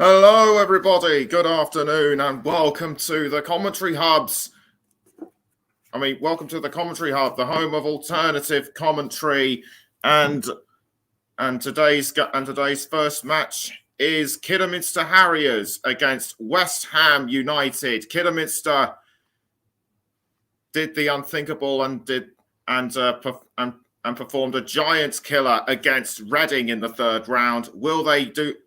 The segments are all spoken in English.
Hello, everybody. Good afternoon, and welcome to the Commentary Hubs. Welcome to the Commentary Hub, the home of alternative commentary. And today's first match is Kidderminster Harriers against West Ham United. Kidderminster did the unthinkable and performed a giant killer against Reading in the third round.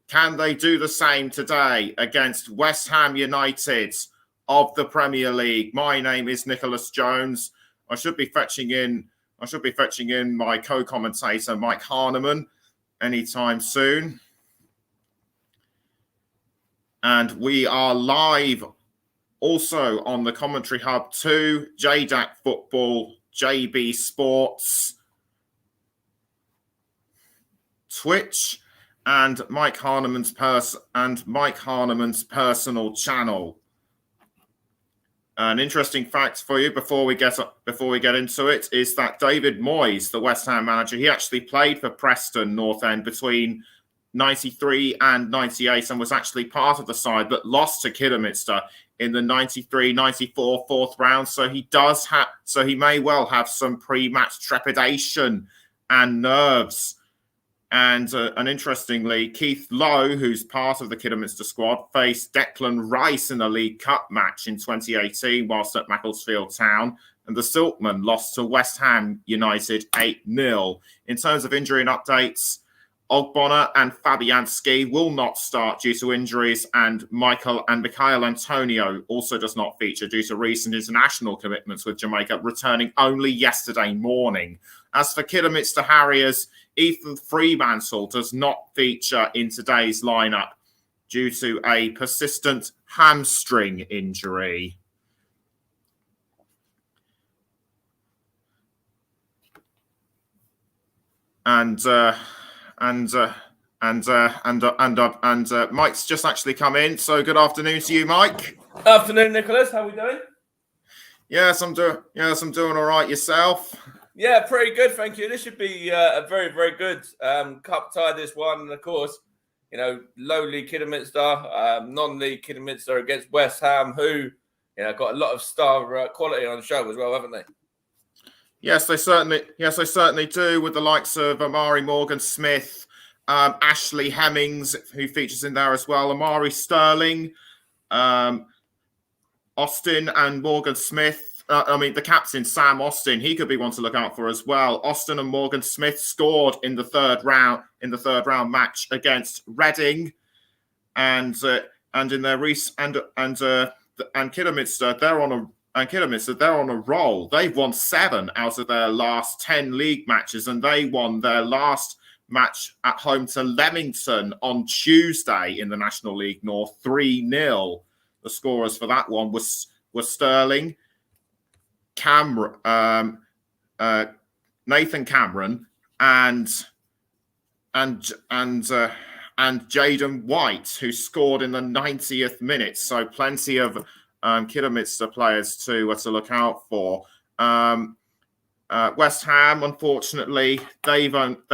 Can they do the same today against West Ham United of the Premier League? My name is Nicholas Jones. I should be fetching in my co-commentator Mike Harneman anytime soon. And we are live also on the Commentary Hub 2, JDAC Football, JB Sports, Twitch, and Mike Harneman's personal channel. An interesting fact for you before we get into it is that David Moyes, the West Ham manager, he actually played for Preston North End between 93 and 98 and was actually part of the side that lost to Kidderminster in the 93-94 fourth round. So he may well have some pre-match trepidation and nerves. And interestingly, Keith Lowe, who's part of the Kidderminster squad, faced Declan Rice in a League Cup match in 2018 whilst at Macclesfield Town. And the Silkmen lost to West Ham United 8-0. In terms of injury and updates, Ogbonna and Fabianski will not start due to injuries, and Mikhail Antonio also does not feature due to recent international commitments with Jamaica, returning only yesterday morning. As for Kidderminster Harriers, Ethan Fremantle does not feature in today's lineup due to a persistent hamstring injury. And Mike's just actually come in. So good afternoon to you, Mike. Afternoon, Nicholas. How are we doing? Yes, I'm doing all right. Yourself? Yeah, pretty good, thank you. This should be a very, very good cup tie, this one. And of course, lowly Kidderminster, non-league Kidderminster against West Ham, who, got a lot of star quality on the show as well, haven't they? Yes, they certainly do, with the likes of Amari Morgan-Smith, Ashley Hemmings, who features in there as well, Amari Sterling, Austin and Morgan-Smith. The captain, Sam Austin, he could be one to look out for as well. Austin and Morgan-Smith scored in the third round match against Reading, and Kidderminster, they're on a roll. They've won 7 out of their last 10 league matches, and they won their last match at home to Leamington on Tuesday in the National League North 3-0. The scorers for that one were Sterling, Nathan Cameron, and Jaden White, who scored in the 90th minute. So plenty of Kidderminster players to look out for. West Ham, unfortunately, they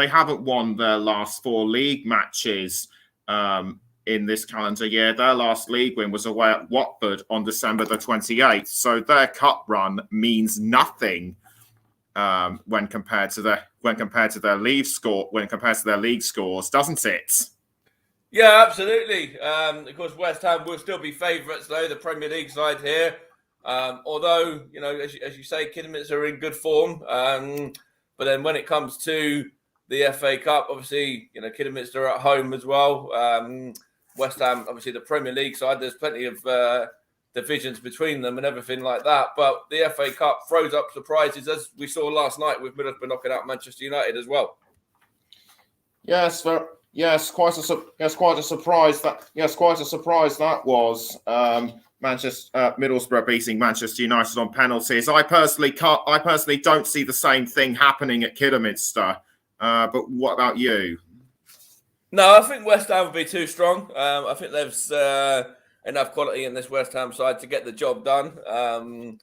haven't won their last 4 league matches in this calendar year. Their last league win was away at Watford on December the 28th. So their cup run means nothing when compared to their league scores, doesn't it? Yeah, absolutely. Of course, West Ham will still be favourites, though, the Premier League side here. Although, as you say, Kidderminster are in good form. But then when it comes to the FA Cup, obviously, Kidderminster are at home as well. West Ham, obviously, the Premier League side, there's plenty of divisions between them and everything like that. But the FA Cup throws up surprises, as we saw last night with Middlesbrough knocking out Manchester United as well. Yes, quite a surprise that was. Middlesbrough beating Manchester United on penalties. I personally don't see the same thing happening at Kidderminster. But what about you? No, I think West Ham would be too strong. I think there's enough quality in this West Ham side to get the job done.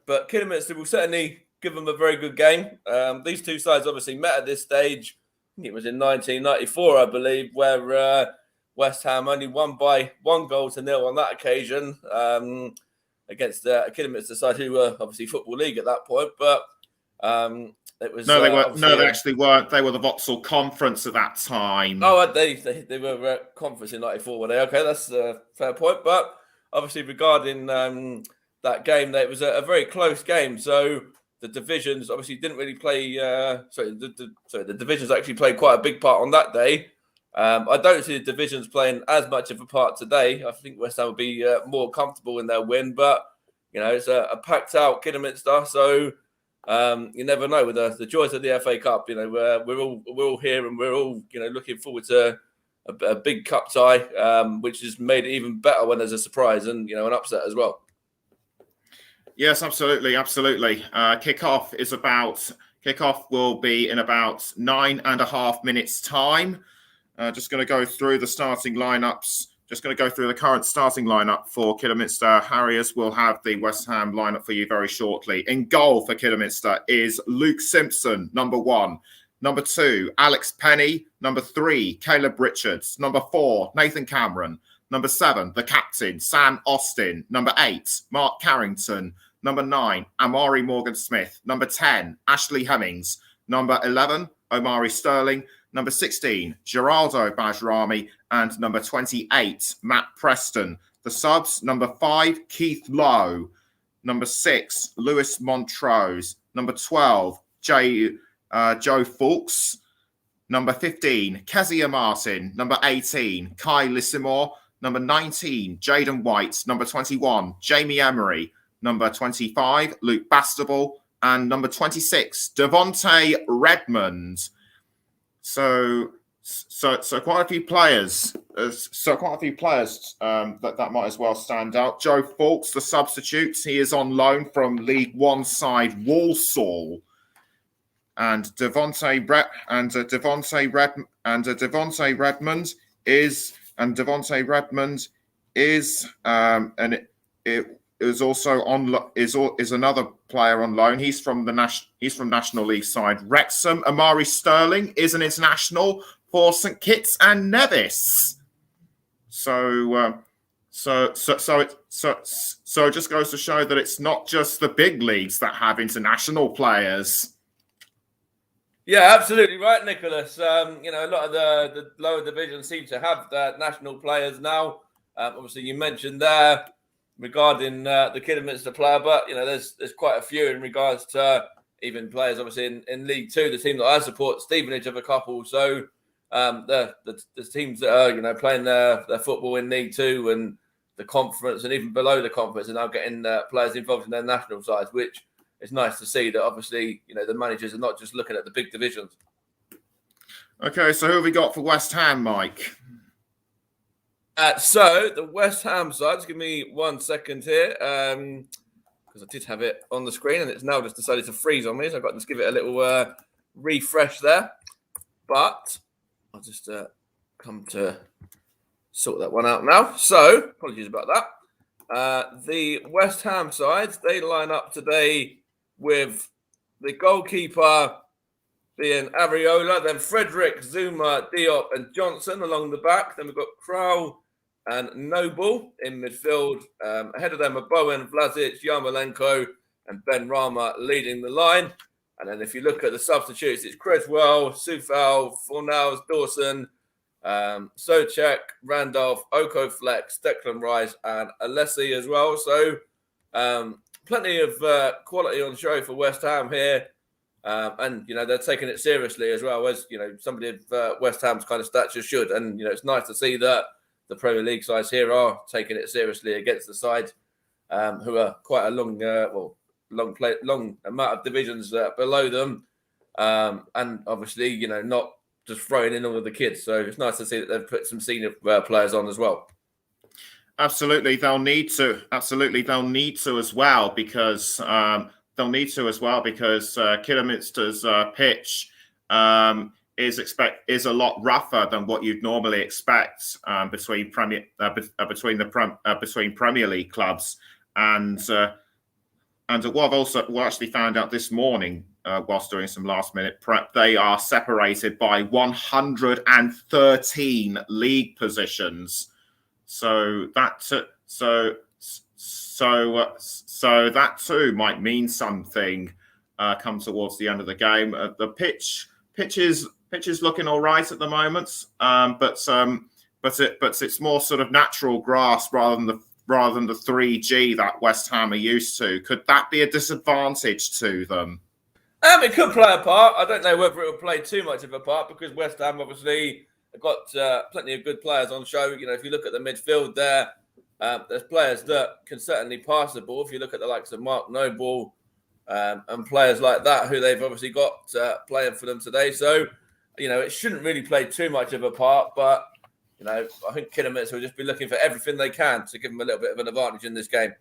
But Kidderminster will certainly give them a very good game. These two sides obviously met at this stage. I think it was in 1994, I believe, where West Ham only won by 1-0 on that occasion against Kidderminster side, who were obviously Football League at that point. But it was they actually weren't. They were the Vauxhall Conference at that time. Oh, they were conference in '94, were they? Okay, that's a fair point. But obviously, regarding that game, it was a very close game. So the divisions obviously didn't really play. The divisions actually played quite a big part on that day. I don't see the divisions playing as much of a part today. I think West Ham will be more comfortable in their win, but it's a packed out Kidderminster, so you never know with the joys of the FA Cup. We're all here and we're all looking forward to a big cup tie, which has made it even better when there's a surprise and an upset as well. Yes, absolutely. Kickoff will be in about 9.5 minutes time. Just going to go through the starting lineups. Just going to go through the current starting lineup for Kidderminster. Harriers will have the West Ham lineup for you very shortly. In goal for Kidderminster is Luke Simpson, number 1. Number 2, Alex Penny. Number 3, Caleb Richards. Number 4, Nathan Cameron. Number 7, the captain, Sam Austin. Number 8, Mark Carrington. Number 9, Amari Morgan-Smith. Number 10, Ashley Hemmings. Number 11, Omari Sterling. Number 16, Geraldo Bajrami. And number 28, Matt Preston. The subs, number 5, Keith Lowe. Number 6, Lewis Montrose. Number 12, Joe Fawkes. Number 15, Kezia Martin. Number 18, Kai Lissimore. Number 19, Jaden White. Number 21, Jamie Emery. Number 25, Luke Bastable. And number 26, Devontae Redmond. So quite a few players. That might as well stand out. Joe Fawkes, the substitute, he is on loan from League One side Walsall, and Devontae Redmond is another player on loan. He's from National League side Wrexham. Amari Sterling is an international for St Kitts and Nevis. So it just goes to show that it's not just the big leagues that have international players. Yeah, absolutely right, Nicholas. A lot of the lower divisions seem to have national players now. Obviously, you mentioned there regarding the Kidderminster player, but there's quite a few in regards to even players. Obviously, in League Two, the team that I support, Stevenage, have a couple. So the teams that are playing their football in League Two and the conference, and even below the conference, are now getting players involved in their national sides, which is nice to see. That obviously the managers are not just looking at the big divisions. Okay, so who have we got for West Ham, Mike? So the West Ham side, just give me 1 second here, because I did have it on the screen and it's now just decided to freeze on me, so I've got to just give it a little refresh there. But I'll just come to sort that one out now. So apologies about that. The West Ham sides, they line up today with the goalkeeper being Ariola, then Frederick, Zuma, Diop and Johnson along the back. Then we've got Krau and Noble in midfield. Ahead of them are Bowen, Vlasic, Yarmolenko and Ben Rama leading the line. And then if you look at the substitutes, it's Creswell, Sufal, Fornals, Dawson, Socek, Randolph, Oko Flex, Declan Rice and Alessi as well. So plenty of quality on show for West Ham here. And they're taking it seriously as well, as somebody of West Ham's kind of stature should. And it's nice to see that the Premier League sides here are taking it seriously against the side who are quite a long amount of divisions below them, and obviously not just throwing in all of the kids. So it's nice to see that they've put some senior players on as well. Absolutely, they'll need to. As well, because Kidderminster's pitch is a lot rougher than what you'd normally expect between Premier League clubs. And what I actually found out this morning whilst doing some last-minute prep. They are separated by 113 league positions. So that that too might mean something come towards the end of the game. The pitch is looking all right at the moment, but it's more sort of natural grass rather than the 3G that West Ham are used to. Could that be a disadvantage to them? It could play a part. I don't know whether it will play too much of a part because West Ham obviously have got plenty of good players on show. You know, if you look at the midfield there, there's players that can certainly pass the ball. If you look at the likes of Mark Noble and players like that who they've obviously got playing for them today. So, you know, it shouldn't really play too much of a part. But, you know, I think Kidderminster will just be looking for everything they can to give them a little bit of an advantage in this game.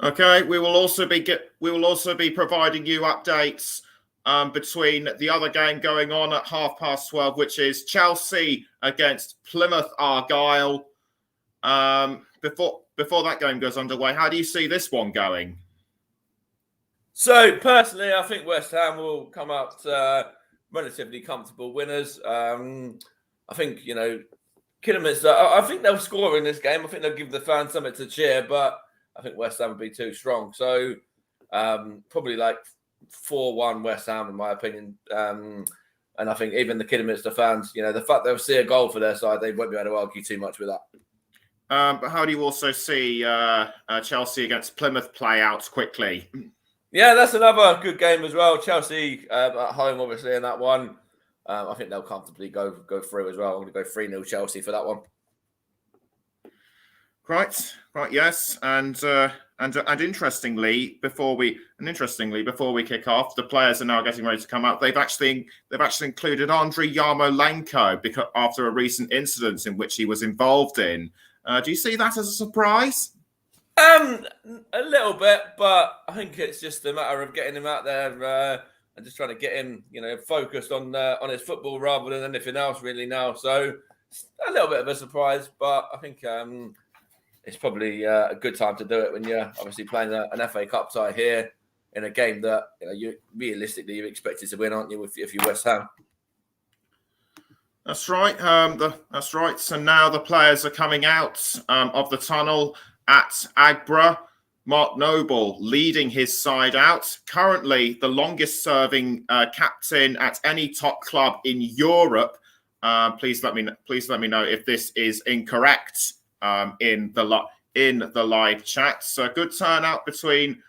Okay, we will also be providing you updates between the other game going on at 12:30, which is Chelsea against Plymouth Argyle. Before that game goes underway, how do you see this one going? So personally, I think West Ham will come out relatively comfortable winners. I think, you know, Kidderminster, I think they'll score in this game. I think they'll give the fans something to cheer, but I think West Ham will be too strong. So probably like 4-1 West Ham, in my opinion. And I think even the Kidderminster fans, you know, the fact they'll see a goal for their side, they won't be able to argue too much with that. But how do you also see Chelsea against Plymouth play out quickly? Yeah, that's another good game as well. Chelsea at home, obviously, in that one. I think they'll comfortably go through as well. I'm going to go 3-0 Chelsea for that one. Right, yes, and interestingly, before we kick off, the players are now getting ready to come out. They've actually included Andriy Yarmolenko because after a recent incident in which he was involved in. Do you see that as a surprise? A little bit, but I think it's just a matter of getting him out there and just trying to get him, you know, focused on his football rather than anything else really now. So a little bit of a surprise, but I think it's probably a good time to do it when you're obviously playing an FA Cup tie here in a game that, you know, you expected to win, aren't you, if you're West Ham? That's right. That's right. So now the players are coming out of the tunnel at Agbra. Mark Noble leading his side out. Currently, the longest-serving captain at any top club in Europe. Please let me know if this is incorrect in the live chat. So good turnout between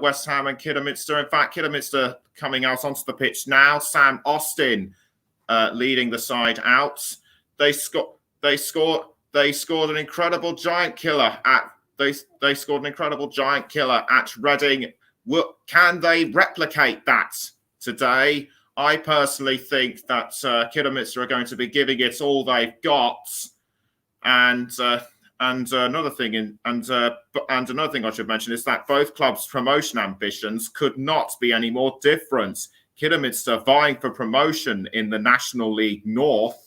West Ham and Kidderminster. In fact, Kidderminster coming out onto the pitch now. Sam Austin leading the side out. They scored an incredible giant killer at Reading. Can they replicate that today? I personally think that Kidderminster are going to be giving it all they've got. And another thing I should mention is that both clubs' promotion ambitions could not be any more different. Kidderminster vying for promotion in the National League North,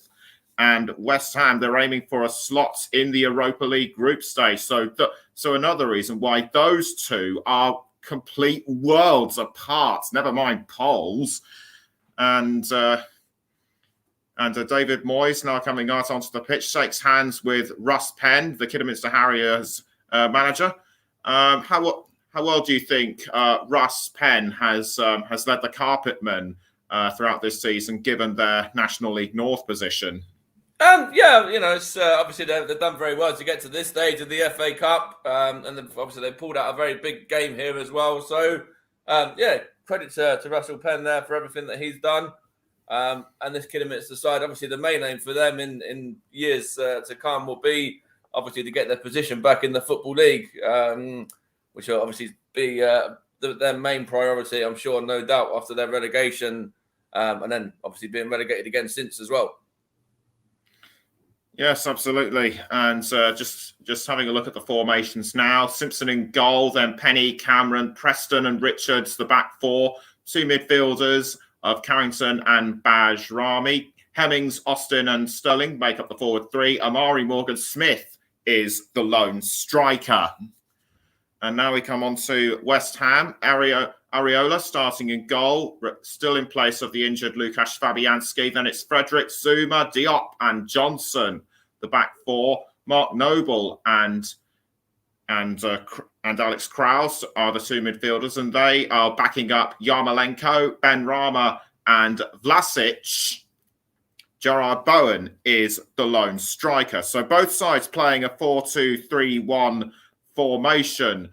and West Ham, they're aiming for a slot in the Europa League group stage. So another reason why those two are complete worlds apart, never mind poles. And David Moyes now coming out onto the pitch, shakes hands with Russ Penn, the Kidderminster Harriers manager. How well do you think Russ Penn has led the Carpetmen throughout this season, given their National League North position? Yeah, you know, it's obviously they've done very well to get to this stage of the FA Cup, and obviously they pulled out a very big game here as well. So, yeah, credit to Russell Penn there for everything that he's done. And this Kidderminster side, obviously the main aim for them in years to come will be obviously to get their position back in the Football League, which will obviously be their main priority, I'm sure, no doubt, after their relegation, and then obviously being relegated again since as well. Yes, absolutely. And just having a look at the formations now. Simpson in goal, then Penny, Cameron, Preston and Richards, the back four. Two midfielders of Carrington and Bajrami. Hemmings, Austin and Sterling make up the forward three. Amari Morgan-Smith is the lone striker. And now we come on to West Ham. Ariel Areola starting in goal, still in place of the injured Lukasz Fabianski. Then it's Frederick, Zuma, Diop, and Johnson. The back four, Mark Noble and Alex Kraus are the two midfielders, and they are backing up Yarmolenko, Ben Rama, and Vlasic. Gerard Bowen is the lone striker. So both sides playing a 4-2-3-1 formation.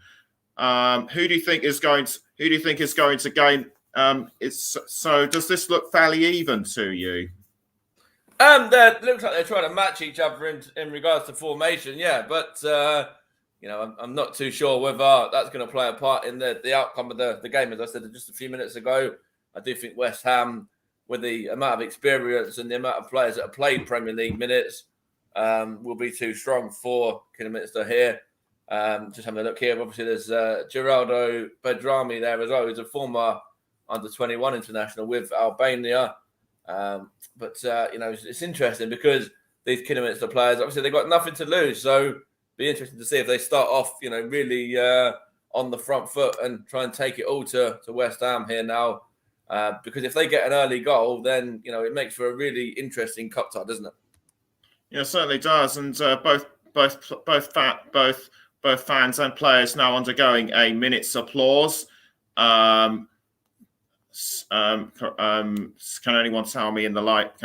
Who do you think is going to gain? Does this look fairly even to you? It looks like they're trying to match each other in regards to formation, yeah. But I'm not too sure whether that's going to play a part in the outcome of the game. As I said just a few minutes ago, I do think West Ham, with the amount of experience and the amount of players that have played Premier League minutes, will be too strong for Kidderminster here. Just having a look here, obviously there's Geraldo Bedrami there as well, who's a former under-21 international with Albania. It's interesting because these Kidderminster players, obviously they've got nothing to lose, so be interesting to see if they start off, really on the front foot and try and take it all to West Ham here now. Because if they get an early goal, then it makes for a really interesting cup tie, doesn't it? Yeah, it certainly does. And both fans and players now undergoing a minute's applause. Can anyone tell me in the live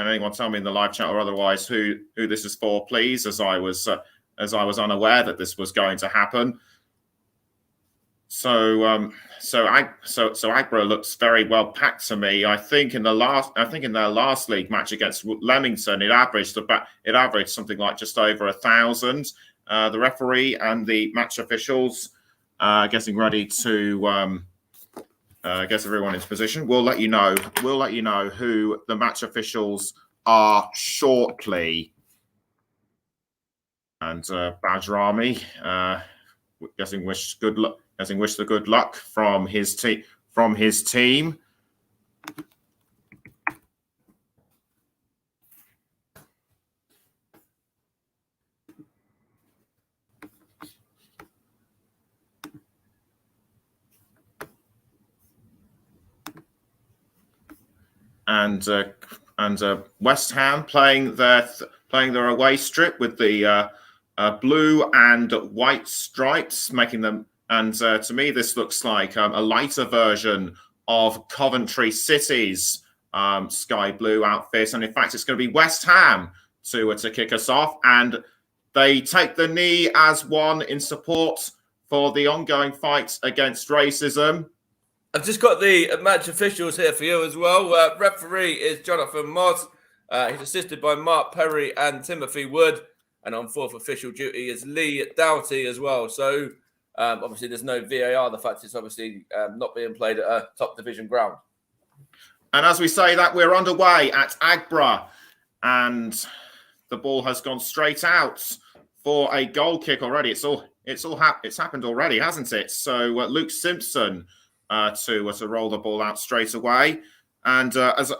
chat or otherwise who this is for, please? As I was unaware that this was going to happen. So Agbra looks very well packed to me. I think in their last league match against Leamington, it averaged something like just over 1,000. The referee and the match officials getting ready to get everyone into position. We'll let you know who the match officials are shortly. And Bajrami, guessing wish the good luck from his team. And West Ham playing their away strip with the blue and white stripes, making them. And to me, this looks like a lighter version of Coventry City's sky blue outfit. And in fact, it's going to be West Ham to kick us off. And they take the knee as one in support for the ongoing fight against racism. I've just got the match officials here for you as well. Referee is Jonathan Moss. He's assisted by Mark Perry and Timothy Wood. And on fourth official duty is Lee Doughty as well. So obviously there's no VAR. The fact it's obviously not being played at a top division ground. And as we say that, we're underway at Agbra. And the ball has gone straight out for a goal kick already. It's happened already, hasn't it? So Luke Simpson to roll the ball out straight away, and as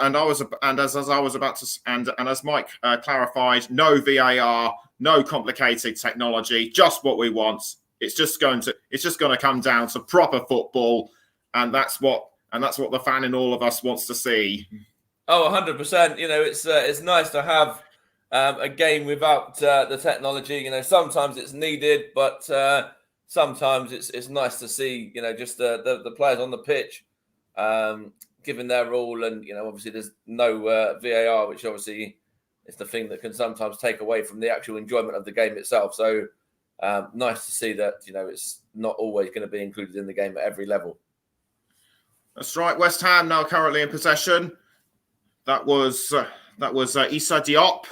Mike clarified, no VAR, no complicated technology, just what we want. It's just going to come down to proper football, and that's what the fan in all of us wants to see. Oh, 100%. It's nice to have a game without the technology. Sometimes it's needed, but sometimes it's nice to see, just the players on the pitch giving their all. And, obviously there's no VAR, which obviously is the thing that can sometimes take away from the actual enjoyment of the game itself. So nice to see that, it's not always going to be included in the game at every level. That's right. West Ham now currently in possession. That was Issa Diop.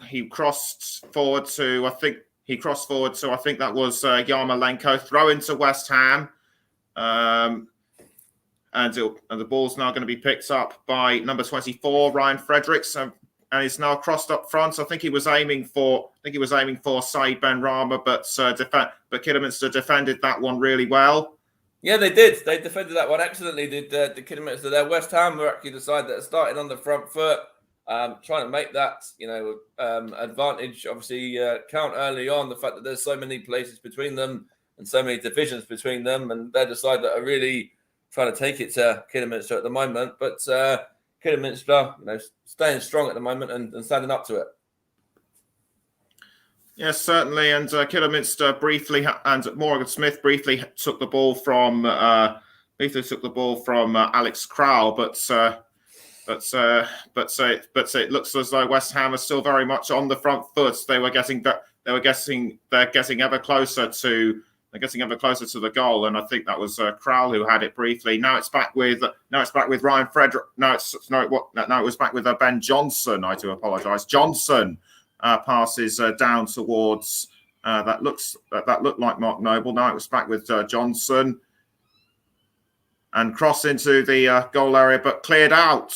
He crossed forward to, I think that was Yarmolenko. Throw into West Ham. And the ball's now going to be picked up by number 24, Ryan Fredericks. And he's now crossed up front. I think he was aiming for Said Ben Rama, but Kidderminster defended that one really well. Yeah, they did. They defended that one excellently. Did the Kidderminster there? West Ham were actually the side that started on the front foot, trying to make that advantage obviously count early on. The fact that there's so many places between them and so many divisions between them, and they're the side that are really trying to take it to Kidderminster at the moment. But Kidderminster, staying strong at the moment and standing up to it. Yes, certainly. And Kidderminster briefly and Morgan Smith briefly took the ball from Alex Crowell, but it looks as though West Ham are still very much on the front foot. They're getting ever closer to the goal, and I think that was Crowell who had it briefly. Now it's back with Ryan Frederick. It was back with Ben Johnson. I do apologise. Johnson passes down towards that looked like Mark Noble. Now it was back with Johnson. And cross into the goal area, but cleared out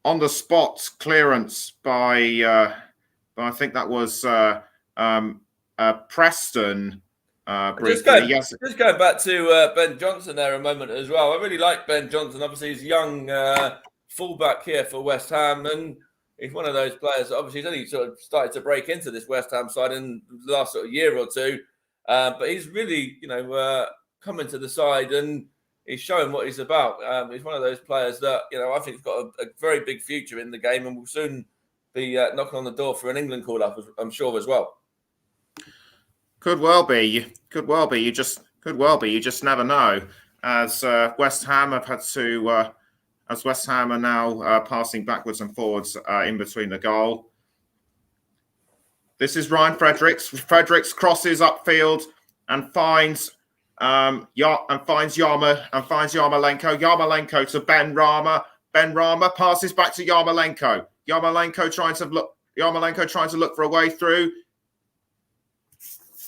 on the spot. Clearance by I think that was Preston. Just going back to Ben Johnson there a moment as well. I really like Ben Johnson. Obviously, he's young fullback here for West Ham, and he's one of those players that obviously he's only sort of started to break into this West Ham side in the last sort of year or two. But he's really, coming to the side and he's showing what he's about. He's one of those players that, I think he's got a very big future in the game and will soon be knocking on the door for an England call-up, I'm sure, as well. Could well be. You just never know. As West Ham have had to, as West Ham are now passing backwards and forwards in between the goal. This is Ryan Fredericks. Fredericks crosses upfield and finds Yarmolenko. Yarmolenko to Ben Rama. Ben Rama passes back to Yarmolenko. Yarmolenko trying to look for a way through.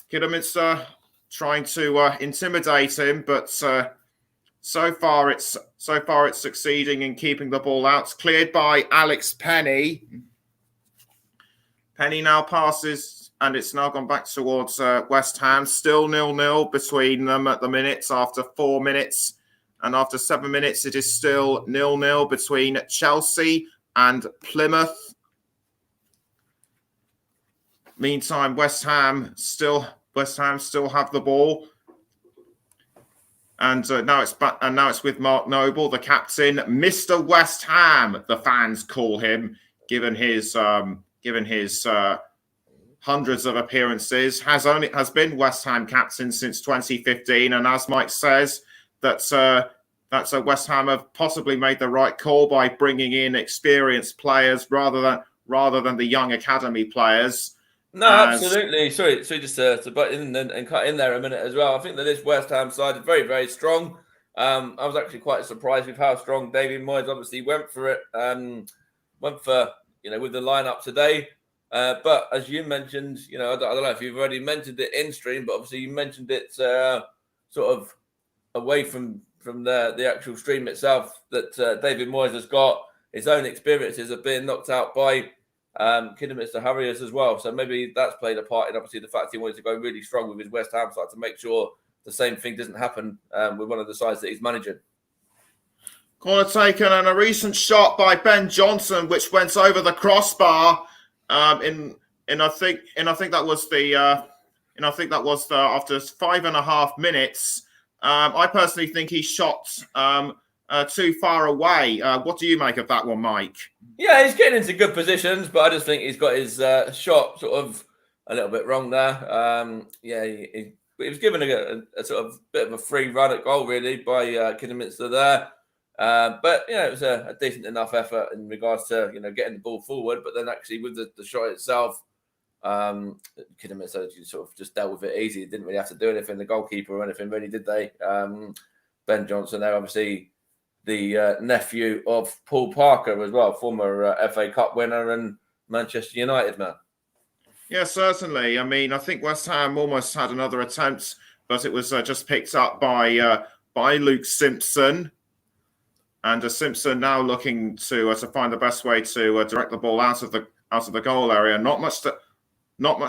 Kidderminster trying to intimidate him, but so far it's succeeding in keeping the ball out. It's cleared by Alex Penny. Penny now passes, and it's now gone back towards West Ham. Still 0-0 between them at the minutes after 4 minutes. And after 7 minutes, it is still 0-0 between Chelsea and Plymouth. Meantime, West Ham still have the ball. And now it's back, and now it's with Mark Noble, the captain, Mr. West Ham, the fans call him, given his hundreds of appearances, has been West Ham captain since 2015, and as Mike says, that's West Ham have possibly made the right call by bringing in experienced players rather than the young academy players. No, absolutely. Sorry, just to butt in and cut in there a minute as well. I think that this West Ham side is very, very strong. I was actually quite surprised with how strong David Moyes obviously went for it. With the lineup today. But as you mentioned, I don't know if you've already mentioned it in stream, but obviously you mentioned it sort of away from the actual stream itself, that David Moyes has got his own experiences of being knocked out by Kidderminster Harriers as well. So maybe that's played a part in obviously the fact he wanted to go really strong with his West Ham side to make sure the same thing doesn't happen with one of the sides that he's managing. Corner taken and a recent shot by Ben Johnson, which went over the crossbar. I think that was after 5.5 minutes. I personally think he shot too far away. What do you make of that one, Mike? Yeah, he's getting into good positions, but I just think he's got his shot sort of a little bit wrong there. He was given a sort of bit of a free run at goal, really, by Kidderminster there. But it was a decent enough effort in regards to getting the ball forward. But then actually with the shot itself, Kidderminster sort of just dealt with it easy. Didn't really have to do anything. The goalkeeper or anything really, did they? Ben Johnson there, obviously the nephew of Paul Parker as well, former FA Cup winner and Manchester United man. Yeah, certainly. I mean, I think West Ham almost had another attempt, but it was just picked up by Luke Simpson. And Simpson now looking to find the best way to direct the ball out of the goal area. Not much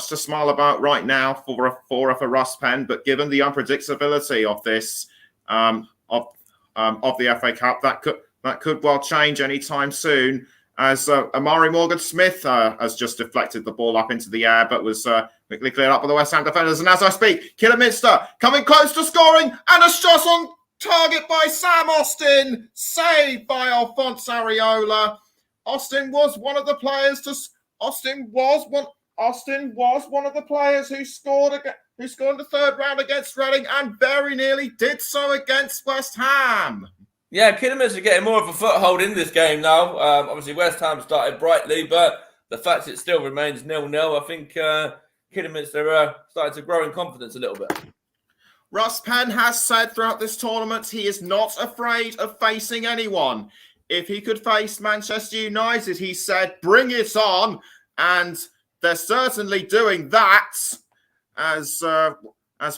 to smile about right now for Russ Penn, but given the unpredictability of this of the FA Cup, that could well change anytime soon. As Amari Morgan-Smith has just deflected the ball up into the air, but was quickly cleared up by the West Ham defenders. And as I speak, Kidderminster coming close to scoring, and a shot on Target by Sam Austin. Saved by Alphonse Areola. Austin was one of the players who scored in the third round against Reading and very nearly did so against West Ham. Yeah, Kidderminster are getting more of a foothold in this game now. Obviously, West Ham started brightly, but the fact it still remains 0-0, I think Kidderminster are starting to grow in confidence a little bit. Russ Penn has said throughout this tournament he is not afraid of facing anyone. If he could face Manchester United, he said, bring it on. And they're certainly doing that as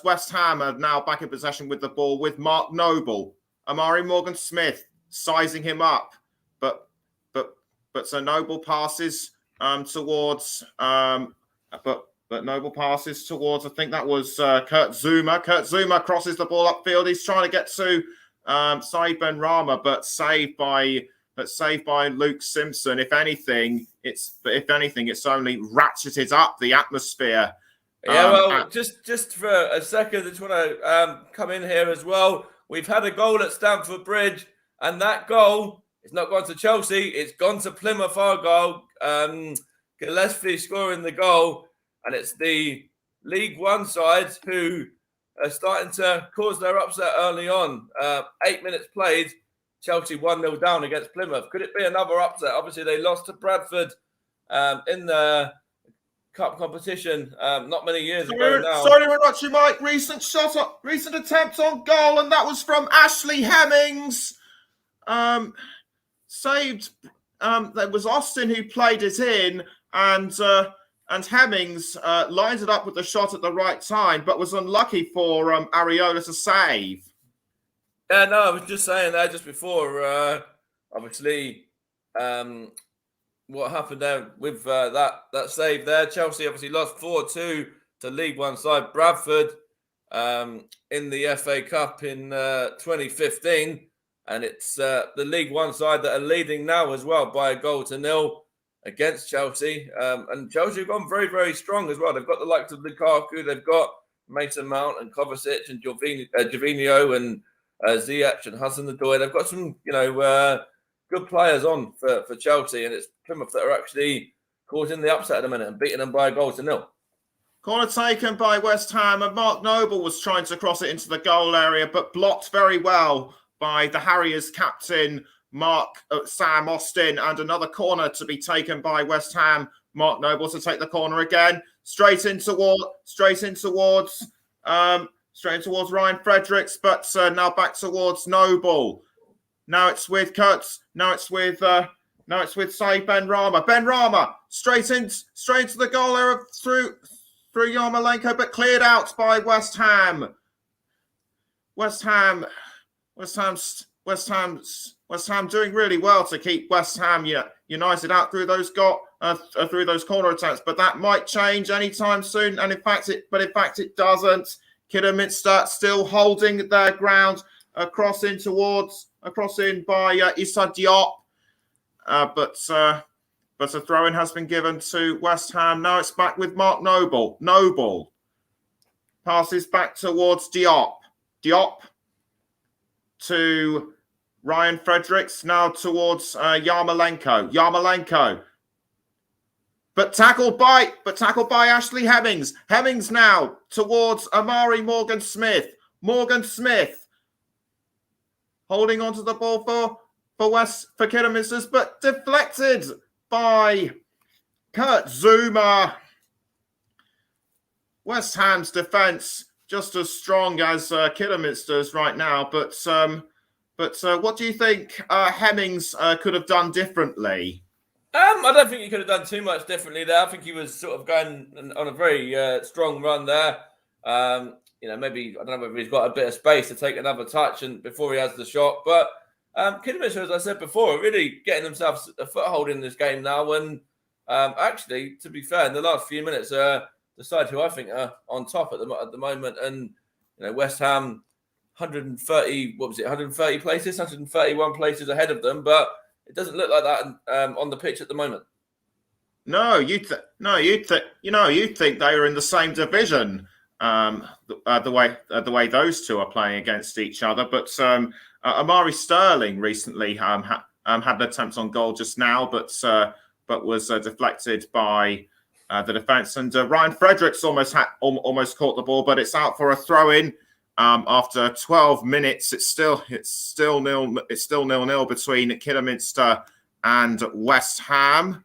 West Ham are now back in possession with the ball with Mark Noble. Amari Morgan-Smith sizing him up. But so Noble passes towards But Noble passes towards, I think that was Kurt Zuma. Kurt Zuma crosses the ball upfield. He's trying to get to Said Benrahma, but saved by Luke Simpson. If anything, it's only ratcheted up the atmosphere. Yeah, just for a second, I just want to come in here as well. We've had a goal at Stamford Bridge, and that goal is not gone to Chelsea. It's gone to Plymouth Argyle. Gillespie scoring the goal. And it's the League One sides who are starting to cause their upset early on. 8 minutes played, Chelsea 1-0 down against Plymouth. Could it be another upset? Obviously, they lost to Bradford in the cup competition not many years ago now. Sorry to interrupt you, Mike. Recent attempt on goal, and that was from Ashley Hemmings. Saved. There was Austin who played it in, and Hemmings lines it up with the shot at the right time, but was unlucky for Areola to save. Yeah, no, I was just saying that just before. Obviously, what happened there with that save there? Chelsea obviously lost 4-2 to League One side Bradford in the FA Cup in 2015, and it's the League One side that are leading now as well by 1-0. Against Chelsea, and Chelsea have gone very, very strong as well. They've got the likes of Lukaku, they've got Mason Mount and Kovacic and Jorginho and Ziyech and Hudson-Odoi. They've got some, good players on for Chelsea, and it's Plymouth that are actually causing the upset at the minute and beating them by 1-0. Corner taken by West Ham, and Mark Noble was trying to cross it into the goal area, but blocked very well by the Harriers captain, Sam Austin, and another corner to be taken by West Ham. Mark Noble to take the corner again, straight in towards Ryan Fredericks, but now back towards Noble. Now it's with Kurtz. Now it's with Said Benrahma. Benrahma straight into the goal area through Yarmolenko, but cleared out by West Ham. West Ham doing really well to keep West Ham United out through those corner attempts, but that might change anytime soon. And in fact it doesn't. Kidderminster still holding their ground, across in by Issa Diop, but a throw-in has been given to West Ham. Now it's back with Mark Noble. Noble passes back towards Diop. Diop to Ryan Fredericks, now towards Yarmolenko. Yarmolenko. But tackled by Ashley Hemmings. Hemmings now towards Amari Morgan-Smith. Morgan-Smith holding onto the ball for Kidderminster, but deflected by Kurt Zuma. West Ham's defence just as strong as Kidderminster's right now, but what do you think Hemmings could have done differently? I don't think he could have done too much differently there. I think he was sort of going on a very strong run there. Maybe, I don't know whether he's got a bit of space to take another touch and before he has the shot. But Kidderminster, as I said before, are really getting themselves a foothold in this game now. And actually, to be fair, in the last few minutes, the side who I think are on top at the moment. And West Ham, 130 places, 131 places ahead of them, but it doesn't look like that on the pitch at the moment. No, you'd think they were in the same division. the way those two are playing against each other. But Amari Sterling recently had an attempt on goal just now, but was deflected by the defence. And Ryan Fredericks almost caught the ball, but it's out for a throw in. After 12 minutes, it's still 0-0 between Kidderminster and West Ham.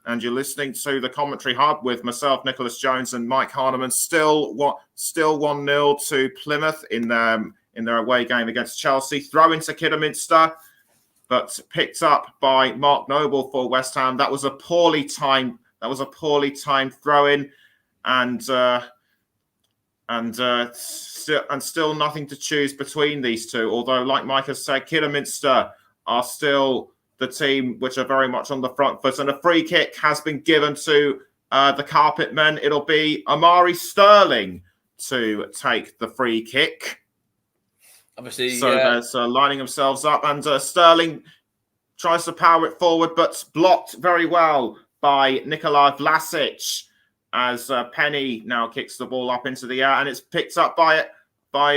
And you're listening to the Commentary Hub with myself, Nicholas Jones, and Mike Hardiman. Still 1-0 to Plymouth in their away game against Chelsea. Throw into Kidderminster, but picked up by Mark Noble for West Ham. That was a poorly timed throw in, and still nothing to choose between these two. Although, like Mike has said, Kidderminster are still the team which are very much on the front foot, and a free kick has been given to the Carpet Men. It'll be Amari Sterling to take the free kick. Obviously, so they're lining themselves up, and Sterling tries to power it forward, but blocked very well by Nikolaj Vlasic, as Penny now kicks the ball up into the air, and it's picked up by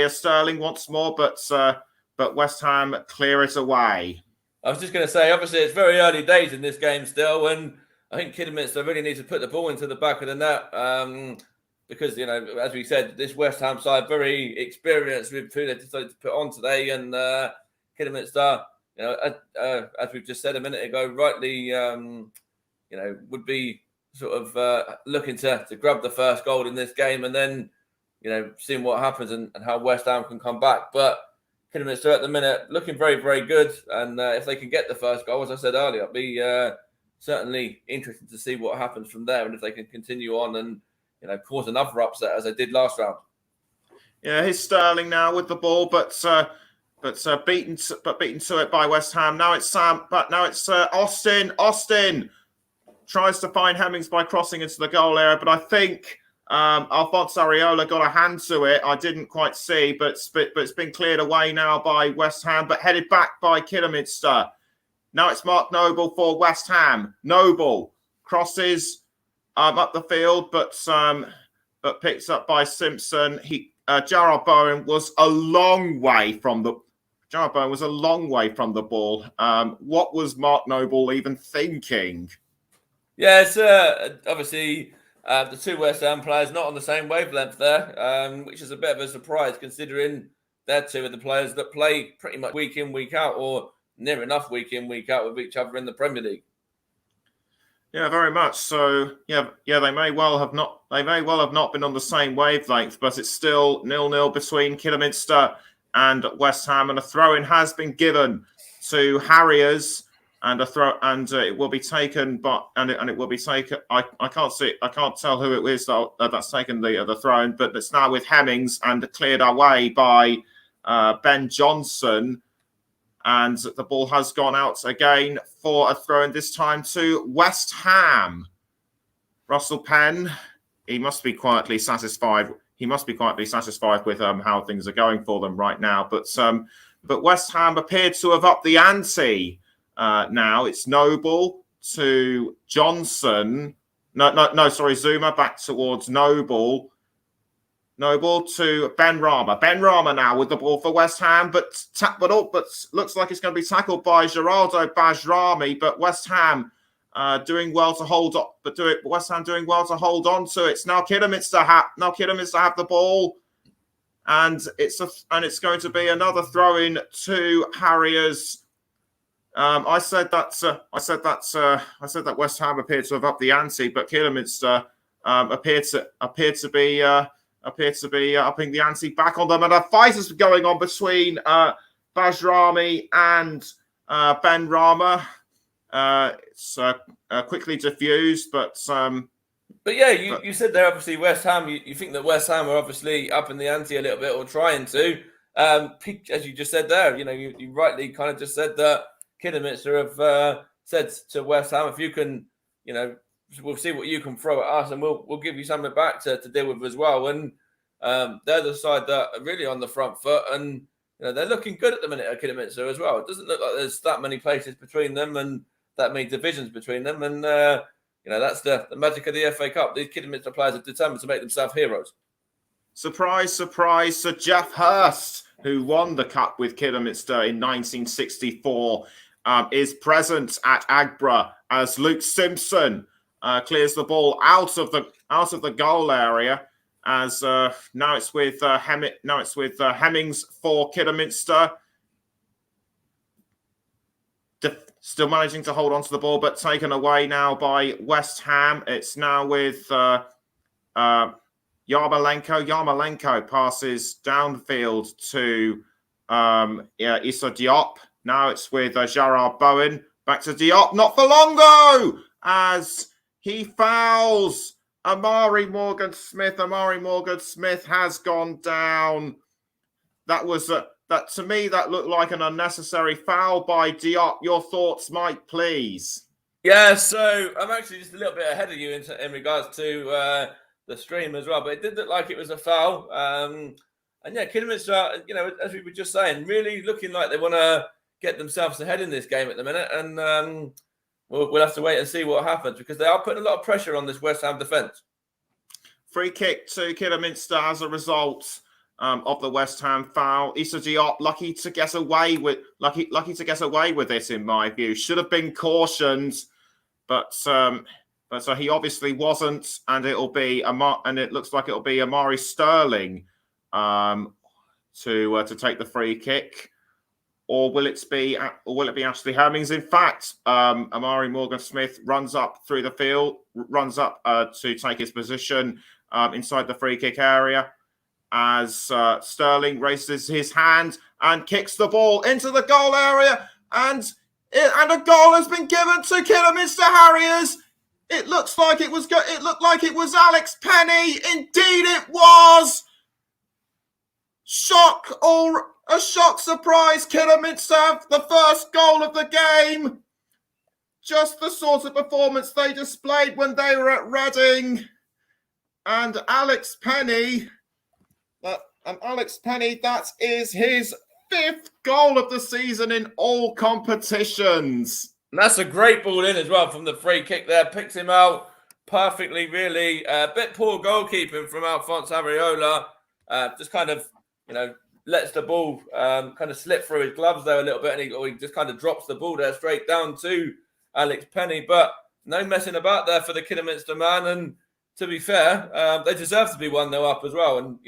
Sterling once more, but West Ham clear it away. I was just going to say, obviously, it's very early days in this game still, and I think Kidderminster really needs to put the ball into the back of the net because, as we said, this West Ham side very experienced with who they decided to put on today, and Kidderminster, as we've just said a minute ago, rightly, would be sort of looking to grab the first goal in this game, and then, seeing what happens and how West Ham can come back. But Kidderminster at the minute looking very, very good, and if they can get the first goal, as I said earlier, it'll be certainly interesting to see what happens from there, and if they can continue on and cause another upset as they did last round. Yeah, here's Sterling now with the ball, but beaten to it by West Ham. Now it's Austin. Austin tries to find Hemmings by crossing into the goal area, but I think Alphonse Areola got a hand to it. I didn't quite see, but it's been cleared away now by West Ham, but headed back by Kidderminster. Now it's Mark Noble for West Ham. Noble crosses up the field, but picks up by Simpson. Jarrod Bowen was a long way from the ball. What was Mark Noble even thinking? Yeah, it's obviously the two West Ham players not on the same wavelength there, which is a bit of a surprise considering they're two of the players that play pretty much week in, week out, or near enough week in, week out with each other in the Premier League. Yeah, very much. So yeah, they may well have not been on the same wavelength, but it's still 0-0 between Kidderminster and West Ham, and a throw-in has been given to Harriers. And it will be taken, it will be taken. I can't see. I can't tell who it is that's taken the throw-in, but it's now with Hemmings and cleared away by Ben Johnson, and the ball has gone out again for a throw-in, this time to West Ham. Russell Penn, he must be quietly satisfied. With how things are going for them right now. But West Ham appeared to have upped the ante. Now it's Noble to Johnson. Sorry, Zuma back towards Noble. Noble to Ben Rama. Ben Rama now with the ball for West Ham, but looks like it's going to be tackled by Geraldo Bajrami. But West Ham doing well to hold on. West Ham doing well to hold on to it. It's now Kidderminster have the ball, and it's going to be another throw-in to Harriers. I said that West Ham appeared to have upped the ante, but Kidderminster appear to be upping the ante back on them, and a fight is going on between Bajrami and Ben Rama. It's quickly diffused, but yeah, you said there obviously West Ham. You think that West Ham are obviously upping the ante a little bit, or trying to. As you just said there, you rightly kind of just said that Kidderminster have said to West Ham, if you can, we'll see what you can throw at us, and we'll give you something back to deal with as well. And they're the side that are really on the front foot, and they're looking good at the minute at Kidderminster as well. It doesn't look like there's that many places between them and that many divisions between them, and that's the magic of the FA Cup. These Kidderminster players are determined to make themselves heroes. Surprise, surprise, Sir Jeff Hurst, who won the cup with Kidderminster in 1964, is present at Agborough as Luke Simpson clears the ball out of the goal area. As now it's with Hemmings for Kidderminster. Still managing to hold on to the ball, but taken away now by West Ham. It's now with Yarmolenko. Yarmolenko passes downfield to Issa Diop. Now it's with Gerard Bowen. Back to Diop. Not for Longo! As he fouls Amari Morgan-Smith. Amari Morgan-Smith has gone down. That was that to me, that looked like an unnecessary foul by Diop. Your thoughts, Mike, please. Yeah, so I'm actually just a little bit ahead of you in regards to the stream as well, but it did look like it was a foul. And yeah, Kidderminster, as we were just saying, really looking like they want to get themselves ahead in this game at the minute. And we'll have to wait and see what happens because they are putting a lot of pressure on this West Ham defence. Free kick to Kidderminster as a result of the West Ham foul. Issa Diop lucky to get away with this, in my view. Should have been cautioned, but he obviously wasn't, and it looks like it'll be Amari Sterling to take the free kick, or will it be Ashley Hemmings? In fact, Amari Morgan-Smith runs up through the field, to take his position inside the free kick area. As Sterling raises his hand and kicks the ball into the goal area, and a goal has been given to Kidderminster Harriers. It looked like it was Alex Penny. Indeed, it was. A shock surprise. Kidderminster, the first goal of the game. Just the sort of performance they displayed when they were at Reading. And Alex Penny. That is his 5th goal of the season in all competitions. And that's a great ball in as well from the free kick there. Picks him out perfectly, really. A bit poor goalkeeping from Alphonse Areola. Just kind of, lets the ball kind of slip through his gloves there a little bit, and he just kind of drops the ball there straight down to Alex Penny. But no messing about there for the Kidderminster man. And to be fair, they deserve to be 1-0 up as well. And,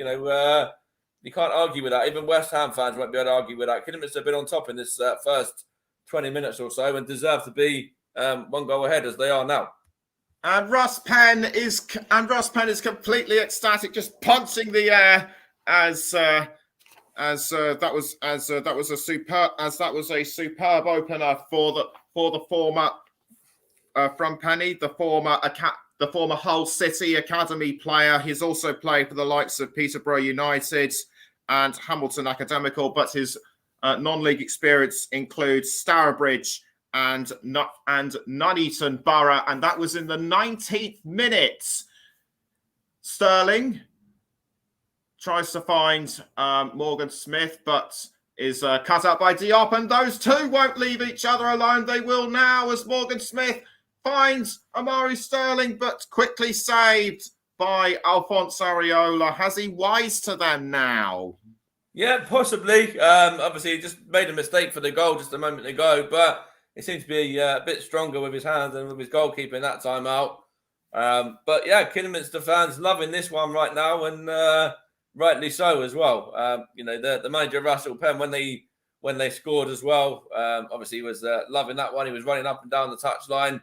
you can't argue with that. Even West Ham fans won't be able to argue with that. Kidderminster have been on top in this first 20 minutes or so and deserve to be 1 goal ahead as they are now. And Russ Penn is completely ecstatic, just punching the air as that was a superb opener for the former from Penny, the former Hull City Academy player. He's also played for the likes of Peterborough United and Hamilton Academical, but his non-league experience includes Stourbridge and Nuneaton Borough, and that was in the 19th minute. Sterling tries to find Morgan Smith, but is cut out by Diop, and those two won't leave each other alone. They will now, as Morgan Smith finds Amari Sterling, but quickly saved by Alphonse Areola. Has he wise to them now? Yeah, possibly. Obviously, he just made a mistake for the goal just a moment ago, but he seems to be a bit stronger with his hands and with his goalkeeping that time out. But yeah, Kidderminster fans loving this one right now, and rightly so as well. The manager Russell Penn, when they scored as well, obviously he was loving that one. He was running up and down the touchline.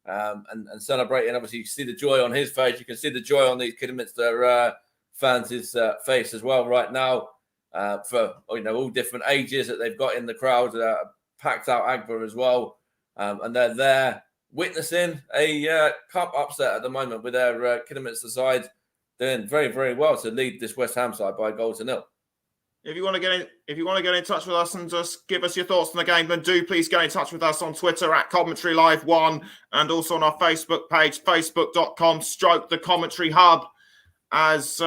And celebrating. Obviously, you can see the joy on his face. You can see the joy on these Kidderminster fans' face as well right now. For all different ages that they've got in the crowd, packed out Agborough as well, and they're there witnessing a cup upset at the moment with their Kidderminster side doing very, very well to lead this West Ham side by 1-0. If you want to get in touch with us and just give us your thoughts on the game, then do please get in touch with us on Twitter at Commentary Live 1 and also on our Facebook page, facebook.com/The Commentary Hub, as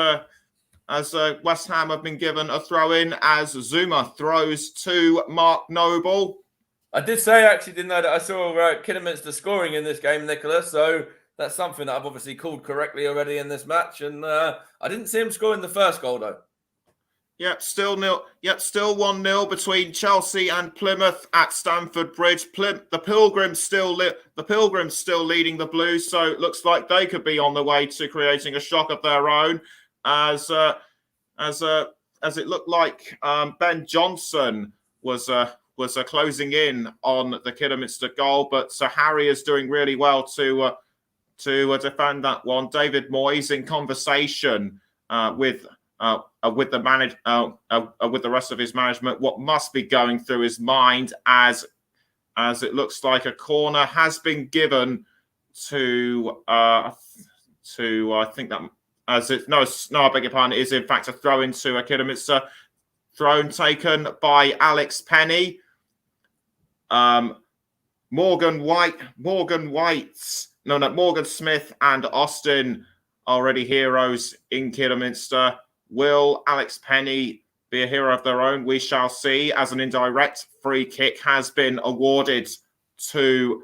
West Ham have been given a throw in as Zuma throws to Mark Noble. I did say I actually didn't know that I saw Kidderminster scoring in this game, Nicholas. So that's something that I've obviously called correctly already in this match. And I didn't see him scoring the first goal, though. Yep, still 1-0 between Chelsea and Plymouth at Stamford Bridge. The Pilgrims still leading the Blues, so it looks like they could be on the way to creating a shock of their own. As it looked like Ben Johnson was closing in on the Kidderminster goal, but Harriers doing really well to defend that one. David Moyes in conversation with the rest of his management, what must be going through his mind as it looks like a corner has been given to I think that I beg your pardon, it is in fact a throw into a Kidderminster, thrown taken by Alex Penny. Morgan Smith and Austin already heroes in Kidderminster. Will Alex Penny be a hero of their own? We shall see, as an indirect free kick has been awarded to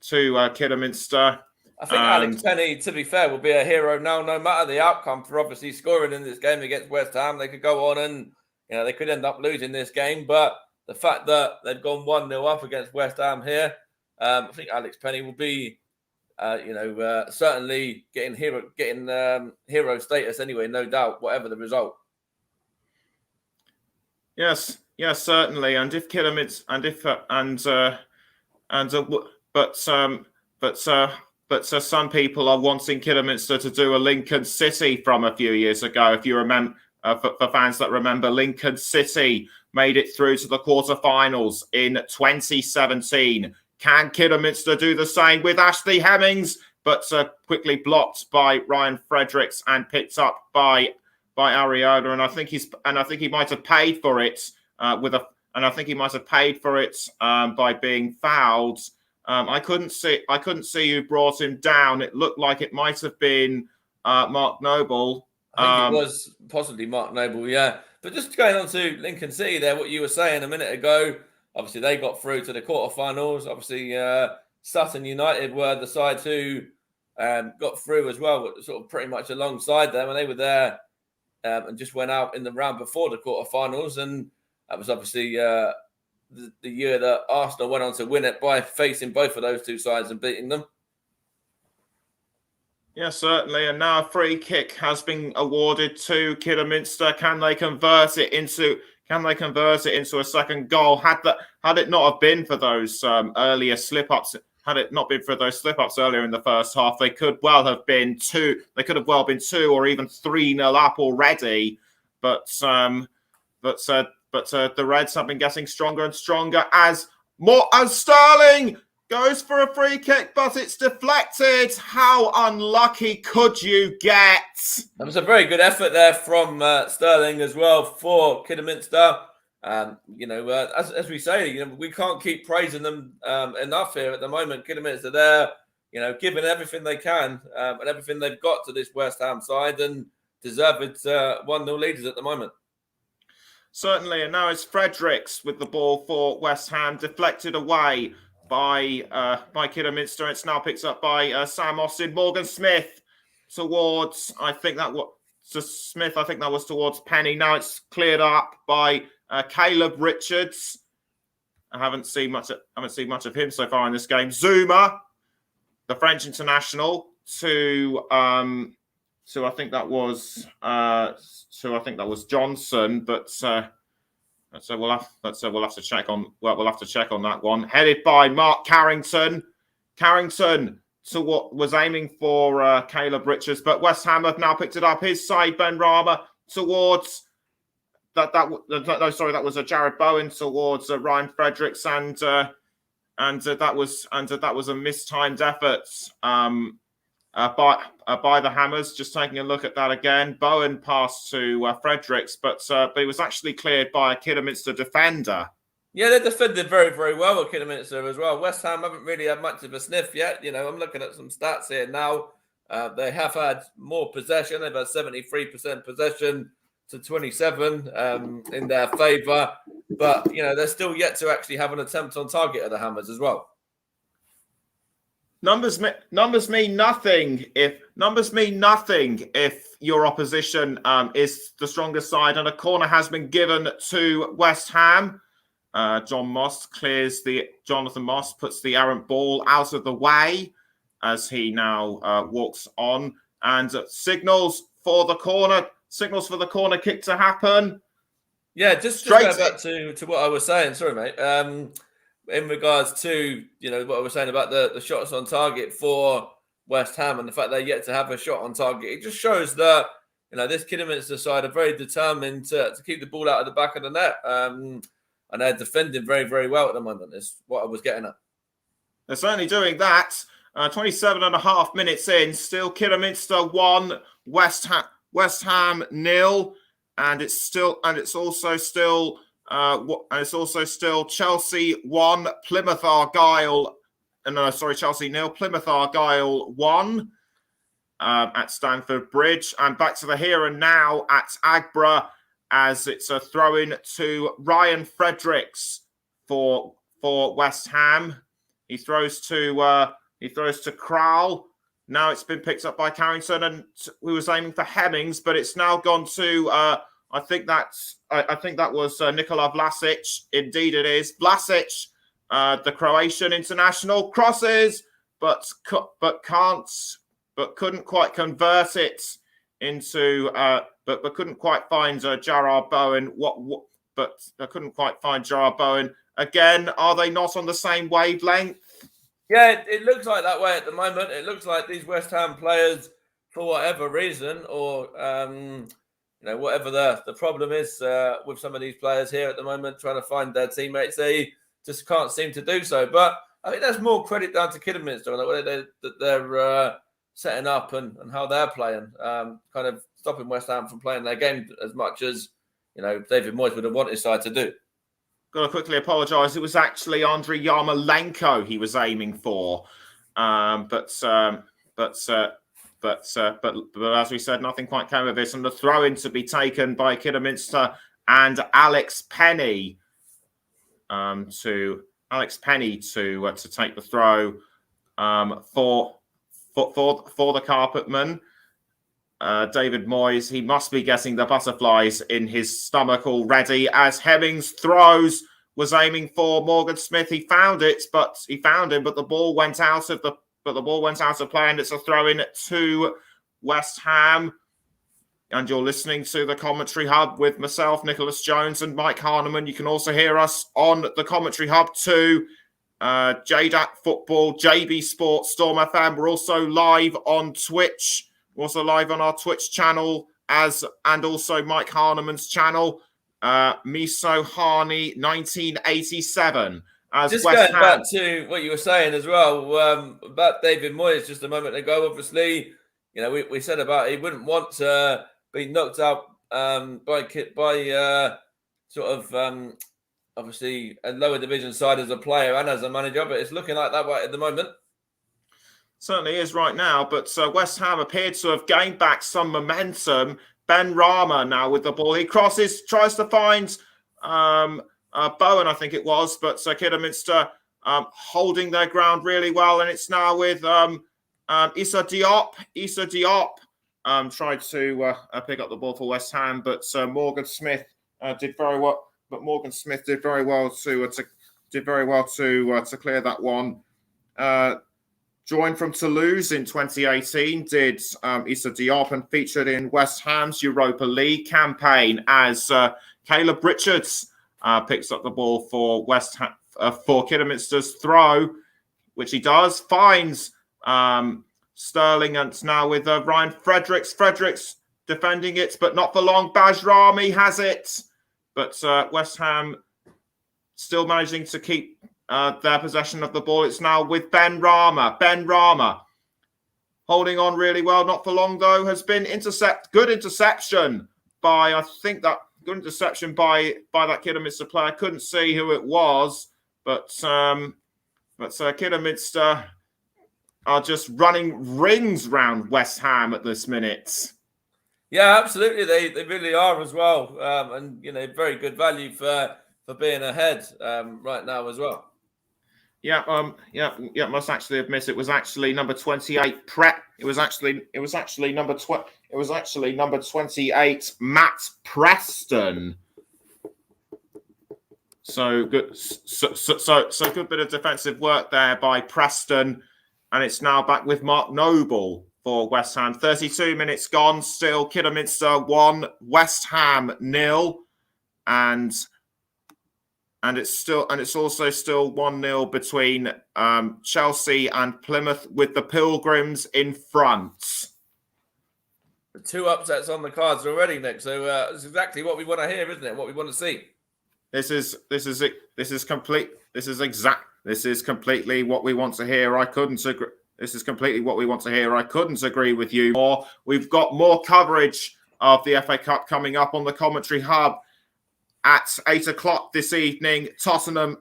Kidderminster. I think Alex Penny, to be fair, will be a hero now, no matter the outcome, for obviously scoring in this game against West Ham. They could go on and, they could end up losing this game. But the fact that they've gone 1-0 up against West Ham here, I think Alex Penny will be certainly getting hero status anyway, no doubt, whatever the result. Yes, certainly. And if Kidderminster, but some people are wanting Kidderminster to do a Lincoln City from a few years ago. If you remember, for fans that remember, Lincoln City made it through to the quarterfinals in 2017. Can Kidderminster do the same with Ashley Hemmings? But quickly blocked by Ryan Fredericks and picked up by Ariola, and I think he might have paid for it by being fouled. I couldn't see who brought him down. It looked like it might have been Mark Noble. I think it was possibly Mark Noble, yeah. But just going on to Lincoln City there, what you were saying a minute ago, obviously they got through to the quarterfinals. Obviously Sutton United were the side who got through as well, sort of pretty much alongside them, and they were there and just went out in the round before the quarterfinals. And that was obviously the year that Arsenal went on to win it by facing both of those two sides and beating them. Yeah, certainly. And now a free kick has been awarded to Kidderminster. Can they convert it into a second goal? Had it not have been for those earlier slip-ups, earlier in the first half, they could well have been 2 or even 3-0 up already. But the Reds have been getting stronger and stronger as Sterling goes for a free kick, but it's deflected. How unlucky could you get? That was a very good effort there from Sterling as well for Kidderminster. As we say, we can't keep praising them enough here at the moment. Kidderminster, they're giving everything they can and everything they've got to this West Ham side, and deserve it 1-0 leaders at the moment. Certainly, and now it's Fredericks with the ball for West Ham, deflected away by Kidderminster. It's now picked up by Sam Austin. Morgan Smith towards, I think that was towards Penny. Now it's cleared up by Caleb Richards. I haven't seen much of him so far in this game. Zuma, the French international, to I think that was Johnson, but we'll have to check on that one. Headed by Mark Carrington to what was aiming for Caleb Richards, but West Ham have now picked it up. His side, Ben Rama towards that was a Jared Bowen towards Ryan Fredericks, and that was a mistimed effort by the Hammers. Just taking a look at that again, Bowen passed to Fredericks, but it was actually cleared by a Kidderminster defender. Yeah, they defended very, very well at Kidderminster as well. West Ham haven't really had much of a sniff yet. I'm looking at some stats here now. They have had more possession. They've had 73% possession to 27 in their favour. But, they're still yet to actually have an attempt on target at the Hammers as well. Numbers mean nothing if your opposition is the stronger side, and a corner has been given to West Ham. Jonathan Moss puts the errant ball out of the way as he now walks on and signals for the corner kick to happen. Yeah, just going back to what I was saying. Sorry, mate. In regards to what I was saying about the shots on target for West Ham and the fact they're yet to have a shot on target, it just shows that this Kidderminster side are very determined to keep the ball out of the back of the net, and they're defending very, very well at the moment. Is what I was getting at. They're certainly doing that. 27 and a half minutes in, still Kidderminster 1, West Ham 0, and it's also still Chelsea 1, Plymouth Argyle. Chelsea 0, Plymouth Argyle 1 at Stamford Bridge. And back to the here and now at Agbra, as it's a throw-in to Ryan Fredericks for West Ham. He throws to Crowell. Now it's been picked up by Carrington, and we was aiming for Hemmings, but it's now gone to I think that was Nikola Vlasic. Indeed, it is Vlasic, the Croatian international, crosses, but couldn't quite convert it into. But couldn't quite find Jarrard Bowen. But I couldn't quite find Jarrard Bowen. Again, are they not on the same wavelength? Yeah, it looks like that way at the moment. It looks like these West Ham players, for whatever reason, or whatever the problem is with some of these players here at the moment, trying to find their teammates, they just can't seem to do so. But I think that's more credit down to Kidderminster and the way that they're setting up and how they're playing, kind of stopping West Ham from playing their game as much as David Moyes would have wanted his side to do. Got to quickly apologise. It was actually Andriy Yarmolenko he was aiming for, but as we said, nothing quite came of it. And the throw-in to be taken by Kidderminster and Alex Penny to take the throw for the Carpetman. David Moyes, he must be getting the butterflies in his stomach already, as Hemmings throws, was aiming for Morgan Smith. He found him, but the ball went out of play, and it's a throw in to West Ham. And you're listening to the Commentary Hub with myself, Nicholas Jones, and Mike Harneman. You can also hear us on the Commentary Hub too. JDAC Football, JB Sports, Storm FM. We're also live on Twitch. We're also live on our Twitch channel and also Mike Harneman's channel, Miso Harney 1987. Just going back to what you were saying as well about David Moyes just a moment ago. Obviously, we said about he wouldn't want to be knocked out by obviously a lower division side as a player and as a manager, but it's looking like that way at the moment. Certainly is right now, but West Ham appeared to have gained back some momentum. Ben Rama now with the ball. He crosses, tries to find Bowen, I think it was, but Kidderminster holding their ground really well, and it's now with Issa Diop. Issa Diop tried to pick up the ball for West Ham, but Morgan Smith did very well. But Morgan Smith did very well to clear that one. Joined from Toulouse in 2018, did Issa Diop, and featured in West Ham's Europa League campaign as Caleb Richards picks up the ball for West Ham for Kidderminster's throw, which he does, finds Sterling, and it's now with Ryan Fredericks. Fredericks defending it, but not for long. Bajrami has it, but West Ham still managing to keep their possession of the ball. It's now with Ben Rama. Ben Rama holding on really well. Not for long, though. Has been good interception by that Kidderminster player. Couldn't see who it was, but Kidderminster are just running rings round West Ham at this minute. Yeah, absolutely. They really are as well, and very good value for being ahead right now as well. Must actually admit it was actually number 28. Prep. It was actually number 28. Matt Preston. So good. So good bit of defensive work there by Preston, and it's now back with Mark Noble for West Ham. 32 minutes gone. Still Kidderminster 1, West Ham 0, and it's also still 1-0 between Chelsea and Plymouth, with the Pilgrims in front. The 2 upsets on the cards already, Nick. So it's exactly what we want to hear, isn't it? What we want to see. This is completely what we want to hear. I couldn't agree. This is completely what we want to hear. I couldn't agree with you more. We've got more coverage of the FA Cup coming up on the Commentary Hub. At 8 o'clock this evening, Tottenham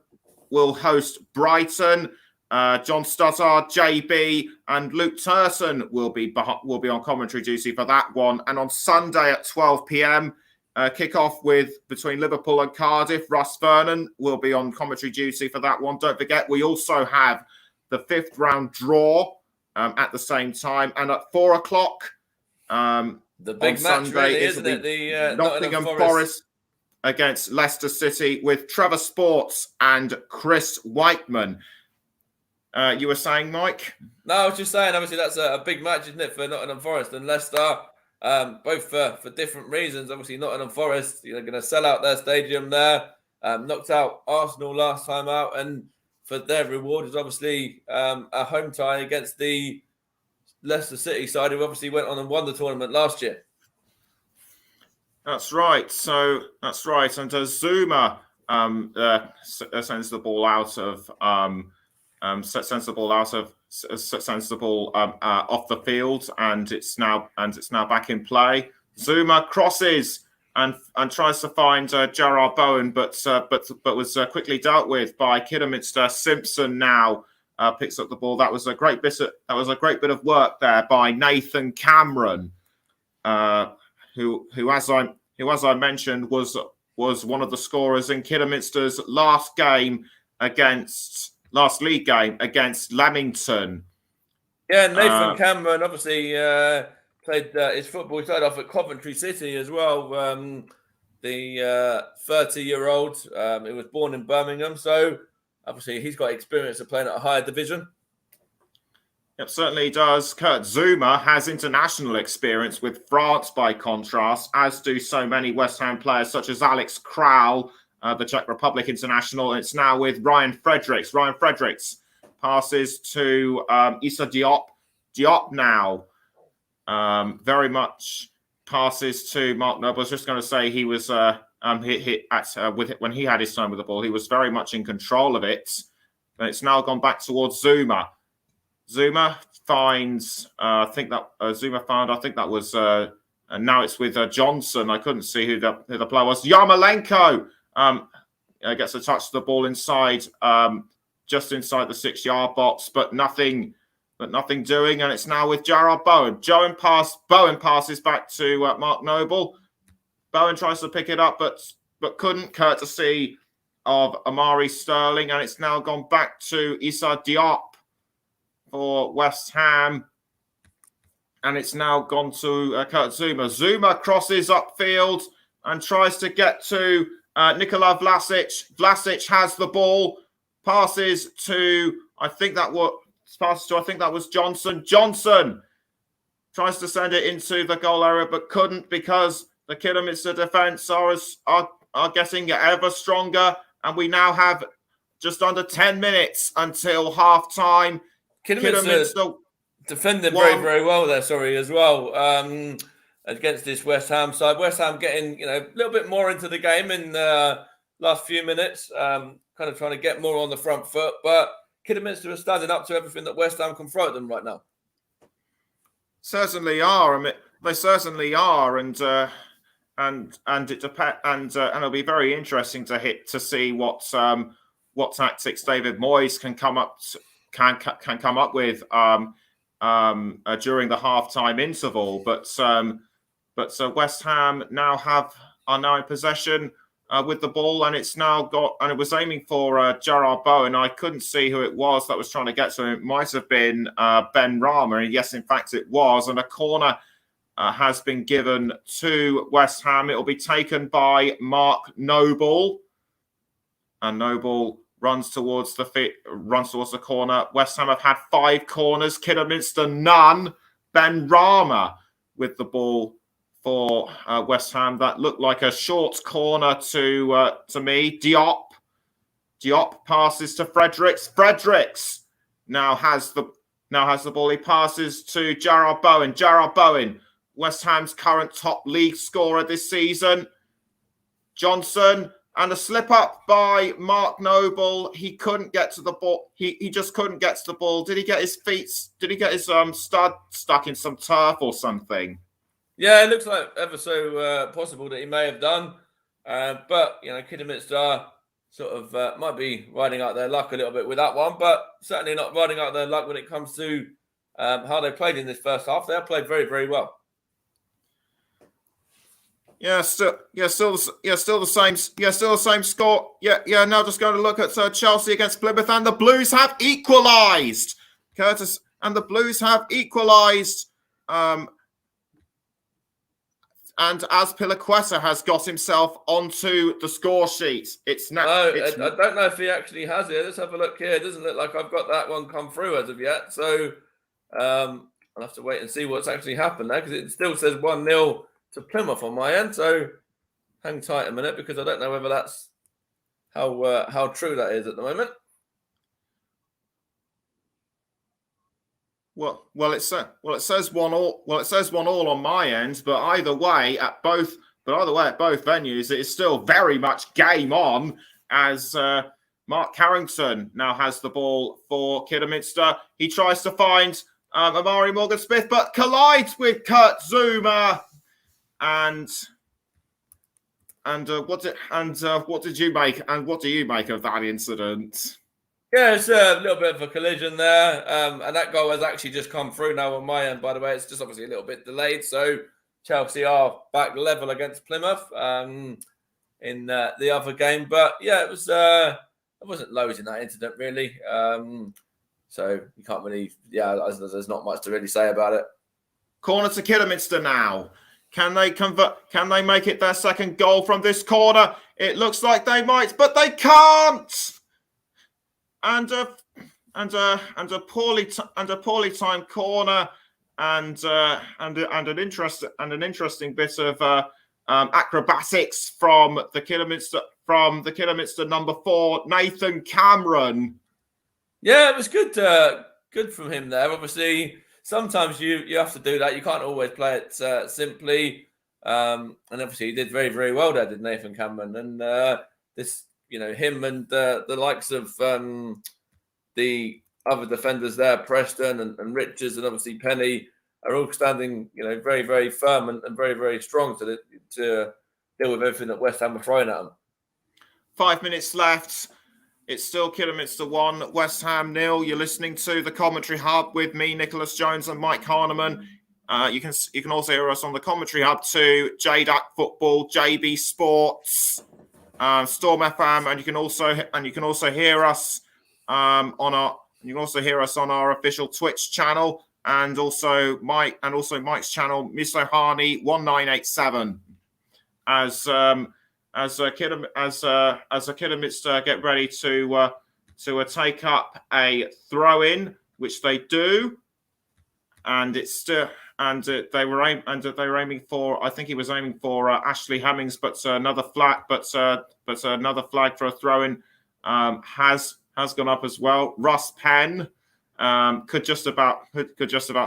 will host Brighton. John Stoddard, JB, and Luke Turton will be on commentary duty for that one. And on Sunday at 12 p.m, kick-off between Liverpool and Cardiff. Russ Vernon will be on commentary duty for that one. Don't forget, we also have the 5th round draw at the same time. And at 4 o'clock the big match, Sunday, really, isn't it? The Nottingham Forest against Leicester City, with Trevor Sports and Chris Whiteman. You were saying, Mike? No, I was just saying, obviously, that's a big match, isn't it, for Nottingham Forest and Leicester, both for different reasons. Obviously, Nottingham Forest, going to sell out their stadium there, knocked out Arsenal last time out, and for their reward is obviously a home tie against the Leicester City side, who obviously went on and won the tournament last year. That's right. So that's right. And Zuma sends the ball out of off the field, and it's now back in play. Zuma crosses and tries to find Gerard Bowen, but was quickly dealt with by Kidderminster. Simpson now picks up the ball. That was a great bit of work there by Nathan Cameron, who as I mentioned was one of the scorers in Kidderminster's last league game against Leamington. Yeah, Nathan Cameron obviously played his football. He started off at Coventry City as well. The 30-year-old, he was born in Birmingham, so obviously he's got experience of playing at a higher division. It certainly does. Kurt Zuma has international experience with France, by contrast, as do so many West Ham players, such as Alex Kral, the Czech Republic international. It's now with Ryan Fredericks. Ryan Fredericks passes to Issa Diop. Diop now very much passes to Mark Noble. I was just going to say he was when he had his time with the ball, he was very much in control of it. And it's now gone back towards Zuma. Zuma finds, I think that was, and now it's with Johnson. I couldn't see who the player was. Yarmolenko gets a touch to the ball inside, just inside the 6-yard box, but nothing doing. And it's now with Gerard Bowen. Bowen passes back to Mark Noble. Bowen tries to pick it up, but couldn't, courtesy of Amari Sterling. And it's now gone back to Issa Diop for West Ham, and it's now gone to Kurt Zuma. Zuma crosses upfield and tries to get to Nikola Vlasic. Vlasic has the ball, passes to I think that was Johnson. Johnson tries to send it into the goal area, but couldn't, because the Kidderminster defence are getting ever stronger, and we now have just under 10 minutes until half time. Kidderminster defending very, very well there, as well, against this West Ham side. West Ham getting, a little bit more into the game in the last few minutes, kind of trying to get more on the front foot. But Kidderminster are standing up to everything that West Ham can throw at them right now. Certainly are. I mean, they certainly are, and it depends. And it'll be very interesting to see what tactics David Moyes can come up with during the halftime interval. But West Ham are now in possession with the ball, and it's now got, and it was aiming for Gerard Bowen. I couldn't see who it was that was trying to get to him. It might have been Ben Rama, and yes, in fact, it was. And a corner has been given to West Ham. It will be taken by Mark Noble, and Noble runs towards the corner. West Ham have had 5 corners. Kidderminster none. Ben Rama with the ball for West Ham. That looked like a short corner to me. Diop passes to Fredericks. Fredericks now has the ball. He passes to Gerard Bowen. Gerard Bowen, West Ham's current top league scorer this season. Johnson, and a slip up by Mark Noble. He couldn't get to the ball. He just couldn't get to the ball. Did he get his stud stuck in some turf or something? Yeah, it looks like ever so possible that he may have done. But, Kidderminster sort of might be riding out their luck a little bit with that one, but certainly not riding out their luck when it comes to how they played in this first half. They have played very, very well. Still the same score. Now just going to look at Chelsea against Plymouth, and the Blues have equalised. The Blues have equalised. And as Pilaqueta has got himself onto the score sheet, it's now. I don't know if he actually has it. Let's have a look here. It doesn't look like I've got that one come through as of yet. So I'll have to wait and see what's actually happened there, because it still says 1-0 to Plymouth on my end. So hang tight a minute, because I don't know whether that's how true that is at the moment. Well, it says 1-1. Well, it says 1-1 on my end, but either way at both venues, it is still very much game on, as Mark Carrington now has the ball for Kidderminster. He tries to find Amari Morgan-Smith, but collides with Kurt Zouma. And what do you make of that incident? Yeah, it's a little bit of a collision there, and that goal has actually just come through now on my end. By the way, it's just obviously a little bit delayed, so Chelsea are back level against Plymouth in the other game. But yeah, it wasn't loads in that incident really, so you can't really. Yeah, there's not much to really say about it. Corner to Kidderminster now. Can they convert? Can they make it their second goal from this corner? It looks like they might, but they can't. And a poorly timed corner, and an interesting bit of acrobatics from the Kidderminster number 4, Nathan Cameron. Yeah, it was good from him there. Obviously, sometimes you have to do that. You can't always play it simply. And obviously, he did very, very well there, did Nathan Cameron. And this. Him and the likes of the other defenders there, Preston and Richards, and obviously Penny, are all standing, very, very firm and very, very strong to deal with everything that West Ham are throwing at them. 5 minutes left. It's still Kidderminster 1, West Ham 0. You're listening to the Commentary Hub with me, Nicholas Jones, and Mike Harneman. You can also hear us on the Commentary Hub too, JDAC Football, JB Sports. Storm FM, and you can also hear us on our official Twitch channel, and also Mike's channel, Misohani 1987. As Kidderminster get ready to take up a throw in, which they do, and it's still. And they were aiming for. I think he was aiming for Ashley Hemmings, but another flag. But another flag for a throw-in has gone up as well. Russ Penn could just about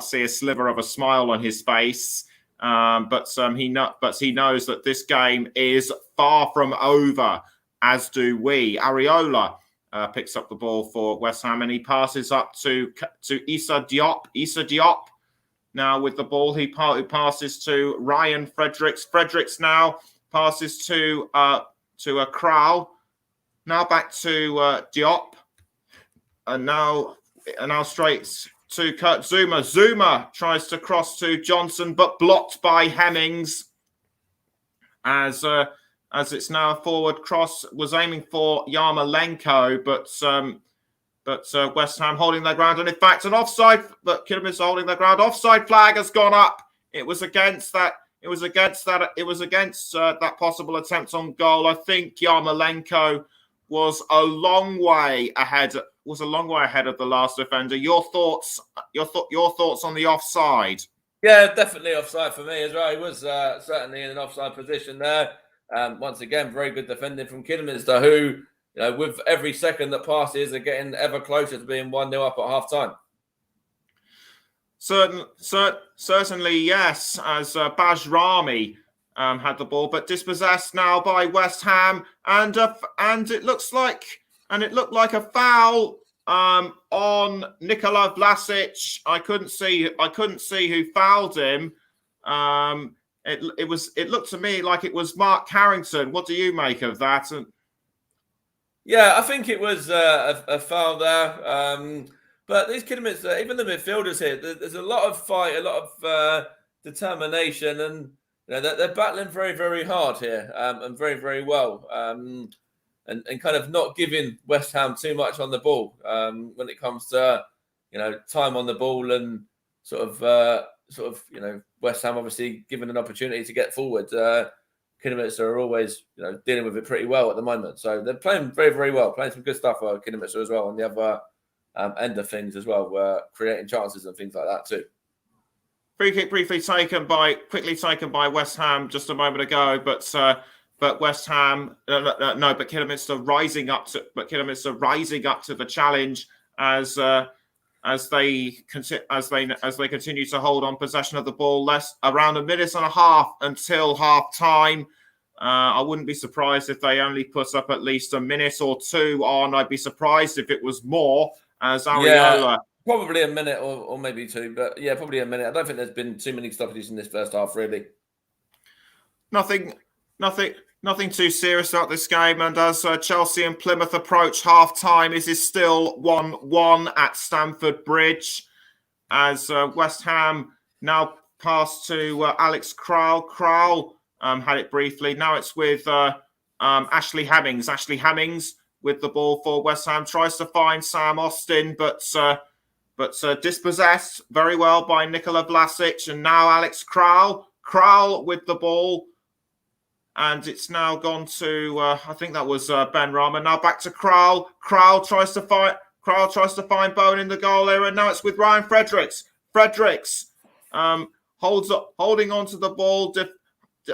see a sliver of a smile on his face. But he knows that this game is far from over. As do we. Areola picks up the ball for West Ham, and he passes up to Issa Diop. Issa Diop. Now with the ball, he passes to Ryan Fredericks. Fredericks now passes to a Kral. Now back to Diop, and now straight to Kurt Zouma. Zouma tries to cross to Johnson, but blocked by Hemmings. As as it's now a forward cross, was aiming for Yarmolenko, but West Ham holding their ground, and in fact, an offside. But Kidderminster holding their ground. Offside flag has gone up. It was against that. It was against that possible attempt on goal. I think Yarmolenko was a long way ahead. Was a long way ahead of the last defender. Your thoughts? Your thoughts on the offside? Yeah, definitely offside for me as well. He was certainly in an offside position there. Once again, very good defending from Kidderminster, who, with every second that passes, are getting ever closer to being 1-0 up at half time. Certainly, yes, as Bajrami had the ball, but dispossessed now by West Ham, and it looked like a foul on Nikola Vlasic. I couldn't see who fouled him. It looked to me like it was Mark Carrington. What do you make of that? Yeah, I think it was a foul there. But these Kidderminster, even the midfielders here, there's a lot of fight, a lot of determination, and they're battling very, very hard here, and very, very well, and kind of not giving West Ham too much on the ball when it comes to time on the ball, and sort of West Ham obviously given an opportunity to get forward. Kidderminster are always dealing with it pretty well at the moment, so they're playing very, very well, playing some good stuff for Kidderminster as well on the other end of things as well, creating chances and things like that too. Free kick quickly taken by West Ham just a moment ago, but West Ham but Kidderminster rising up to the challenge as they continue to hold on possession of the ball. Around a minute and a half until half time. I wouldn't be surprised if they only put up at least a minute or two on. I'd be surprised if it was more, as Areola. Probably a minute or maybe two, but yeah, probably a minute. I don't think there's been too many stoppages in this first half, really. Nothing too serious about this game, and as Chelsea and Plymouth approach half-time, it is still 1-1 at Stamford Bridge, as West Ham now pass to Alex Crowell. Crowell had it briefly. Now it's with Ashley Hemmings. Ashley Hemmings with the ball for West Ham, tries to find Sam Austin, but dispossessed very well by Nikola Vlasic, and now Alex Crowell. Crowell with the ball. And it's now gone to, I think that was Ben Rama. Now back to Crowell. Crowell tries to find Bone in the goal area. And now it's with Ryan Fredericks. Fredericks holding on to the ball,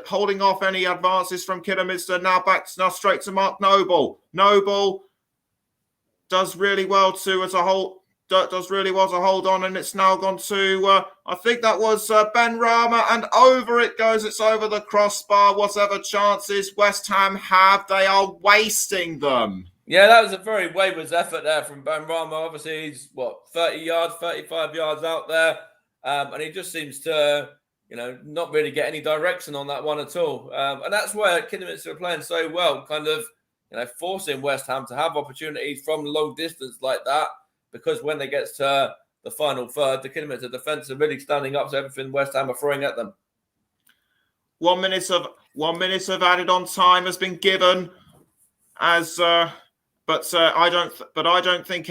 holding off any advances from Kidderminster. Now straight to Mark Noble. Noble does really well to hold on, and it's now gone to, I think that was Ben Rama, and over it goes. It's over the crossbar. Whatever chances West Ham have, they are wasting them. Yeah, that was a very wayward effort there from Ben Rama. Obviously, he's, 30 yards, 35 yards out there, and he just seems to, not really get any direction on that one at all. And that's where Kidderminster are playing so well, kind of, forcing West Ham to have opportunities from long distance like that. Because when they get to the final third, the Kidderminster defence are really standing up to everything West Ham are throwing at them. 1 minute of added on time has been given, but I don't think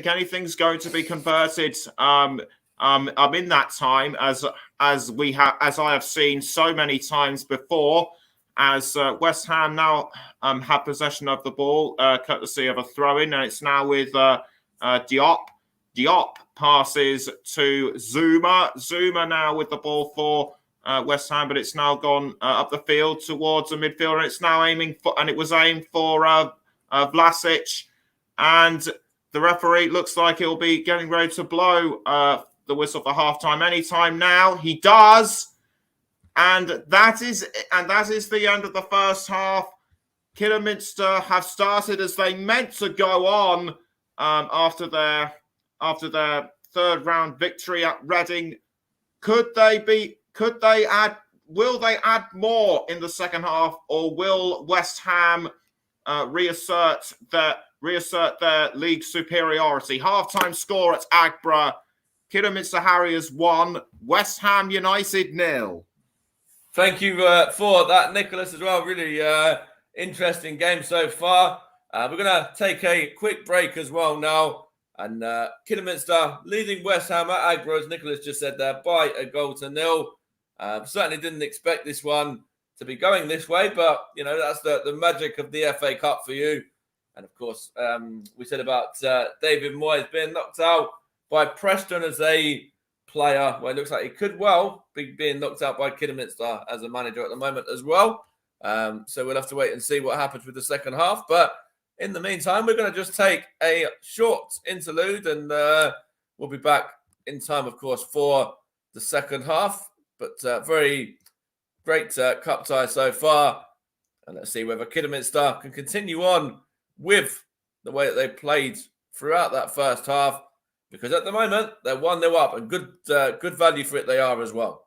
anything's going to be converted. In that time, as I have seen so many times before, as West Ham now have possession of the ball, courtesy of a throw-in, and it's now with Diop. Diop passes to Zuma. Zuma now with the ball for West Ham, but it's now gone up the field towards the midfielder. And it's now it was aimed for Vlasic, and the referee looks like he'll be getting ready to blow the whistle for halftime anytime now. He does, and that is the end of the first half. Kidderminster have started as they meant to go on. After their third round victory at Reading, will they add more in the second half, or will West Ham reassert their league superiority? Halftime score at Agbra: Kidderminster Harriers 1, West Ham United 0. Thank you for that, Nicholas, as well. Really interesting game so far. We're going to take a quick break as well now. And Kidderminster leading West Ham at Agro, as Nicholas just said there, by 1-0. Certainly didn't expect this one to be going this way, but, you know, that's the magic of the FA Cup for you. And, of course, we said about David Moyes being knocked out by Preston as a player. Well, it looks like he could well be being knocked out by Kidderminster as a manager at the moment as well. So we'll have to wait and see what happens with the second half. But in the meantime, we're going to just take a short interlude and we'll be back in time, of course, for the second half. But very great cup tie so far. And let's see whether Kidderminster can continue on with the way that they played throughout that first half. Because at the moment, they're 1-0 up, and good value for it they are as well.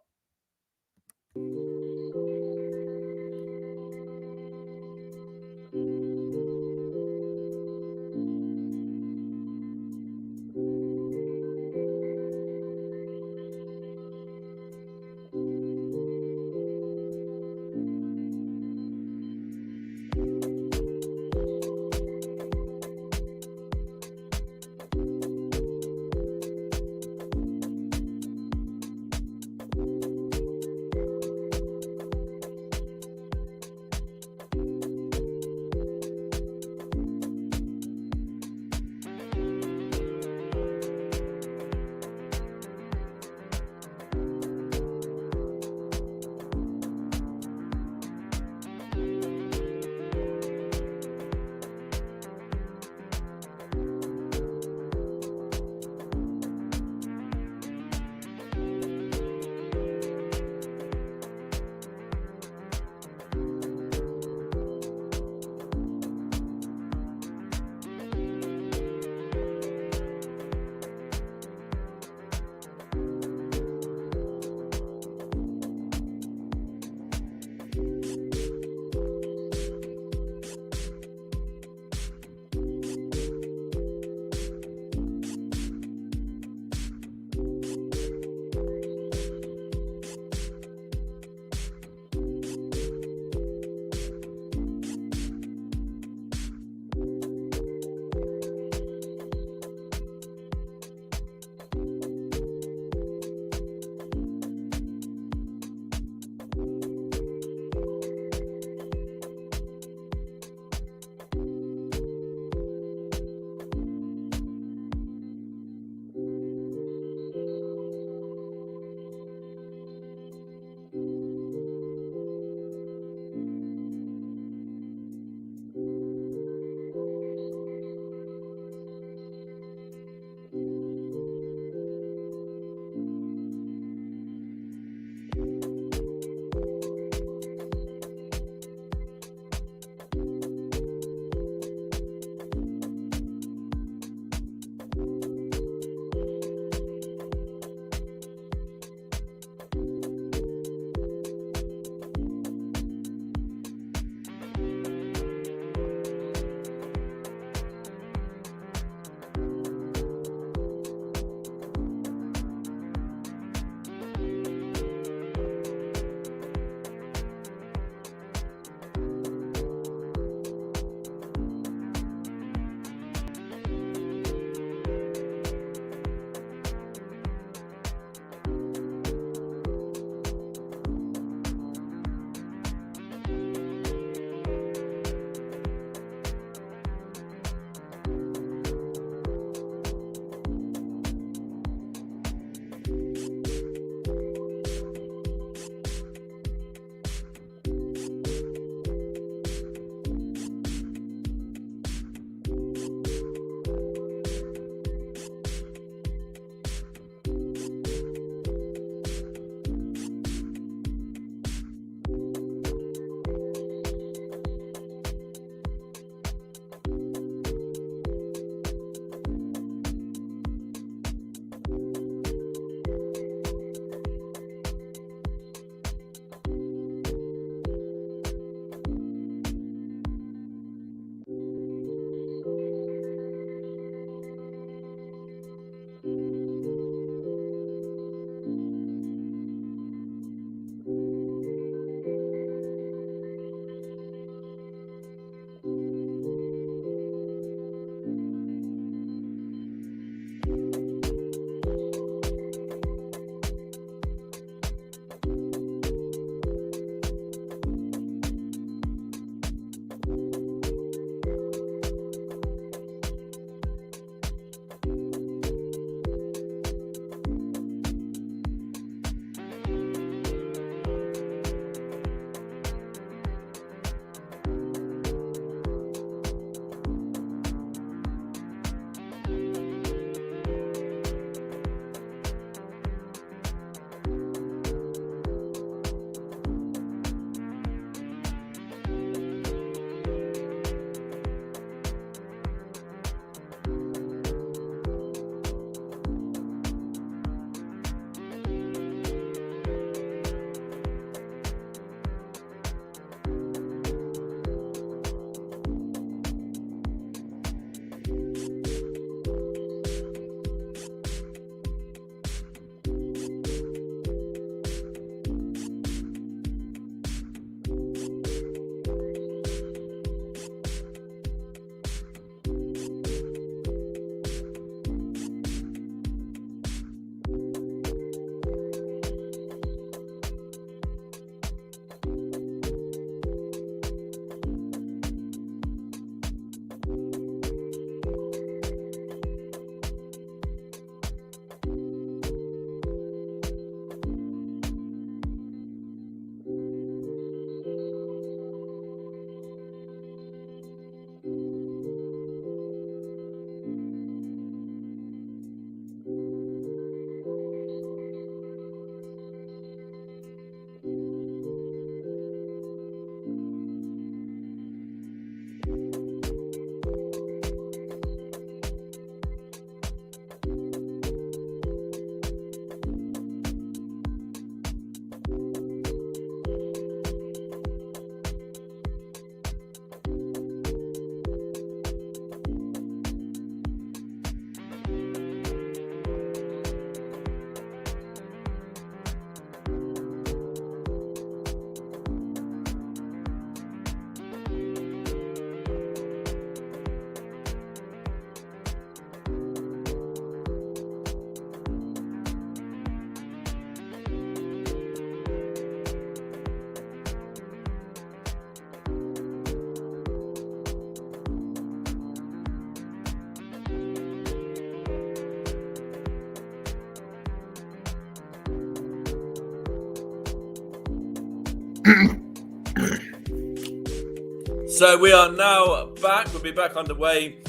So we are now back. We'll be back underway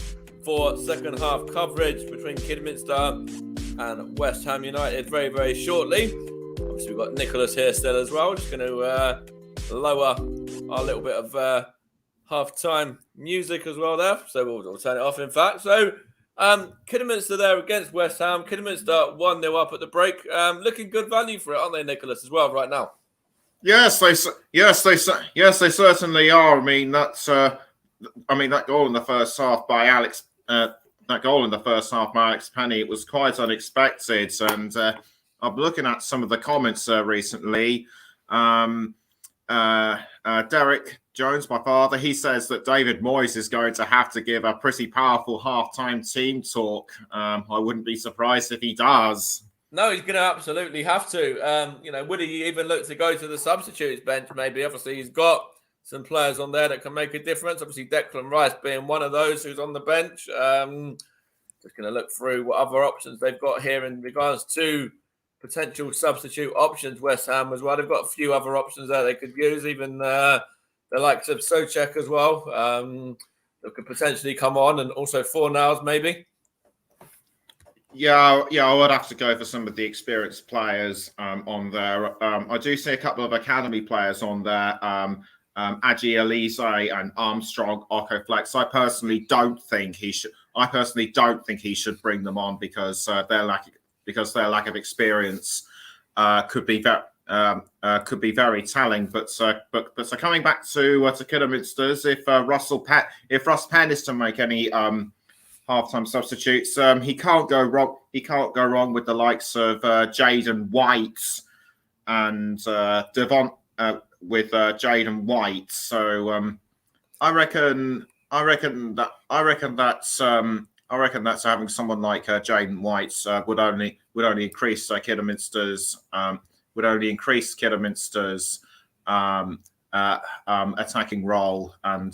for second half coverage between Kidderminster and West Ham United very, very shortly. Obviously, we've got Nicholas here still as well. Just going to lower our little bit of half-time music as well there. So we'll turn it off, in fact. So Kidderminster there against West Ham. Kidderminster 1-0 up at the break. Looking good value for it, aren't they, Nicholas, as well, right now? Yes, they certainly are. I mean, that goal in the first half by Alex Penny, it was quite unexpected. And I'm looking at some of the comments recently. Derek Jones, my father, he says that David Moyes is going to have to give a pretty powerful half-time team talk. I wouldn't be surprised if he does. No, he's going to absolutely have to. Would he even look to go to the substitutes bench? Maybe. Obviously, he's got some players on there that can make a difference. Obviously, Declan Rice being one of those who's on the bench. Just going to look through what other options they've got here in regards to potential substitute options. West Ham as well. They've got a few other options there they could use. Even the likes of Souček as well. That could potentially come on, and also Fornals maybe. Yeah, I would have to go for some of the experienced players on there. I do see a couple of academy players on there. Agi Elise and Armstrong Okoflex. I personally don't think he should bring them on because their lack of experience could be very telling. But so coming back to Kidderminster's, if Russ Penn is to make any halftime substitutes, he can't go wrong. He can't go wrong with the likes of Jaden White and Devon with Jaden White. So I reckon that's having someone like Jaden White would only increase Kidderminster's attacking role, and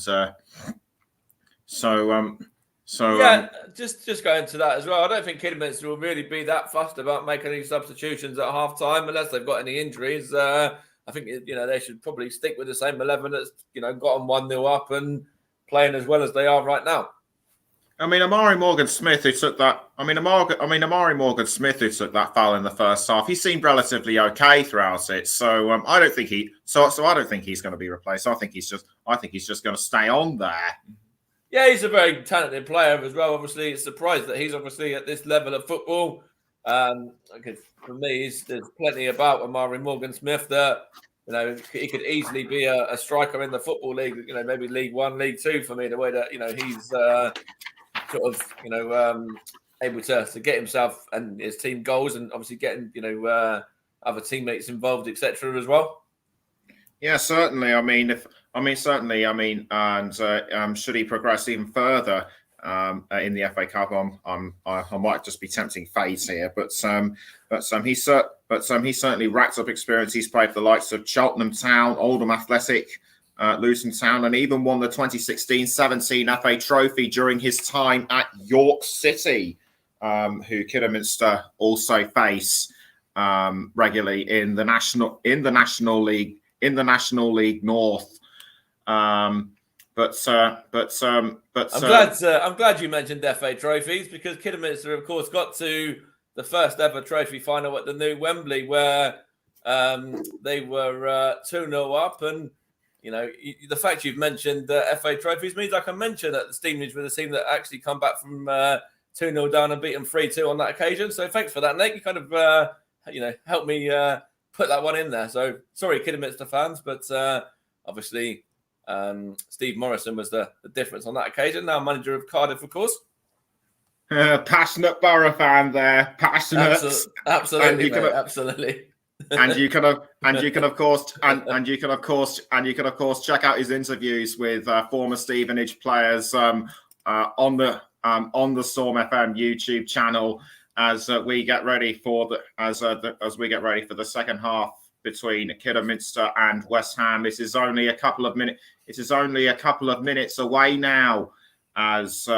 just going to that as well. I don't think Kidderminster will really be that fussed about making any substitutions at half time unless they've got any injuries. I think they should probably stick with the same 11 that's got them 1-0 up and playing as well as they are right now. I mean, Amari Morgan-Smith, who took that. Amari Morgan-Smith, who took that foul in the first half, he seemed relatively okay throughout it. So I don't think he's going to be replaced. I think he's just going to stay on there. Yeah, he's a very talented player as well. Obviously, it's a surprise that he's obviously at this level of football. For me, there's plenty about Amari Morgan-Smith that he could easily be a striker in the football league. Maybe League One, League Two for me. The way that he's able to get himself and his team goals, and obviously getting other teammates involved, etc. as well. Yeah, certainly. And should he progress even further in the FA Cup, I might just be tempting fate here. But he certainly racked up experience. He's played for the likes of Cheltenham Town, Oldham Athletic, Luton Town, and even won the 2016-17 FA Trophy during his time at York City, who Kidderminster also face regularly in the National League North. I'm glad you mentioned FA trophies, because Kidderminster, of course, got to the first ever trophy final at the new Wembley, where they were 2-0 up, and the fact you've mentioned FA trophies means I can mention that the Stevenage were the team that actually come back from 2-0 down and beat them 3-2 on that occasion. So thanks for that, Nick. You kind of helped me put that one in there. So sorry, Kidderminster fans, but obviously Steve Morrison was the difference on that occasion. Now manager of Cardiff, of course. Passionate Borough fan there. Passionate. Absolutely, absolutely. And you can of course check out his interviews with former Stevenage players on the Storm FM YouTube channel as we get ready for the second half between Kidderminster and West Ham. It is only a couple of minutes away now. As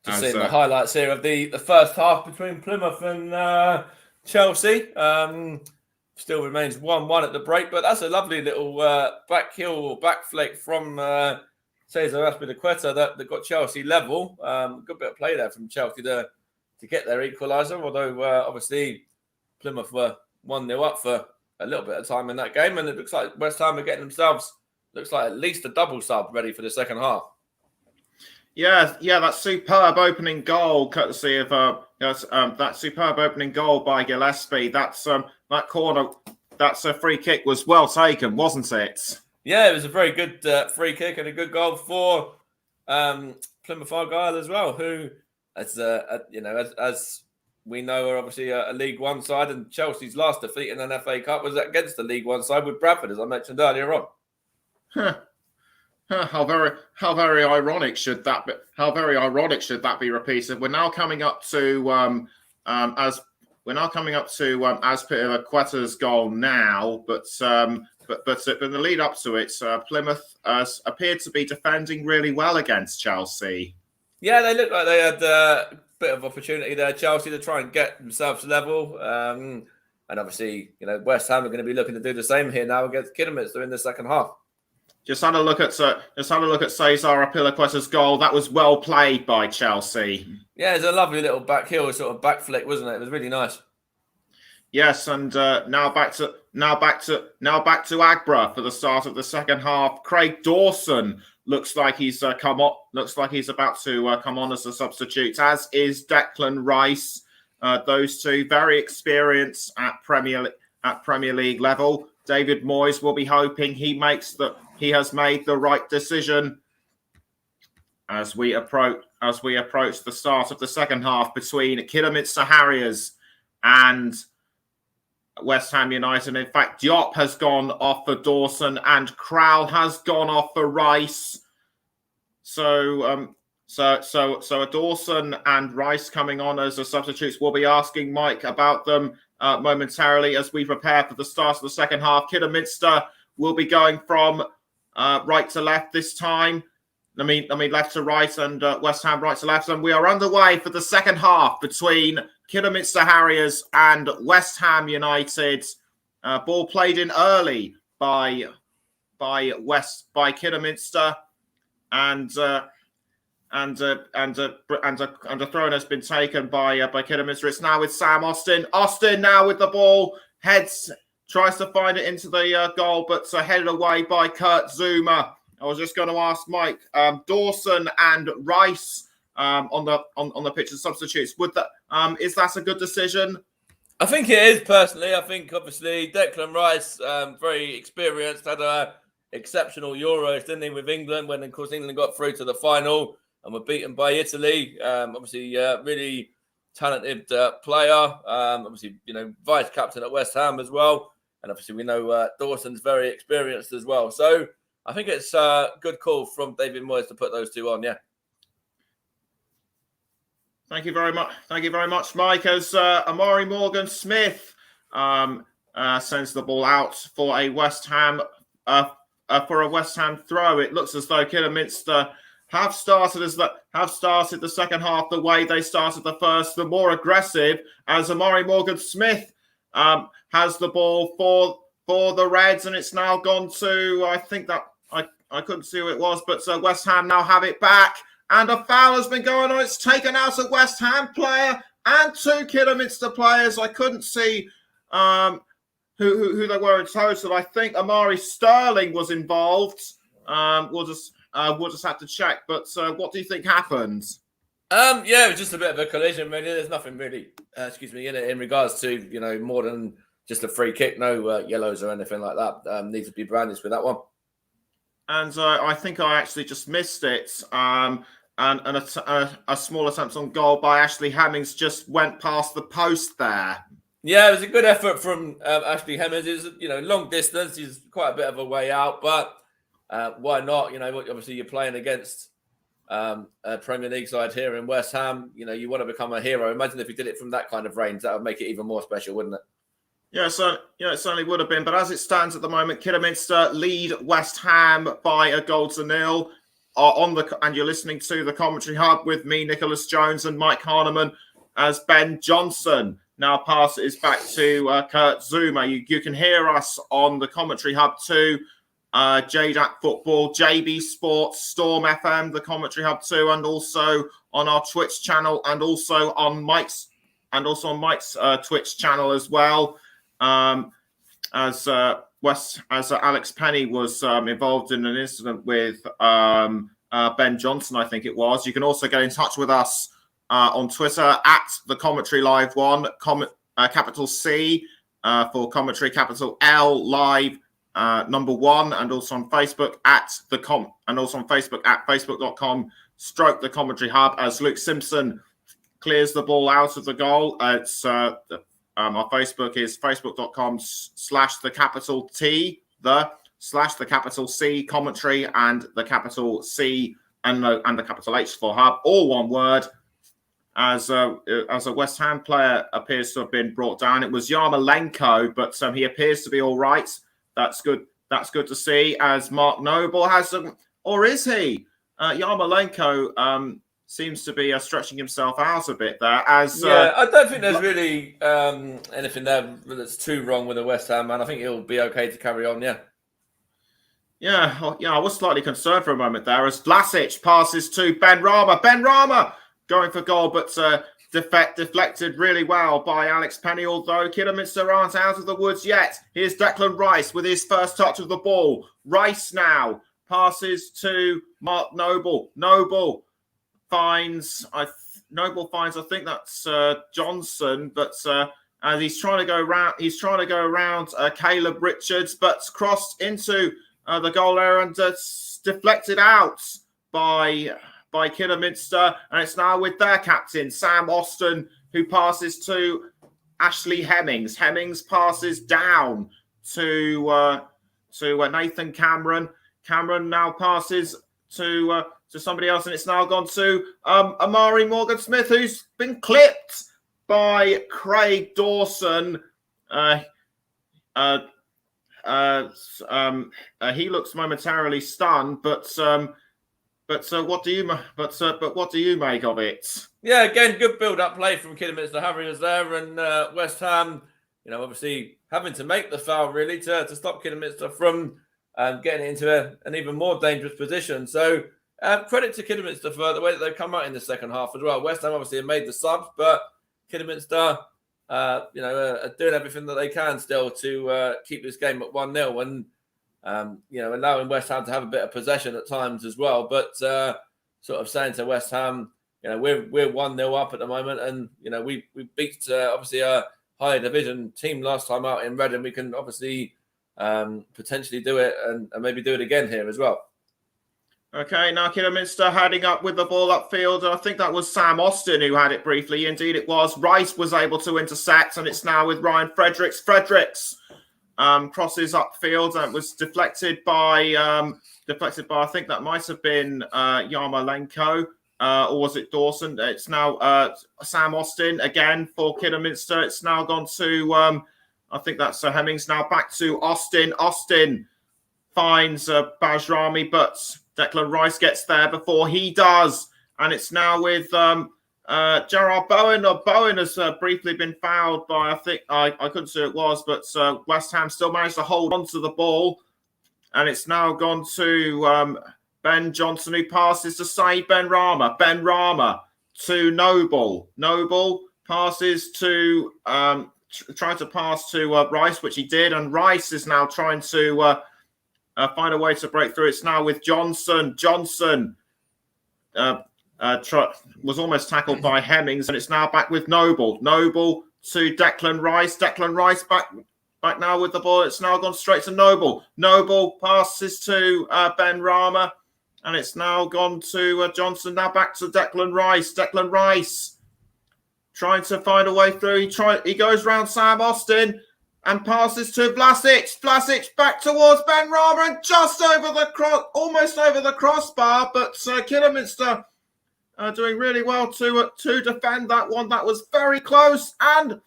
just seeing the highlights here of the first half between Plymouth and Chelsea. Still remains 1-1 at the break, but that's a lovely little back heel or back flake from Cesar Azpilicueta that got Chelsea level. Good bit of play there from Chelsea to get their equaliser, although obviously Plymouth were 1-0 up for a little bit of time in that game, and it looks like West Ham are getting themselves, looks like at least a double sub ready for the second half. Yeah, that superb opening goal, courtesy of that superb opening goal by Gillespie. That's that corner, that's a free kick was well taken, wasn't it? Yeah, it was a very good free kick and a good goal for Plymouth Argyle as well, who, as we know, are obviously a League One side, and Chelsea's last defeat in an FA Cup was against the League One side with Bradford, as I mentioned earlier on. How very ironic should that be? How very ironic should that be repeated? We're now coming up to Azpilicueta's goal now, but in the lead up to it, Plymouth appeared to be defending really well against Chelsea. Yeah, they looked like they had a bit of opportunity there, Chelsea, to try and get themselves level. And obviously, West Ham are going to be looking to do the same here now against Kidderminster in the second half. Just had a look at Cesar Azpilicueta's goal. That was well played by Chelsea. Yeah, it's a lovely little back heel, sort of back flick, wasn't it? It was really nice. Yes, and now back to Agbra for the start of the second half. Craig Dawson looks like he's come on. Looks like he's about to come on as a substitute, as is Declan Rice. Those two very experienced at Premier League level. David Moyes will be hoping he has made the right decision as we approach the start of the second half between Kidderminster Harriers and West Ham United. In fact, Diop has gone off for Dawson and Crowell has gone off for Rice. So a Dawson and Rice coming on as a substitutes. We'll be asking Mike about them momentarily as we prepare for the start of the second half. Kidderminster will be going from right to left this time. I mean left to right, and West Ham right to left. And we are underway for the second half between Kidderminster Harriers and West Ham United. Ball played in early by Kidderminster, and a throw has been taken by Kidderminster. It's now with Sam Austin. Austin now with the ball, heads, tries to find it into the goal, but headed away by Kurt Zuma. I was just going to ask Mike, Dawson and Rice on the pitch as substitutes. Is that a good decision? I think it is, personally. I think obviously Declan Rice, very experienced, had a exceptional Euros, didn't he, with England, when of course England got through to the final and were beaten by Italy. Obviously, really talented player. Obviously, vice captain at West Ham as well. And obviously, we know Dawson's very experienced as well. So I think it's a good call from David Moyes to put those two on, yeah. Thank you very much. Thank you very much, Mike. As Amari Morgan-Smith sends the ball out for a West Ham throw. It looks as though Kidderminster have started the second half the way they started the first, the more aggressive, as Amari Morgan-Smith has the ball for the Reds, and it's now gone to, I think that I couldn't see who it was, but West Ham now have it back, and a foul has been going on. It's taken out a West Ham player and two Kidderminster players. I couldn't see who they were in total. I think Amari Sterling was involved. We'll just have to check. But what do you think happened? Yeah, it was just a bit of a collision. Really, there's nothing really, in it in regards to more than just a free kick. No yellows or anything like that. Needs to be brandished with that one. And I think I actually just missed it. And a small attempt on goal by Ashley Hemmings just went past the post there. Yeah, it was a good effort from Ashley Hemmings. It's long distance. He's quite a bit of a way out, but why not? Obviously you're playing against a Premier League side here in West Ham. You want to become a hero. Imagine if you did it from that kind of range. That would make it even more special, wouldn't it? Yeah, it certainly would have been. But as it stands at the moment, Kidderminster lead West Ham by 1-0. And you're listening to the Commentary Hub with me, Nicholas Jones, and Mike Harneman, as Ben Johnson now pass is back to Kurt Zuma. You can hear us on the commentary hub too. JDAC Football, JB Sports, Storm FM, the commentary hub too, and also on our Twitch channel, and also on Mike's Twitch channel as well. As Alex Penny was involved in an incident with Ben Johnson, I think it was. You can also get in touch with us on Twitter at the Commentary Live One, capital C for Commentary, capital L Live number 1, and also on Facebook at facebook.com/the Commentary Hub, as Luke Simpson clears the ball out of the goal. It's our Facebook is facebook.com/the capital T, the capital C Commentary, and the capital C and the capital H for Hub, all one word. As a West Ham player appears to have been brought down. It was Yarmolenko, but he appears to be all right. That's good. That's good to see. As Mark Noble has, or is he? Yarmolenko seems to be stretching himself out a bit there. I don't think there's really anything there that's too wrong with the West Ham man. I think he'll be okay to carry on. Yeah. I was slightly concerned for a moment there as Vlasic passes to Ben Rama. Ben Rama going for goal, but deflected really well by Alex Penny, although Kidderminster aren't out of the woods yet. Here's Declan Rice with his first touch of the ball. Rice now passes to Mark Noble. Noble finds, I think that's Johnson, but and he's trying to go around Caleb Richards, but crossed into the goal area and deflected out by Kidderminster, and it's now with their captain, Sam Austin, who passes to Ashley Hemmings. Hemmings passes down to Nathan Cameron. Cameron now passes to somebody else, and it's now gone to Amari Morgan-Smith, who's been clipped by Craig Dawson. He looks momentarily stunned, but what do you make of it? Yeah, again, good build-up play from Kidderminster Harriers there, and West Ham, obviously having to make the foul really to stop Kidderminster from getting into an even more dangerous position. So credit to Kidderminster for the way that they've come out in the second half as well. West Ham obviously have made the subs, but Kidderminster, are doing everything that they can still to keep this game at 1-0 and. Allowing West Ham to have a bit of possession at times as well, but sort of saying to West Ham, we're 1-0 up at the moment, and we beat obviously a higher division team last time out in Reading. We can obviously potentially do it and maybe do it again here as well. Okay, now Kidderminster heading up with the ball upfield, and I think that was Sam Austin who had it briefly. Indeed, it was. Rice was able to intercept, and it's now with Ryan Fredericks. Fredericks crosses upfield and was deflected by I think that might have been Yarmolenko or was it Dawson? It's now Sam Austin again for Kidderminster. It's now gone to I think that's Hemmings. Now back to Austin. Austin finds Bajrami, but Declan Rice gets there before he does, and it's now with Gerard Bowen. Bowen has briefly been fouled by, I think, I couldn't see who it was, but West Ham still managed to hold on to the ball. And it's now gone to Ben Johnson, who passes to Said Ben Rama. Ben Rama to Noble. Noble passes to, trying to pass to Rice, which he did. And Rice is now trying to find a way to break through. It's now with Johnson. Johnson was almost tackled by Hemmings, and it's now back with Noble. Noble to Declan Rice. Declan Rice back now with the ball. It's now gone straight to Noble. Noble passes to Ben Rama, and it's now gone to Johnson. Now back to Declan Rice. Declan Rice trying to find a way through. He goes round Sam Austin and passes to Vlasic. Vlasic back towards Ben Rama and just over the almost over the crossbar, but Kidderminster doing really well to defend that one. That was very close, and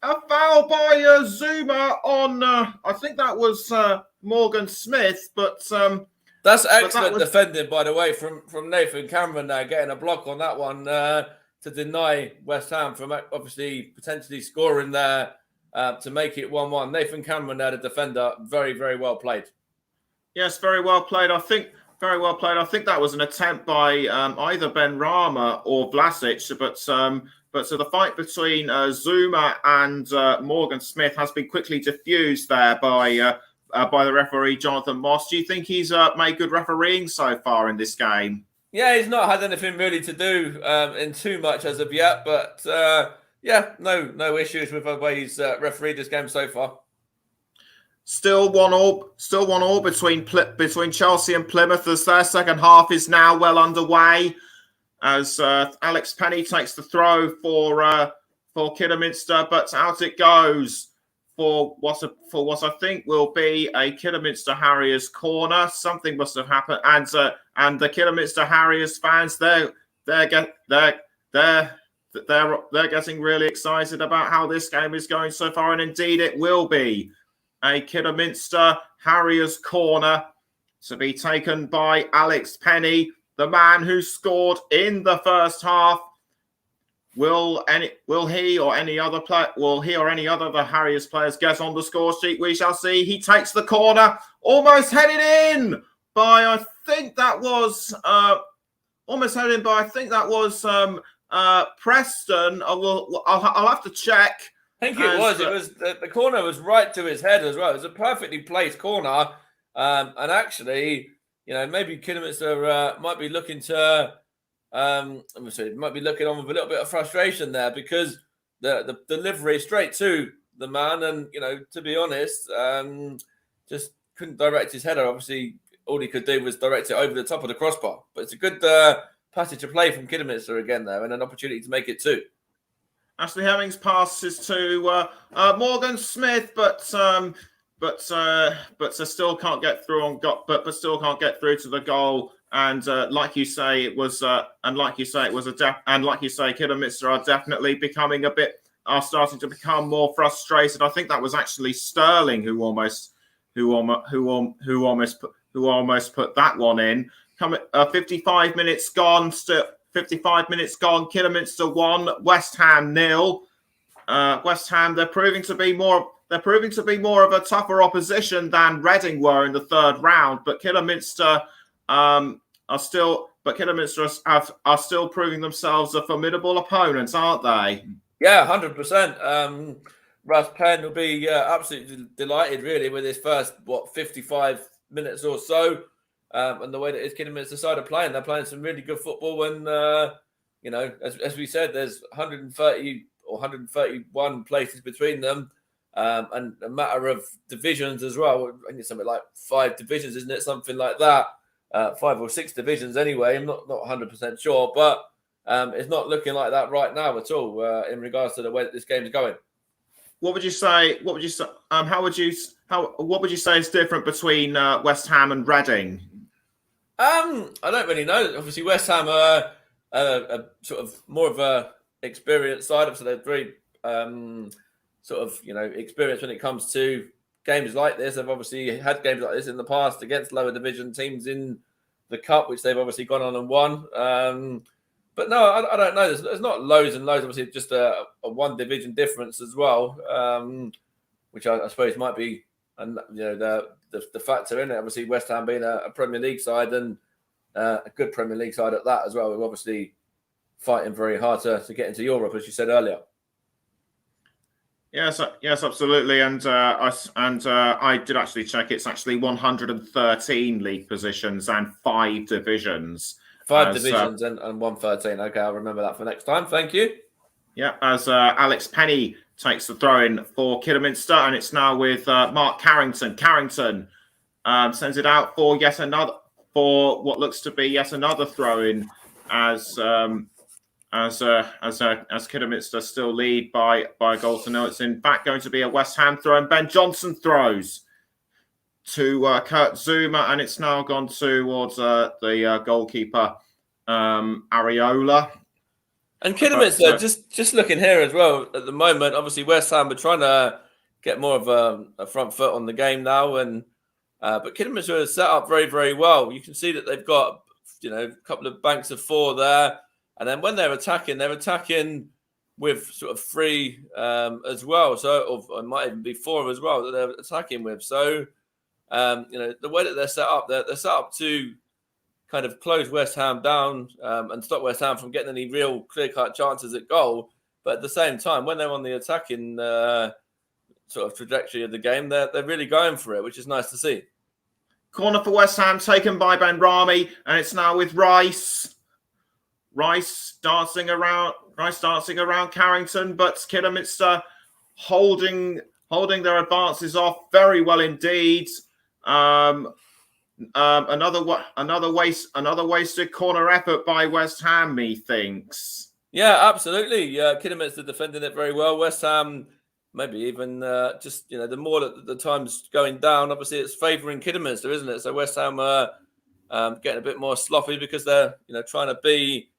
a foul by Zuma on, I think that was Morgan Smith, but that's excellent defending, by the way, from Nathan Cameron there, getting a block on that one to to deny West Ham from obviously potentially scoring there to make it 1-1. Nathan Cameron there, the defender, very, very well played. Yes, very well played. I think very well played. I think that was an attempt by either Ben Rama or Vlasic, but so the fight between Zuma and Morgan Smith has been quickly diffused there by the referee Jonathan Moss. Do you think he's made good refereeing so far in this game? Yeah, he's not had anything really to do in too much as of yet, but no issues with the way he's refereed this game so far. Still 1-1 between Chelsea and Plymouth as their second half is now well underway. As Alex Penny takes the throw for Kidderminster, but out it goes for what I think will be a Kidderminster Harriers corner. Something must have happened, and the Kidderminster Harriers fans they're getting really excited about how this game is going so far, and indeed it will be a Kidderminster Harriers corner to be taken by Alex Penny, the man who scored in the first half. Will he or any other of the Harriers players get on the score sheet? We shall see. He takes the corner, almost headed in by I think that was Preston. I'll have to check. I think it was. It was the corner was right to his head as well. It was a perfectly placed corner, and actually, maybe Kidderminster might be looking to, might be looking on with a little bit of frustration there because the delivery straight to the man, and to be honest, just couldn't direct his header. Obviously, all he could do was direct it over the top of the crossbar. But it's a good passage of play from Kidderminster again there, and an opportunity to make it 2. Ashley Hemmings passes to Morgan Smith, but still can't get through but still can't get through to the goal. And Kidderminster are definitely starting to become more frustrated. I think that was actually Sterling who almost put that one in. 55 minutes gone. 55 minutes gone. Kidderminster 1, West Ham 0. West Ham, they're proving to be more of a tougher opposition than Reading were in the third round. But Kidderminster are still proving themselves a formidable opponent, aren't they? Yeah, 100%. Russ Penn will be absolutely delighted, really, with his first 55 minutes or so. And the way that his Kidderminster side are playing, they're playing some really good football. And, as we said, there's 130 or 131 places between them. And a matter of divisions as well. I think it's something like 5 divisions, isn't it? Something like that. 5 or 6 divisions anyway. I'm not 100% sure. But it's not looking like that right now at all in regards to the way that this game is going. What would you say? What would you say is different between West Ham and Reading? I don't really know. Obviously, West Ham are a sort of more of a experienced side, so they're very experienced when it comes to games like this. They've obviously had games like this in the past against lower division teams in the cup, which they've obviously gone on and won. But no, I don't know. There's not loads and loads. Obviously, just a 1 division difference as well, which I suppose might be, the factor in it. Obviously, West Ham being a Premier League side and a good Premier League side at that as well. We're obviously fighting very hard to get into Europe, as you said earlier. Yes, absolutely. And I did actually check. It's actually 113 league positions and 5 divisions. 5 divisions and 113. Okay, I'll remember that for next time. Thank you. Yeah, as Alex Penny takes the throw-in for Kidderminster, and it's now with Mark Carrington. Carrington sends it out for what looks to be yet another throw-in as Kidderminster still lead by a goal to nil. It's in fact going to be a West Ham throw, and Ben Johnson throws to Kurt Zuma, and it's now gone towards the goalkeeper Areola. And Kidderminster, just looking here as well at the moment, obviously West Ham are trying to get more of a front foot on the game now, and but Kidderminster is set up very, very well. You can see that they've got a couple of banks of 4 there. And then when they're attacking with sort of 3 as well. So, or it might even be 4 as well that they're attacking with. So, the way that they're set up to kind of close West Ham down and stop West Ham from getting any real clear-cut chances at goal. But at the same time, when they're on the attacking sort of trajectory of the game, they're really going for it, which is nice to see. Corner for West Ham taken by Ben Rami, and it's now with Rice. Rice dancing around Carrington, but Kidderminster holding their advances off very well indeed. Another wasted corner effort by West Ham, methinks. Yeah, absolutely. Kidderminster defending it very well. West Ham, maybe even the more that the time's going down, obviously it's favouring Kidderminster, isn't it? So West Ham are getting a bit more sloppy because they're trying to be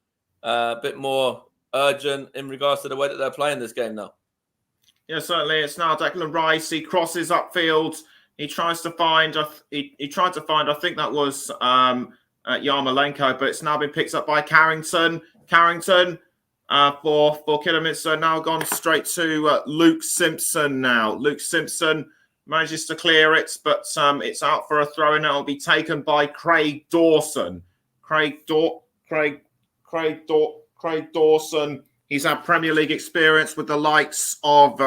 a bit more urgent in regards to the way that they're playing this game now. Yeah, certainly. It's now Declan Rice. He crosses upfield. He tries to find. He tried to find. I think that was Yarmolenko, but it's now been picked up by Carrington. Carrington for Kidderminster now gone straight to Luke Simpson. Now Luke Simpson manages to clear it, but it's out for a throw, and it'll be taken by Craig Dawson. Craig Dawson. He's had Premier League experience with the likes of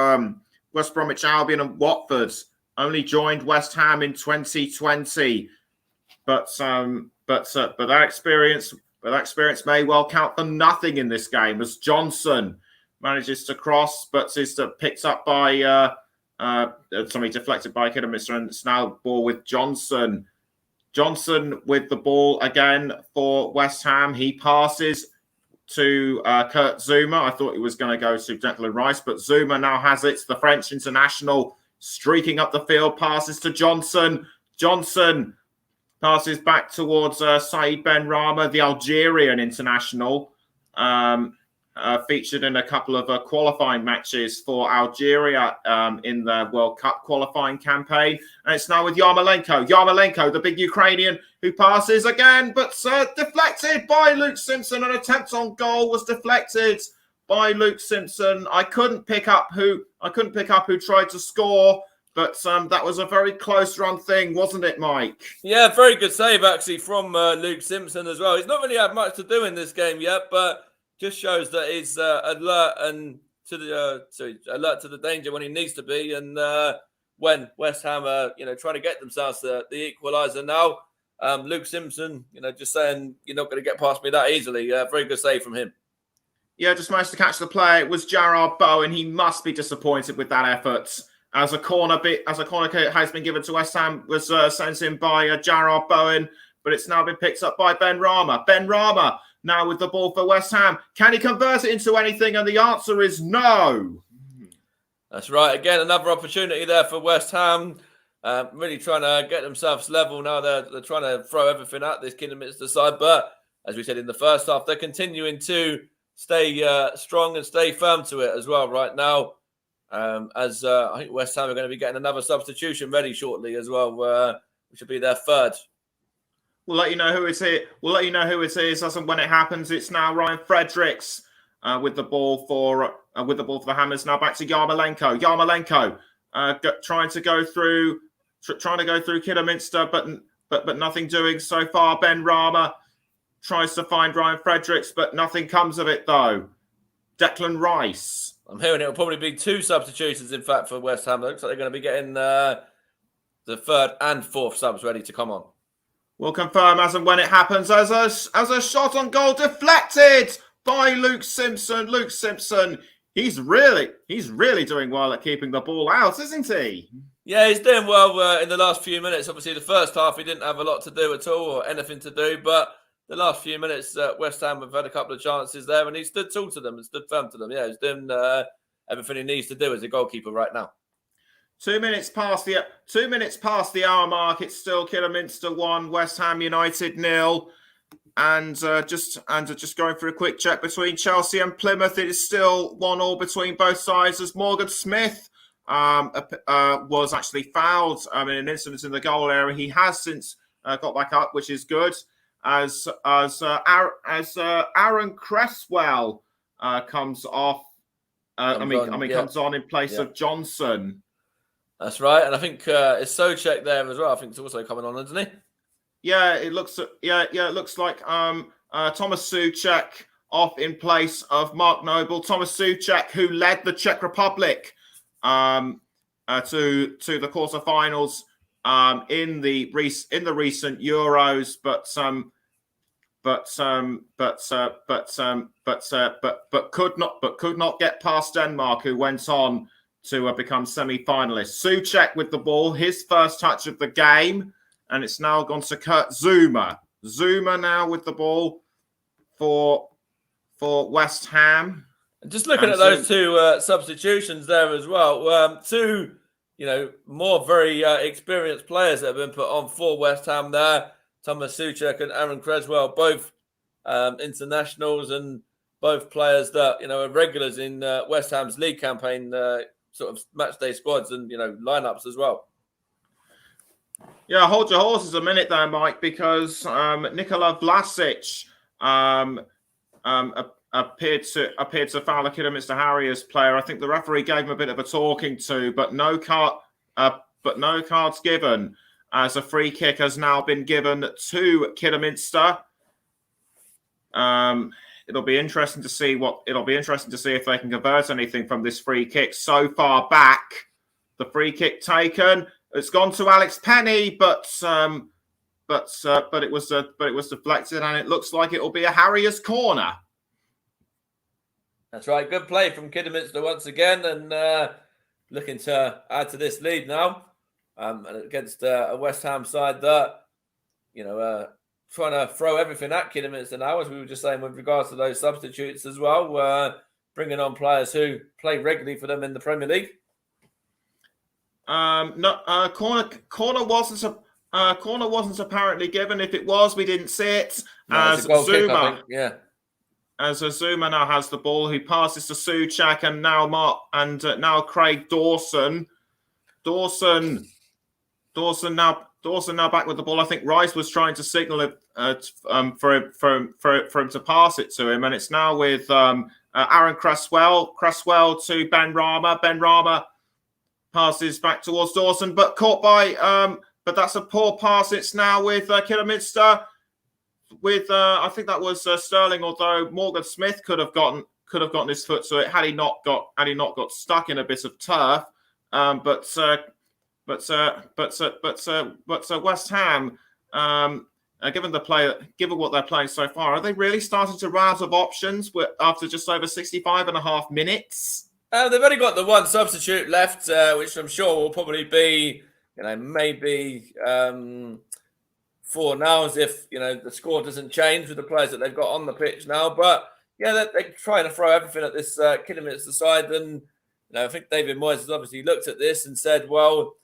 West Bromwich Albion and Watford. Only joined West Ham in 2020, but that experience may well count for nothing in this game as Johnson manages to cross, but is picked up by somebody deflected by Kidderminster, and it's now ball with Johnson. Johnson with the ball again for West Ham. He passes to Kurt Zuma. I thought he was going to go to Declan Rice, but Zuma now has it. The French international streaking up the field, passes to Johnson. Johnson passes back towards Saïd Benrahma, the Algerian international, featured in a couple of qualifying matches for Algeria in the World Cup qualifying campaign. And it's now with Yarmolenko. Yarmolenko, the big Ukrainian, who passes again, but deflected by Luke Simpson. An attempt on goal was deflected by Luke Simpson. I couldn't pick up who tried to score, but that was a very close run thing, wasn't it, Mike? Yeah, very good save actually from Luke Simpson as well. He's not really had much to do in this game yet, but just shows that he's alert to the danger when he needs to be, and when West Ham are trying to get themselves the equaliser now. Luke Simpson, just saying you're not going to get past me that easily. Very good save from him. Yeah, just managed to catch the play. It was Jarrard Bowen. He must be disappointed with that effort. As a corner has been given to West Ham, was sent in by Jarrard Bowen, but it's now been picked up by Benrahma. Benrahma now with the ball for West Ham. Can he convert it into anything? And the answer is no. That's right. Again, another opportunity there for West Ham. Really trying to get themselves level now. They're trying to throw everything at this Kidderminster side, but as we said in the first half, they're continuing to stay strong and stay firm to it as well right now. As I think West Ham are going to be getting another substitution ready shortly as well, which will be their third. We'll let you know who it is. As and when it happens, it's now Ryan Fredericks with the ball for the Hammers. Now back to Yarmolenko. Yarmolenko trying to go through Kidderminster, but nothing doing so far. Benrahma tries to find Ryan Fredericks, but nothing comes of it though. Declan Rice. I'm hearing it'll probably be 2 substitutions, in fact, for West Ham. It looks like they're going to be getting the third and fourth subs ready to come on. We'll confirm as and when it happens. As a shot on goal deflected by Luke Simpson. Luke Simpson, he's really doing well at keeping the ball out, isn't he? Yeah, he's doing well in the last few minutes. Obviously, the first half he didn't have a lot to do at all or anything to do, but the last few minutes, West Ham have had a couple of chances there, and he stood tall to them and stood firm to them. Yeah, he's doing everything he needs to do as a goalkeeper right now. 2 minutes past the hour mark. It's still Kidderminster 1, West Ham United 0. And just going for a quick check between Chelsea and Plymouth. It is still 1-1 between both sides as Morgan Smith was actually fouled in an incident in the goal area. He has since got back up, which is good. as Aaron Cresswell comes off. Comes on in place of Johnson. That's right, and I think it's Souček there as well. I think it's also coming on, isn't he? Yeah, it looks like Thomas Souček off in place of Mark Noble. Thomas Souček, who led the Czech Republic to the quarterfinals in the recent Euros, but could not get past Denmark, who went on to become semi-finalists. Souček with the ball, his first touch of the game, and it's now gone to Kurt Zuma. Zuma now with the ball for West Ham. Just looking at those two substitutions there as well. Two, more very experienced players that have been put on for West Ham there. Thomas Souček and Aaron Cresswell, both internationals and both players that, are regulars in West Ham's league campaign, sort of match day squads and, lineups as well. Yeah, hold your horses a minute there, Mike, because Nikola Vlasic appeared to foul a Kidderminster Harriers player. I think the referee gave him a bit of a talking to, but no cards given, as a free kick has now been given to Kidderminster. It'll be interesting to see if they can convert anything from this free kick. So far back, the free kick taken. It's gone to Alex Penny, but it was deflected, and it looks like it will be a Harriers corner. That's right. Good play from Kidderminster once again, and looking to add to this lead now against a West Ham side that, trying to throw everything at Kidderminster now, as we were just saying with regards to those substitutes as well, bringing on players who play regularly for them in the Premier League. Corner wasn't apparently given. If it was, we didn't see it. As Zuma, as Zuma now has the ball, who passes to Souček, and now Craig Dawson. Dawson now back with the ball. I think Rice was trying to signal for him to pass it to him, and it's now with Aaron Cresswell to Ben Rama. Ben Rama passes back towards Dawson, but caught by but that's a poor pass. It's now with Kidderminster with I think that was Sterling, although Morgan Smith could have gotten his foot to it had he not got stuck in a bit of turf. But West Ham, given what they're playing so far, are they really starting to run out of options after just over 65.5 minutes? They've only got the one substitute left, which I'm sure will probably be, maybe 4 now, as if, the score doesn't change with the players that they've got on the pitch now. But, yeah, they're trying to throw everything at this Kidderminster side. And, I think David Moyes has obviously looked at this and said, well,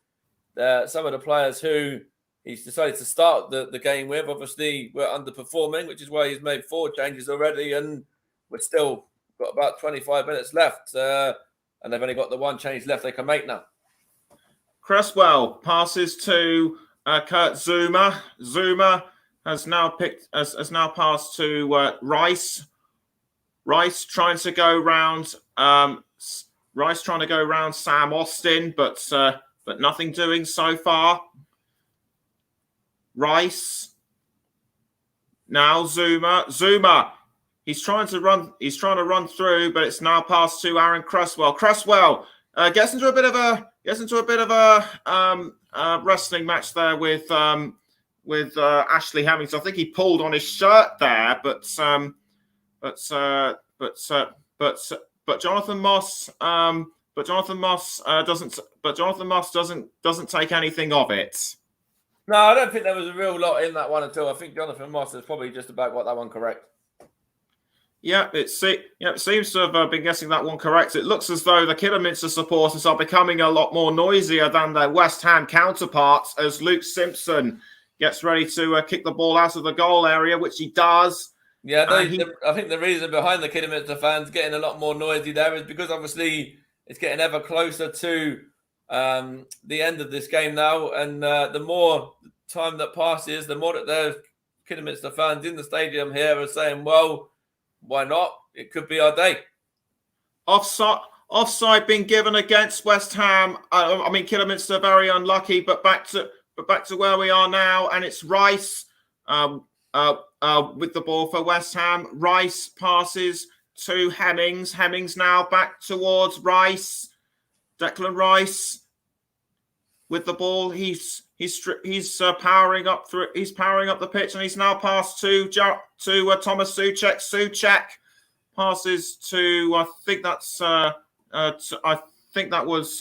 some of the players who he's decided to start the game with, obviously, were underperforming, which is why he's made 4 changes already. And we're still got about 25 minutes left, and they've only got the 1 change left they can make now. Cresswell passes to Kurt Zuma. Zuma has now passed to Rice. Rice trying to go round. Rice trying to go round Sam Austin, but nothing doing so far. Rice. Now Zuma. He's trying to run through, but it's now passed to Aaron Cresswell. Cresswell gets into a bit of a wrestling match there with Ashley Hemmings. I think he pulled on his shirt there, but Jonathan Moss doesn't take anything of it. No, I don't think there was a real lot in that one at all. I think Jonathan Moss has probably just about got that one correct. Yeah, it seems to have been getting that one correct. It looks as though the Kidderminster supporters are becoming a lot more noisier than their West Ham counterparts as Luke Simpson gets ready to kick the ball out of the goal area, which he does. Yeah, I think the reason behind the Kidderminster fans getting a lot more noisy there is because obviously it's getting ever closer to the end of this game now, and the more time that passes, the more that they're Kidderminster fans in the stadium here are saying, well, why not? It could be our day. Offside being given against West Ham. I mean, Kidderminster very unlucky, but back to where we are now, and it's Rice with the ball for West Ham. Rice passes to Hemmings. Hemmings now back towards Rice. Declan Rice with the ball. He's powering up through. He's powering up the pitch, and he's now passed to Thomas Souček. Souček passes to I think that was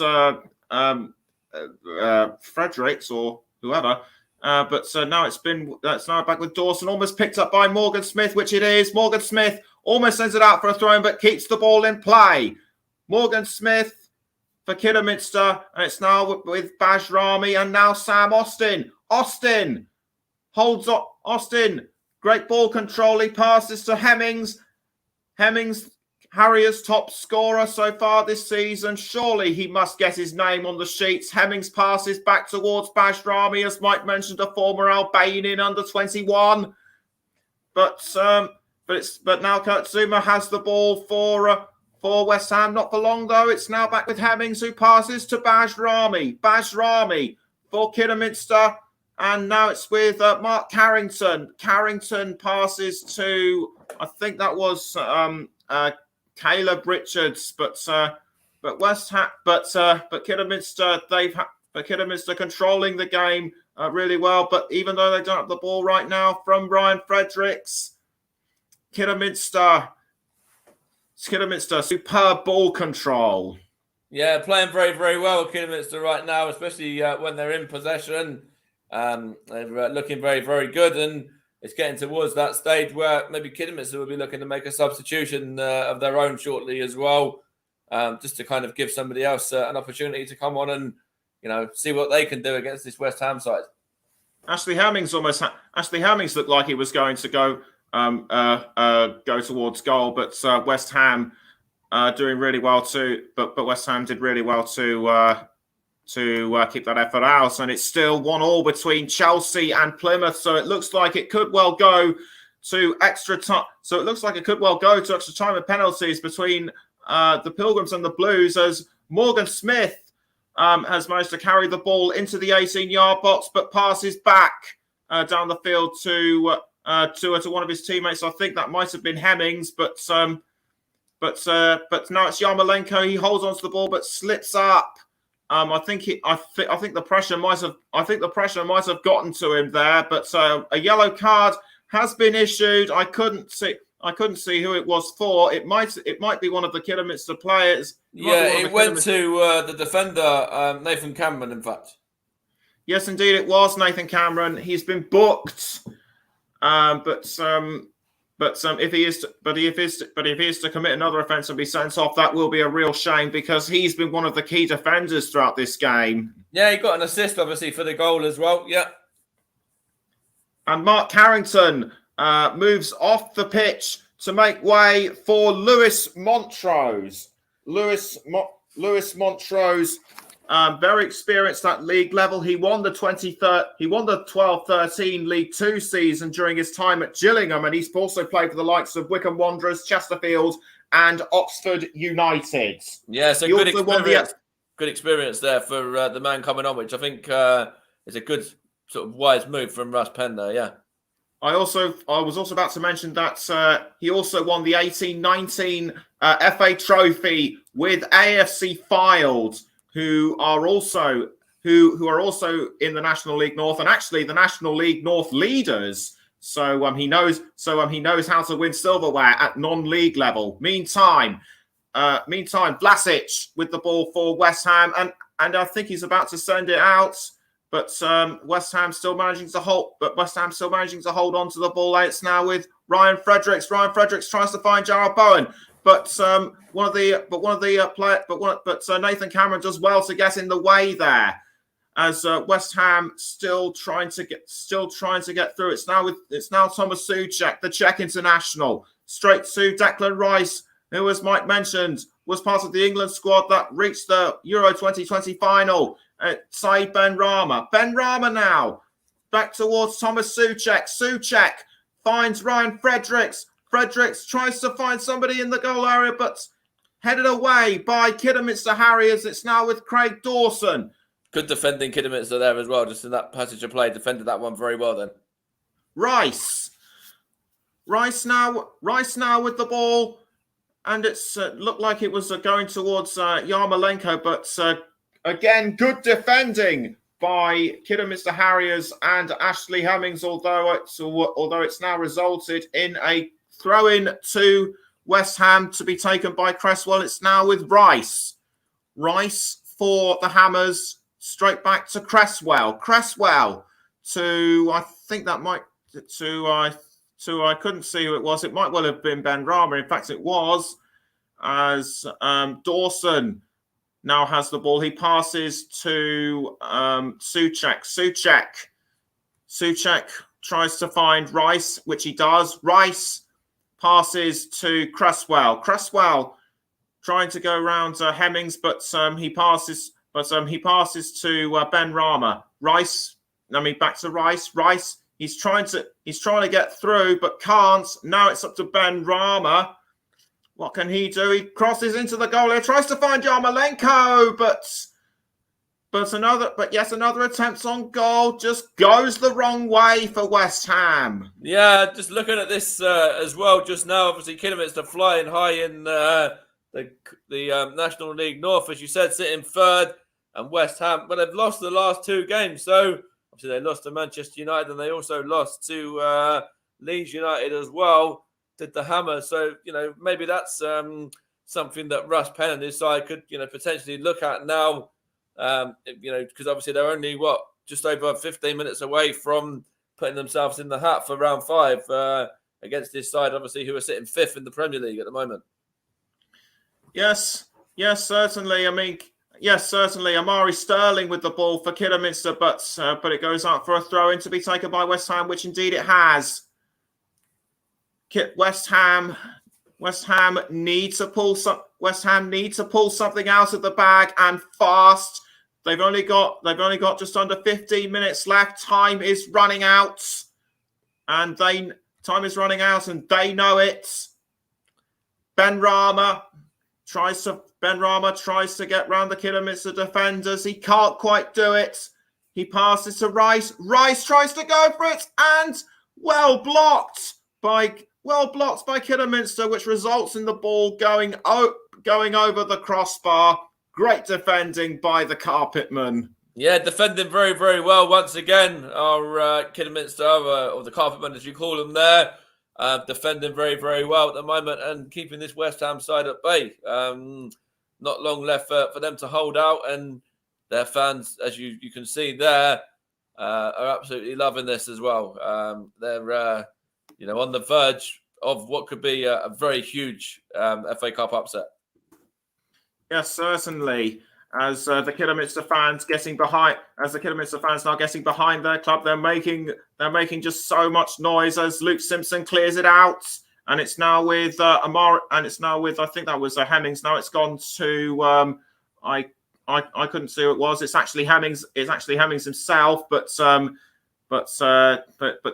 Fredericks or whoever. But now now back with Dawson, almost picked up by Morgan Smith, which it is. Morgan Smith almost sends it out for a throw-in, but keeps the ball in play. Morgan Smith for Kidderminster, and it's now with Bajrami and now Sam Austin. Austin holds up. Austin, great ball control. He passes to Hemmings. Hemmings, Harriers' top scorer so far this season. Surely he must get his name on the sheets. Hemmings passes back towards Bajrami, as Mike mentioned, a former Albanian under 21. But now Kurt Zuma has the ball for West Ham. Not for long though. It's now back with Hemmings, who passes to Bajrami. Bajrami for Kidderminster, and now it's with Mark Carrington. Carrington passes to, I think that was Caleb Richards, but Kidderminster, Kidderminster controlling the game really well. But even though they don't have the ball right now from Ryan Fredericks, Kidderminster, superb ball control. Yeah, playing very, very well, Kidderminster right now, especially when they're in possession. They're looking very, very good, and it's getting towards that stage where maybe Kidderminster will be looking to make a substitution of their own shortly as well, just to kind of give somebody else an opportunity to come on and, see what they can do against this West Ham side. Ashley Hemmings looked like he was going to go towards goal, but West Ham doing really well too. But West Ham did really well to keep that effort out, and it's still 1-1 between Chelsea and Plymouth. So it looks like it could well go to extra time. So it looks like it could well go to extra time and penalties between the Pilgrims and the Blues, as Morgan Smith has managed to carry the ball into the 18-yard box, but passes back down the field to one of his teammates. I think that might have been Hemmings, but now it's Yarmolenko. He holds onto the ball but slips up. I think the pressure might have gotten to him there, but a yellow card has been issued. I couldn't see who it was for. It might be one of the Kidderminster players. It went to the defender, Nathan Cameron, in fact. Yes, indeed, it was Nathan Cameron. He's been booked, but if he is to commit another offence and be sent off, that will be a real shame, because he's been one of the key defenders throughout this game. Yeah, he got an assist, obviously, for the goal as well. Yeah. And Mark Carrington moves off the pitch to make way for Lewis Montrose. Lewis Montrose, very experienced at league level. He won the 12-13 League Two season during his time at Gillingham, and he's also played for the likes of Wycombe Wanderers, Chesterfield, and Oxford United. Yeah, so good experience there for the man coming on, which I think is a good sort of wise move from Russ Penn there. Yeah. I was also about to mention that he also won the 18-19 FA Trophy with AFC Fylde, who are also in the National League North, and actually the National League North leaders. So he knows how to win silverware at non-league level. Meantime, Vlasic with the ball for West Ham, and I think he's about to send it out. But West Ham still managing to hold on to the ball. It's now with Ryan Fredericks. Ryan Fredericks tries to find Jarrod Bowen, but Nathan Cameron does well to get in the way there, as West Ham still trying to get through. It's now Thomas Souček, the Czech international, straight to Declan Rice, who, as Mike mentioned, was part of the England squad that reached the Euro 2020 final. Saeed Ben Rama. Ben Rama back towards Thomas Souček. Souček finds Ryan Fredericks. Fredericks tries to find somebody in the goal area, but headed away by Kidderminster Harriers. It's now with Craig Dawson. Good defending Kidderminster there as well, just in that passage of play. Defended that one very well then. Rice now with the ball, and it's looked like it was going towards Yarmolenko, but again, good defending by Kidderminster Harriers and Ashley Hemmings, although it's now resulted in a throw-in to West Ham to be taken by Cresswell. It's now with Rice. Rice for the Hammers, straight back to Cresswell. Cresswell to, I think that might, I couldn't see who it was. It might well have been Ben Rama. In fact, it was, as Dawson now has the ball. He passes to Souček. Souček tries to find Rice, which he does. Rice passes to Cresswell. Cresswell trying to go around Hemmings, but he passes to Ben Rama. Back to Rice. Rice. He's trying to get through, but can't. Now it's up to Ben Rama. What can he do? He crosses into the goal. He tries to find Yarmolenko, but yet another attempt on goal just goes the wrong way for West Ham. Yeah, just looking at this as well just now. Obviously, Kidderminster flying high in the National League North, as you said, sitting third, and West Ham, but they've lost the last two games. So obviously they lost to Manchester United, and they also lost to Leeds United as well. Did the Hammer. So, maybe that's something that Russ Penn and his side could, potentially look at now, because obviously they're only, just over 15 minutes away from putting themselves in the hat for round 5 against this side, obviously, who are sitting 5th in the Premier League at the moment. Yes, certainly. Certainly. Amari Sterling with the ball for Kidderminster, but it goes out for a throw-in to be taken by West Ham, which indeed it has. West Ham need to pull something out of the bag, and fast. They've only got just under 15 minutes left. Time is running out, and they know it. Ben Rama tries to get round the Kidderminster defenders. He can't quite do it. He passes to Rice. Rice tries to go for it, and well blocked by Kidderminster, which results in the ball going over the crossbar. Great defending by the Carpetmen. Yeah, defending very, very well once again. Our Kidderminster, or the Carpetmen as you call them there, defending very, very well at the moment and keeping this West Ham side at bay. Not long left for them to hold out, and their fans, as you can see there, are absolutely loving this as well. They're on the verge of what could be a very huge FA Cup upset. Yes, certainly. As the Kidderminster fans now getting behind their club, they're making just so much noise as Luke Simpson clears it out, and it's now with Amar, and it's now with, I think that was Hemmings. Now it's gone to I couldn't see who it was. It's actually Hemmings. It's actually Hemmings himself, but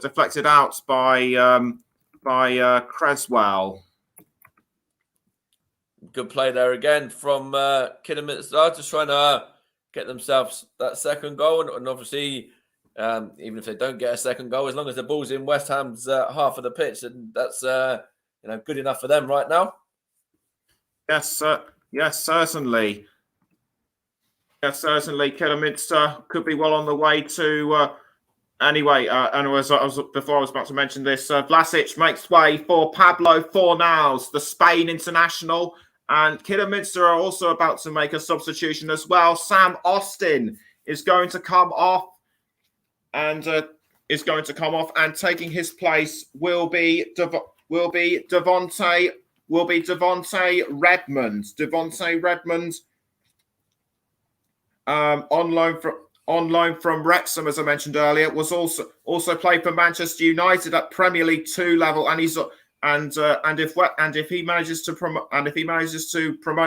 deflected out by Cresswell. Good play there again from Kidderminster, just trying to get themselves that second goal. And obviously, even if they don't get a second goal, as long as the ball's in West Ham's half of the pitch, and that's good enough for them right now. Yes, certainly. Yes, certainly. Kidderminster could be well on the way to. Anyway, and before I was about to mention this, Vlasic makes way for Pablo Fornals, the Spain international, and Kidderminster are also about to make a substitution as well. Sam Austin is going to come off, and taking his place will be Devontae Redmond. Devontae Redmond, on loan from Wrexham, as I mentioned earlier, was also played for Manchester United at Premier League 2 level, and And if he manages to promote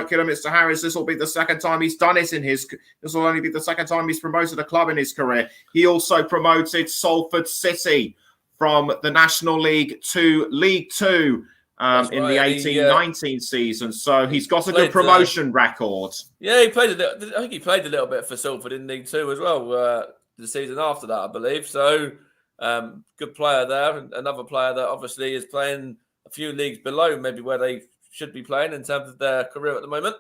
Kidderminster Harriers, this will be the second time he's done it This will only be the second time he's promoted a club in his career. He also promoted Salford City from the National League to League Two in the 18-19 season. So he's got a good promotion record. Yeah, I think he played a little bit for Salford in League Two as well the season after that, I believe. So good player there. Another player that obviously is playing a few leagues below maybe where they should be playing in terms of their career at the moment.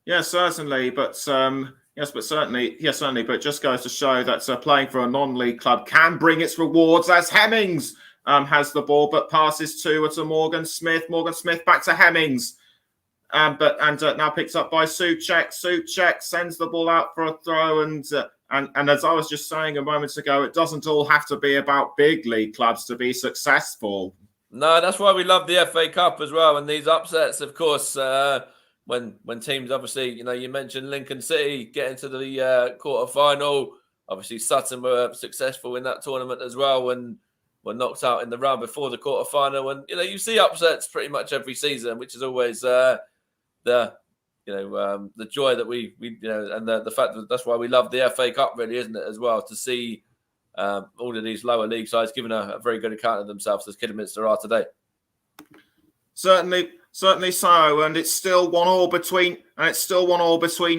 Yeah, certainly. But certainly. But it just goes to show that playing for a non-league club can bring its rewards. As Hemmings has the ball, but passes to Morgan Smith. Morgan Smith back to Hemmings, now picks up by Souček. Souček sends the ball out for a throw, and as I was just saying a moment ago, it doesn't all have to be about big league clubs to be successful. No, that's why we love the FA Cup as well, and these upsets, of course. When teams, obviously, you mentioned Lincoln City getting to the quarter final. Obviously, Sutton were successful in that tournament as well, and were knocked out in the round before the quarter final. And you see upsets pretty much every season, which is always the joy that we and the fact that that's why we love the FA Cup, really, isn't it, as well, to see all of these lower league sides giving a very good account of themselves as Kidderminster are today. Certainly so, and it's still 1-1 between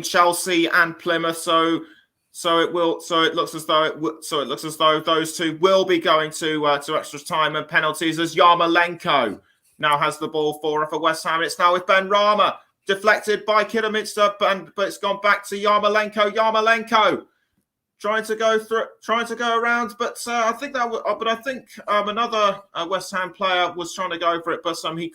Chelsea and Plymouth. So it looks as though those two will be going to extra time and penalties, as Yarmolenko now has the ball for West Ham. It's now with Ben Rama, deflected by Kidderminster, but it's gone back to Yarmolenko. Yarmolenko trying to go around, but I think another West Ham player was trying to go for it, but he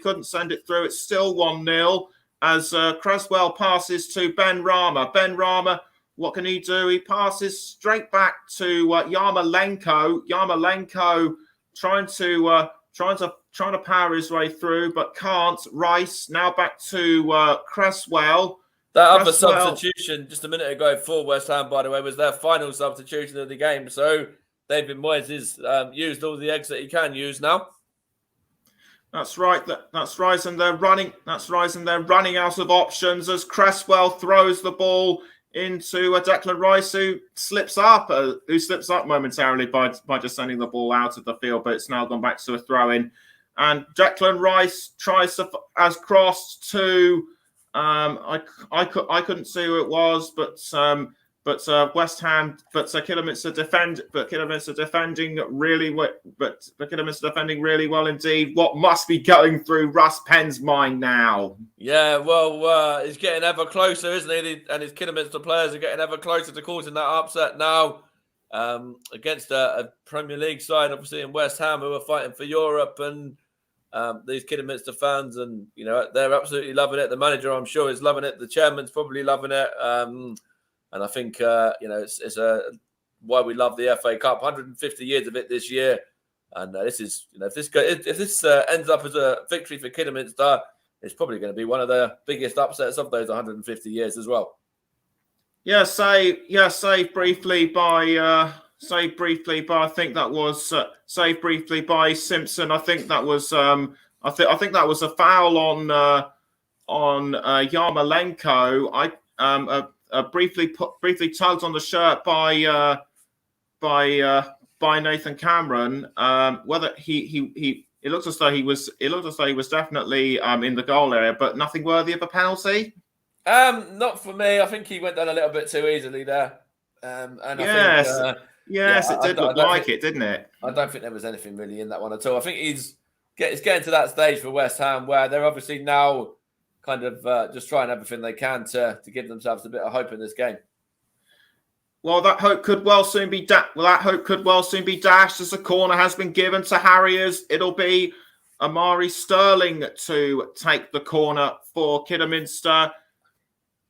couldn't send it through. It's still 1-0 as Cresswell passes to Ben Rama. Ben Rama, what can he do? He passes straight back to Yarmolenko. Yarmolenko trying to power his way through, but can't. Rice now back to Cresswell. That other substitution just a minute ago for West Ham, by the way, was their final substitution of the game. So David Moyes has used all the eggs that he can use now. That's right. That's right, and they're running. That's right, and they're running out of options as Cresswell throws the ball into Declan Rice, who slips up momentarily by just sending the ball out of the field, but it's now gone back to a throw-in. And Declan Rice tries to crossed to. I couldn't see who it was, but West Ham, Kidderminster defending really well, Kidderminster defending really well indeed. What must be going through Russ Penn's mind now? Yeah, well, he's getting ever closer, isn't he? And his Kidderminster players are getting ever closer to causing that upset now against a Premier League side, obviously, in West Ham, who are fighting for Europe, and these Kidderminster fans, and they're absolutely loving it. The manager, I'm sure, is loving it. The chairman's probably loving it. And I think, it's why we love the FA Cup. 150 years of it this year. And this is, if this ends up as a victory for Kidderminster, it's probably going to be one of the biggest upsets of those 150 years as well. Saved briefly by I think that was saved briefly by Simpson. I think that was I think that was a foul on Yarmolenko. Briefly tugged on the shirt by Nathan Cameron. Whether it looks as though he was definitely in the goal area, but nothing worthy of a penalty. Not for me. I think he went down a little bit too easily there. It did look like it, didn't it? I don't think there was anything really in that one at all. I think it's getting to that stage for West Ham where they're obviously now kind of just trying everything they can to give themselves a bit of hope in this game. Well, that hope could well soon be dashed as a corner has been given to Harriers. It'll be Amari Sterling to take the corner for Kidderminster.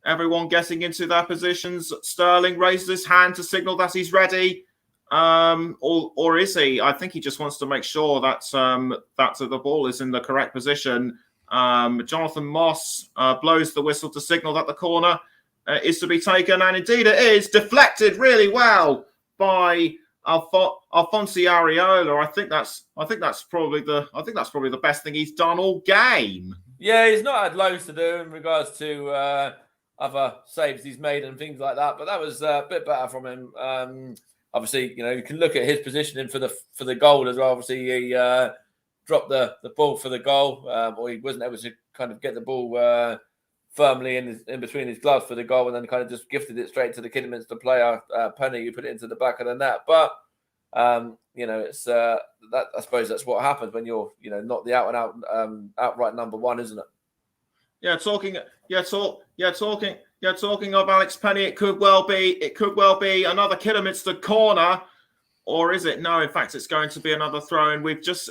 Everyone getting into their positions. Sterling raises his hand to signal that he's ready. Or is he? I think he just wants to make sure that the ball is in the correct position. Jonathan Moss blows the whistle to signal that the corner is to be taken, and indeed it is. Deflected really well by Alfonso Areola. I think that's probably the best thing he's done all game. Yeah, he's not had loads to do in regards to other saves he's made and things like that, but that was a bit better from him. Obviously, you can look at his positioning for the goal as well. Obviously, he dropped the ball for the goal, or he wasn't able to kind of get the ball firmly in between his gloves for the goal, and then kind of just gifted it straight to the Kidderminster player, Penny, who put it into the back of the net. But it's that I suppose that's what happens when you're not the out and out outright number one, isn't it? Talking of Alex Penny, it could well be another Kidderminster corner, or is it? No, in fact, it's going to be another throw in. With just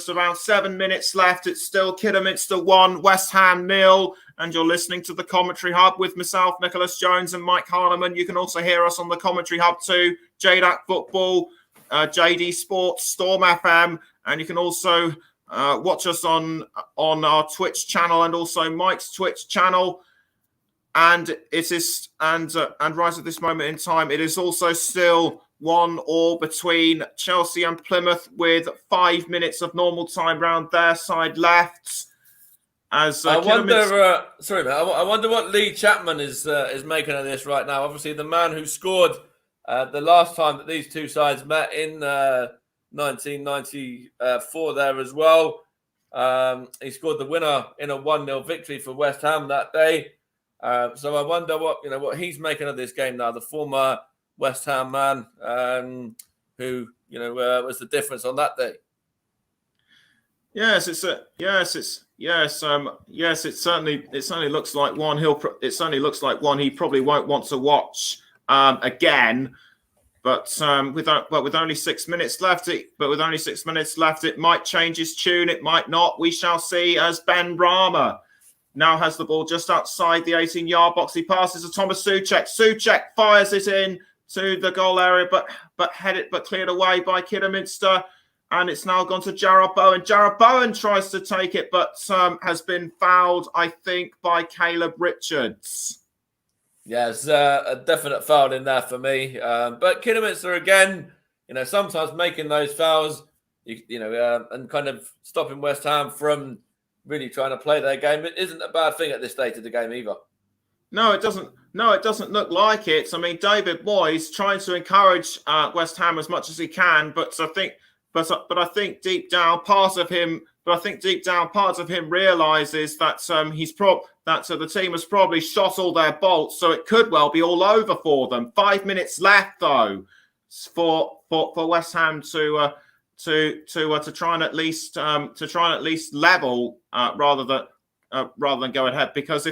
around 7 minutes left, it's still Kidderminster 1, West Ham 0, and you're listening to the Commentary Hub with myself, Nicholas Jones, and Mike Harneman. You can also hear us on the Commentary Hub too, JDAC Football, JD Sports, Storm FM, and you can also watch us on our Twitch channel and also Mike's Twitch channel. And it is and right at this moment in time, it is also still 1-1 between Chelsea and Plymouth with 5 minutes of normal time round their side left. As I wonder, sorry, man, I wonder what Lee Chapman is making of this right now. Obviously, the man who scored the last time that these two sides met in 1994 there as well. He scored the winner in a 1-0 victory for West Ham that day. So I wonder what he's making of this game now. The former West Ham man, who was the difference on that day. Yes, it certainly looks like one he probably won't want to watch again. But with only 6 minutes left, it might change his tune. It might not. We shall see. As Ben Rama now has the ball just outside the 18-yard box. He passes to Thomas Souček. Souček fires it in to the goal area, but cleared away by Kidderminster. And it's now gone to Jarrod Bowen. Jarrod Bowen tries to take it, but has been fouled, I think, by Caleb Richards. Yeah, it's a definite foul in there for me. But Kidderminster, again, sometimes making those fouls, and kind of stopping West Ham from really trying to play their game. It isn't a bad thing at this stage of the game either. No, it doesn't. No, it doesn't look like it. I mean, David Moyes trying to encourage West Ham as much as he can, but I think deep down, part of him realizes that the team has probably shot all their bolts, so it could well be all over for them. 5 minutes left though, for West Ham to try and at least level rather than go ahead, because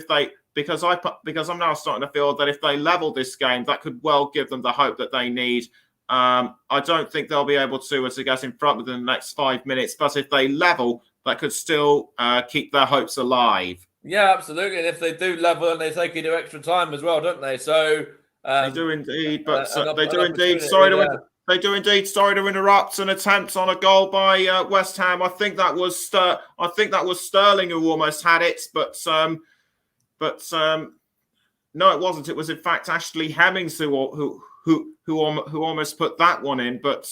I'm now starting to feel that if they level this game, that could well give them the hope that they need. I don't think they'll be able to get in front within the next 5 minutes, but if they level, that could still keep their hopes alive. Yeah, absolutely. And if they do level, and they take into extra time as well, don't they? So they do indeed, but they do indeed. Sorry to interrupt. An attempt on a goal by West Ham. I think that was Sterling who almost had it, but no, it wasn't. It was in fact Ashley Hemmings who almost put that one in, but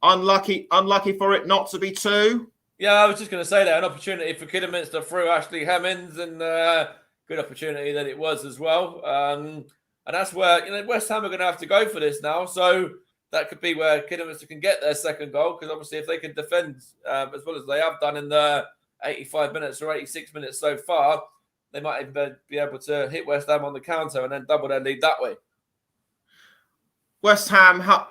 unlucky for it not to be two. Yeah, I was just going to say that an opportunity for Kidderminster through Ashley Hemmings, and good opportunity that it was as well. And that's where West Ham are going to have to go for this now. So that could be where Kidderminster can get their second goal, because obviously if they can defend as well as they have done in the 85 minutes or 86 minutes so far, they might even be able to hit West Ham on the counter and then double their lead that way. West Ham have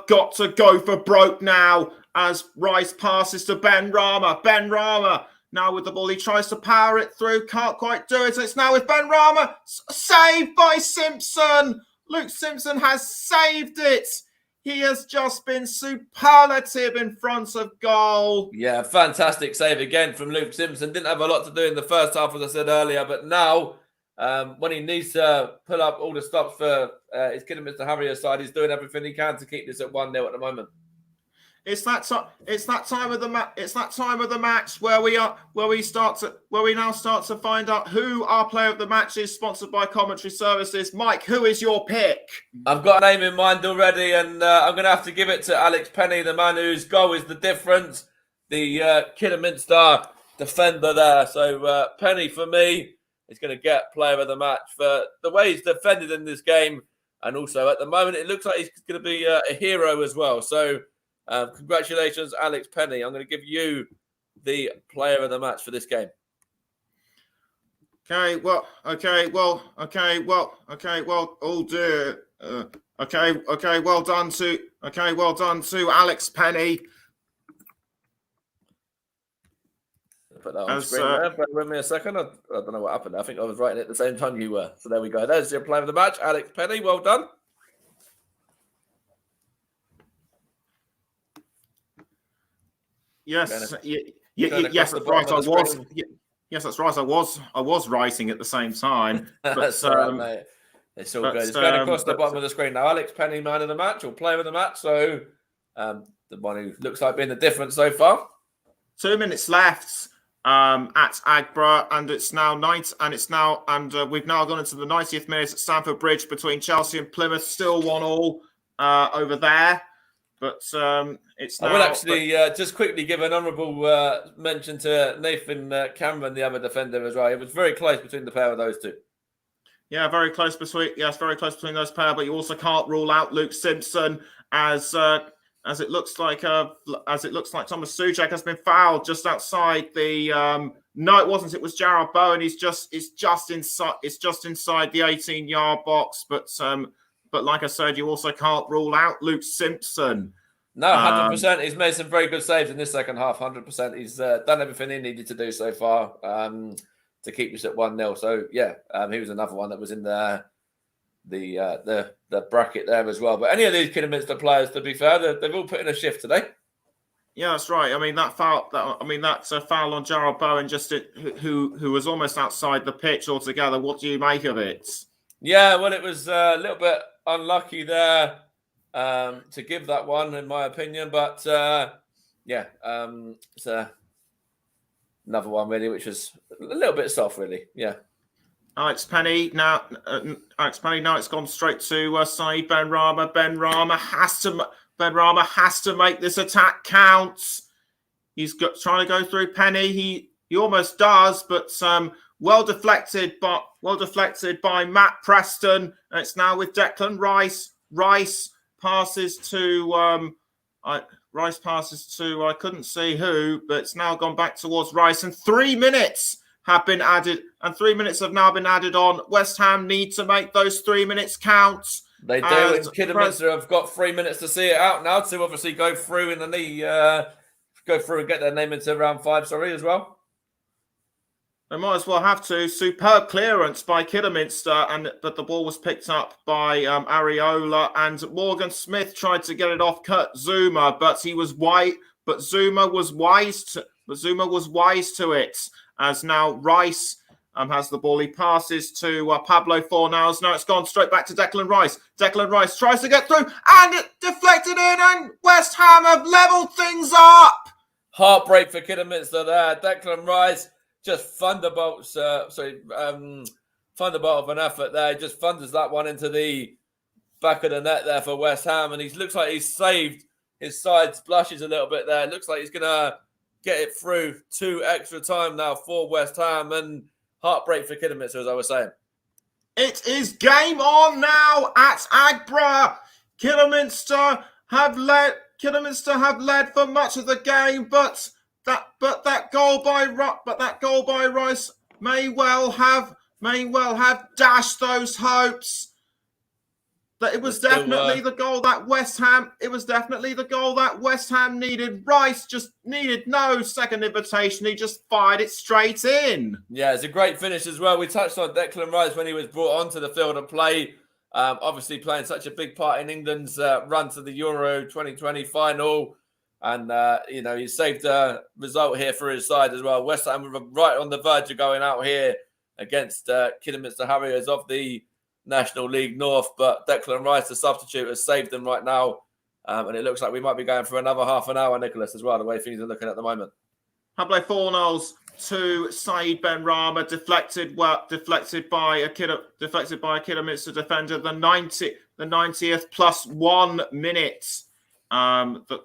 got to go for broke now as Rice passes to Ben Rama. Ben Rama now with the ball. He tries to power it through. Can't quite do it. It's now with Ben Rama. Saved by Simpson. Luke Simpson has saved it. He has just been superlative in front of goal. Yeah, fantastic save again from Luke Simpson. Didn't have a lot to do in the first half, as I said earlier, but now when he needs to pull up all the stops for his Kidderminster Harriers side, he's doing everything he can to keep this at 1-0 at the moment. It's that time. It's that time of the match. It's that time of the match where we now start to find out who our player of the match is. Sponsored by Commentary Services. Mike, who is your pick? I've got a name in mind already, and I'm going to have to give it to Alex Penny, the man whose goal is the difference, the Kidderminster defender there. So Penny, for me, is going to get player of the match for the way he's defended in this game, and also at the moment it looks like he's going to be a hero as well. So. Congratulations, Alex Penny. I'm going to give you the player of the match for this game. Okay, well, all dear. Well done to Alex Penny. Put that on screen there. Bear with me a second. I don't know what happened. I think I was writing it at the same time you were. So there we go. There's your player of the match, Alex Penny. Well done. Yes, yes, that's right. I was. Yes, that's right. I was writing at the same time. But, that's all right, mate. It's all good. It's going across the bottom of the screen now. Alex Penny, man of the match or player of the match. So the one who looks like being the difference so far. 2 minutes left at Agborough, and it's now we've now gone into the 90th minute at Stamford Bridge between Chelsea and Plymouth. Still 1-1 over there. But it's now... I will actually just quickly give an honourable mention to Nathan Cameron, the other defender as well. It was very close between the pair of those two. Yeah, very close between those pair. But you also can't rule out Luke Simpson as it looks like Thomas Souček has been fouled just outside the. No, it wasn't. It was Jarrod Bowen. It's just inside the 18-yard box. But like I said, you also can't rule out Luke Simpson. No, 100%. He's made some very good saves in this second half. 100%. He's done everything he needed to do so far to keep us at 1-0. So yeah, he was another one that was in the bracket there as well. But any of these Kidderminster players, to be fair, they've all put in a shift today. Yeah, that's right. I mean that's a foul on Jarrod Bowen, who was almost outside the pitch altogether. What do you make of it? Yeah, well, it was a little bit unlucky there to give that one, in my opinion. But it's another one really, which was a little bit soft, really. Yeah. Alex Penny now. It's gone straight to Saeed Benrahma. Benrahma has to make this attack count. He's trying to go through Penny. He almost does, but well deflected by Matt Preston. And it's now with Declan Rice. Rice passes to I couldn't see who, but it's now gone back towards Rice. And 3 minutes have been added, and 3 minutes have now been added on. West Ham need to make those 3 minutes count. They do, and Kidderminster have got 3 minutes to see it out now to obviously go through and get their name into round 5, as well. They might as well have to. Superb clearance by Kidderminster, but the ball was picked up by Areola, and Morgan Smith tried to get it off Kurt Zuma, but he was white. But Zuma was wise to it. As now Rice has the ball. He passes to Pablo Fornals. Now it's gone straight back to Declan Rice. Declan Rice tries to get through, and it deflected in, and West Ham have levelled things up. Heartbreak for Kidderminster there. Declan Rice just thunderbolt of an effort there. Just thunders that one into the back of the net there for West Ham, and he looks like he's saved his side, splashes a little bit there. It looks like he's going to get it through to extra time now for West Ham, and heartbreak for Kidderminster, as I was saying. It is game on now at Agborough. Kidderminster have led for much of the game, but that goal by Rice may well have dashed those hopes. That it was definitely the goal that West Ham needed. Rice just needed no second invitation. He just fired it straight in. Yeah, it's a great finish as well. We touched on Declan Rice when he was brought onto the field of play. Obviously playing such a big part in England's run to the Euro 2020 final. And, he saved a result here for his side as well. West Ham were right on the verge of going out here against Kidderminster Harriers of the National League North. But Declan Rice, the substitute, has saved them right now And it looks like we might be going for another half an hour, Nicholas, as well, the way things are looking at the moment. Pablo Fornals to Saeed Benrahma, deflected by a Kidderminster defender. The 90th plus 1 minute. The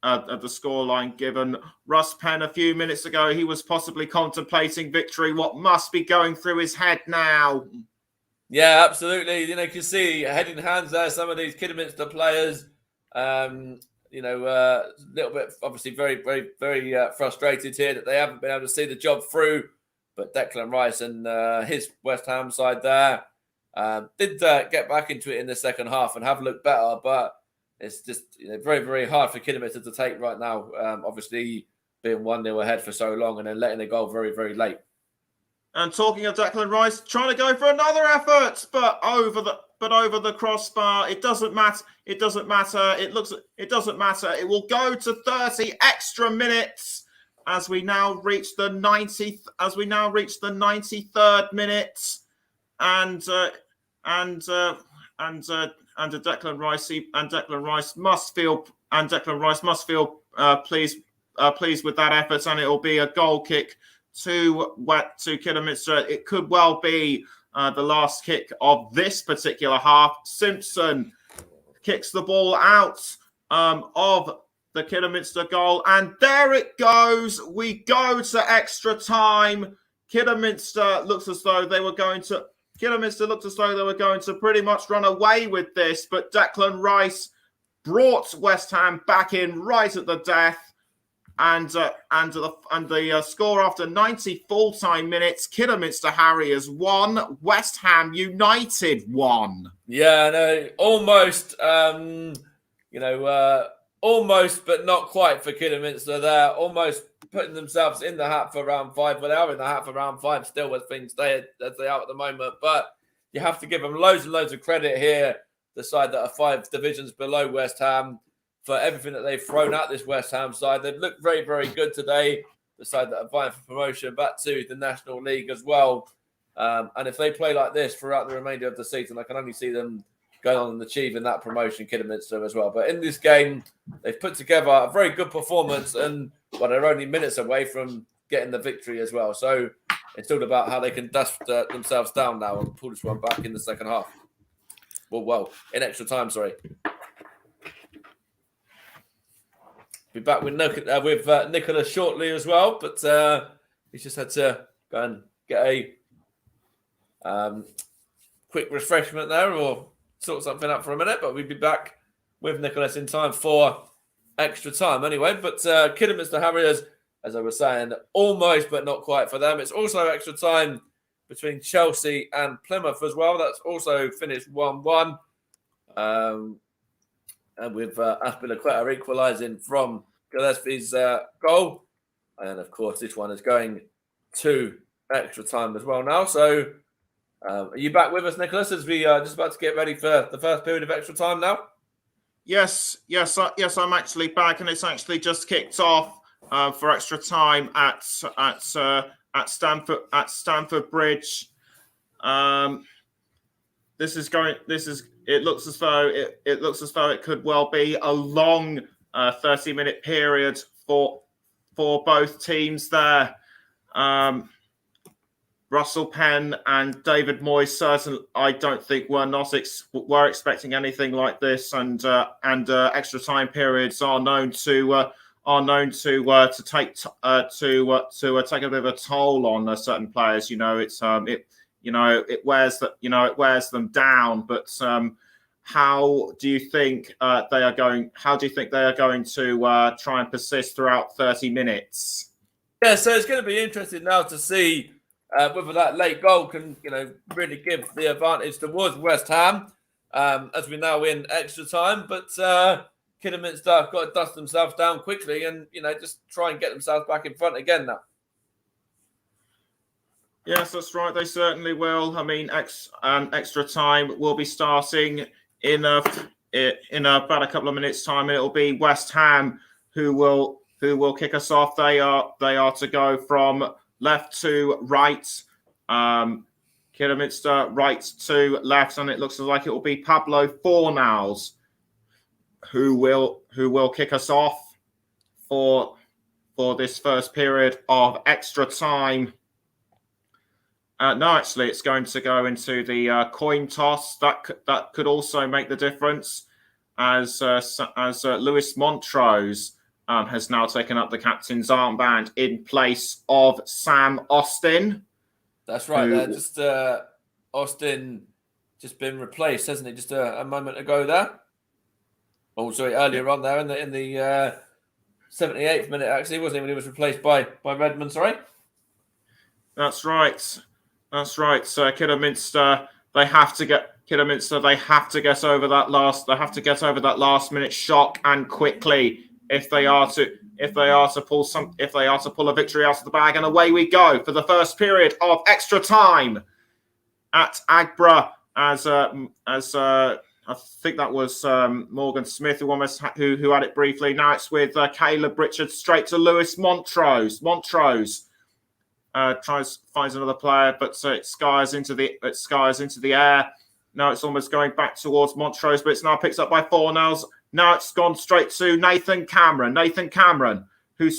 scoreline given. Russ Penn a few minutes ago, he was possibly contemplating victory. What must be going through his head now? Yeah, absolutely. You can see head in hands there. Some of these Kidderminster players, a little bit obviously very, very, very frustrated here that they haven't been able to see the job through. But Declan Rice and his West Ham side there did get back into it in the second half and have looked better. But it's just very, very hard for Kidderminster to take right now. Obviously, being 1-0 ahead for so long and then letting it go very, very late. And talking of Declan Rice, trying to go for another effort, but over the crossbar. It doesn't matter. It doesn't matter. It doesn't matter. It will go to 30 extra minutes as we now reach the 90th. As we now reach the 93rd minute, and Declan Rice must feel pleased with that effort, and it will be a goal kick to Kidderminster. It could well be the last kick of this particular half. Simpson kicks the ball out of the Kidderminster goal, and there it goes. We go to extra time. Kidderminster looked as though they were going to pretty much run away with this, but Declan Rice brought West Ham back in right at the death. And the score after 90 full-time minutes, Kidderminster Harriers 1, West Ham United 1. Yeah, no, almost, almost, but not quite for Kidderminster there. Almost putting themselves in the hat for round 5. But they are in the hat for round 5 still as things stay as they are at the moment. But you have to give them loads and loads of credit here, the side that are 5 divisions below West Ham, for everything that they've thrown at this West Ham side. They've looked very, very good today. The side that are vying for promotion back to the National League as well. And if they play like this throughout the remainder of the season, I can only see them going on and achieving that promotion, Kidderminster as well. But in this game, they've put together a very good performance, and they're only minutes away from getting the victory as well. So it's all about how they can dust themselves down now and pull this one back in the second half. Well, in extra time, sorry. Be back with Nicholas shortly as well, but we just had to go and get a quick refreshment there or sort something out for a minute, but we'll be back with Nicholas in time for extra time anyway. But Kidderminster Harriers, as I was saying, almost but not quite for them. It's also extra time between Chelsea and Plymouth as well. That's also finished 1-1. And with Aspilicueta equalising from Gillespie's goal. And, of course, this one is going to extra time as well now. So, are you back with us, Nicholas, as we are just about to get ready for the first period of extra time now? Yes, I'm actually back, and it's actually just kicked off for extra time at Stamford Bridge. It looks as though it could well be a long 30-minute period for both teams there. Russell Penn and David Moyes certainly, I don't think were expecting anything like this, and extra time periods are known to take a bit of a toll on certain players. It wears them down. But how do you think they are going to try and persist throughout 30 minutes? Yeah, so it's going to be interesting now to see whether that late goal can, really give the advantage towards West Ham as we're now in extra time. But Kidderminster have got to dust themselves down quickly and, just try and get themselves back in front again now. Yes, that's right. They certainly will. I mean, extra time will be starting in about a couple of minutes' time. It'll be West Ham who will kick us off. They are to go from left to right. Kidderminster right to left, and it looks like it will be Pablo Fornals who will kick us off for this first period of extra time. No, actually, it's going to go into the coin toss. That could also make the difference, as Lewis Montrose has now taken up the captain's armband in place of Sam Austin. That's right. Just Austin just been replaced, hasn't he? Just a moment ago there. Oh, sorry, earlier on there in the 78th minute, actually, wasn't he, when he was replaced by Redmond? Sorry. That's right. Kidderminster, they have to get over that last minute shock, and quickly, if they are to pull a victory out of the bag. And away we go for the first period of extra time at Agbra, as I think that was Morgan Smith who had it briefly. Now it's with Caleb Richards straight to Lewis Montrose. Montrose finds another player, but it skies into the air. Now it's almost going back towards Montrose, but it's now picked up by Fornells. Now it's gone straight to Nathan Cameron. Nathan Cameron, who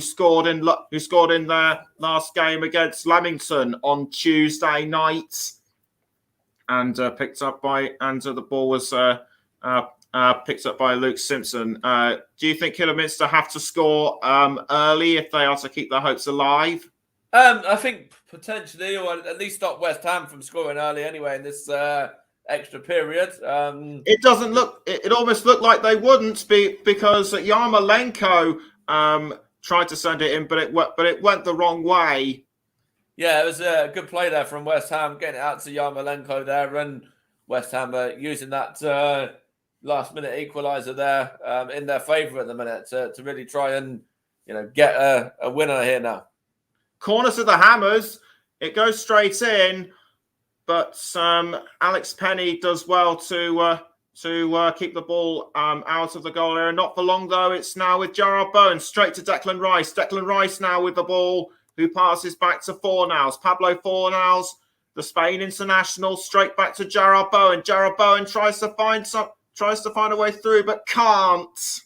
scored in their last game against Leamington on Tuesday night, and the ball was picked up by Luke Simpson. Do you think Kidderminster have to score early if they are to keep their hopes alive? I think potentially, or at least stop West Ham from scoring early anyway in this extra period. It almost looked like they wouldn't be, because Yarmolenko tried to send it in, but it went the wrong way. Yeah, it was a good play there from West Ham, getting it out to Yarmolenko there, and West Ham using that last-minute equaliser there in their favour at the minute to really try and get a winner here now. Corner to the Hammers, it goes straight in, but Alex Penny does well to keep the ball out of the goal area. Not for long though. It's now with Gerard Bowen straight to Declan Rice. Declan Rice now with the ball, who passes back to Fornells. Pablo Fornells, the Spain international, straight back to Gerard Bowen. Gerard Bowen tries to find a way through, but can't.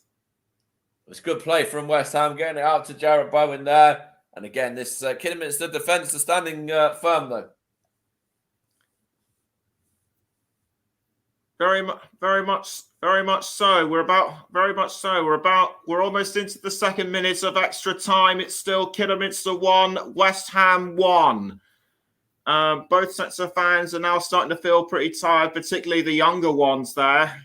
It's good play from West Ham, getting it out to Gerard Bowen there. And again, this Kidderminster defence is standing firm though. Very much so. We're almost into the second minute of extra time. It's still Kidderminster 1, West Ham 1. Both sets of fans are now starting to feel pretty tired, particularly the younger ones there.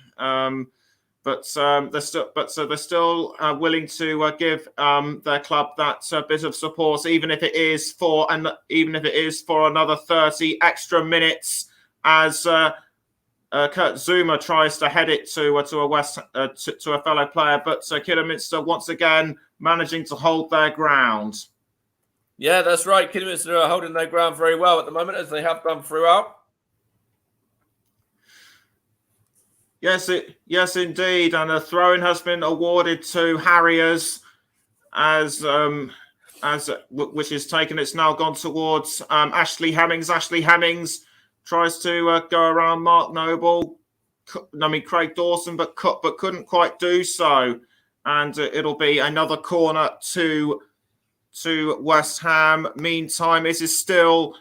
But they're still willing to give their club that bit of support, even if it is for another 30 extra minutes, as Kurt Zuma tries to head it to a fellow player, but Kidderminster once again managing to hold their ground. Yeah, that's right. Kidderminster are holding their ground very well at the moment, as they have done throughout. Yes, indeed, and a throw-in has been awarded to Harriers, which is taken. It's now gone towards Ashley Hemmings. Ashley Hemmings tries to go around Mark Noble. Craig Dawson, but couldn't quite do so, and it'll be another corner to West Ham. Meantime, it is still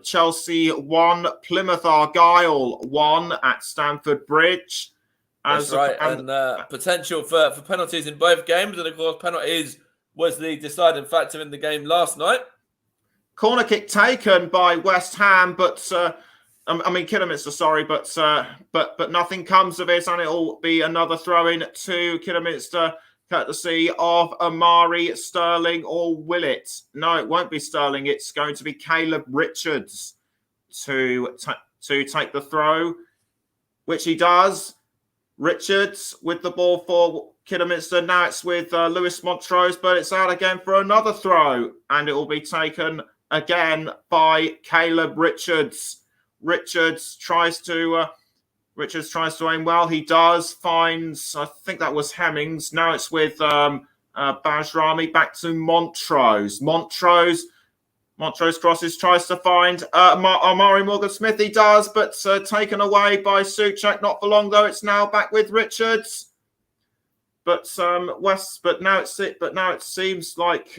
Chelsea 1, Plymouth Argyle 1 at Stamford Bridge. That's right, and potential for penalties in both games, and of course penalties was the deciding factor in the game last night. Corner kick taken by West Ham, but Kidderminster, sorry, but nothing comes of it, and it'll be another throw-in to Kidderminster, courtesy of Amari, Sterling, or Willett. No, it won't be Sterling. It's going to be Caleb Richards to take the throw, which he does. Richards with the ball for Kidderminster. Now it's with Lewis Montrose, but it's out again for another throw, and it will be taken again by Caleb Richards. Richards tries to aim well. He does. Finds, I think that was Hemmings. Now it's with Bajrami. Back to Montrose. Montrose Montrose crosses, tries to find Amari Morgan-Smith. He does, but taken away by Souček. Not for long though. It's now back with Richards. But now it seems like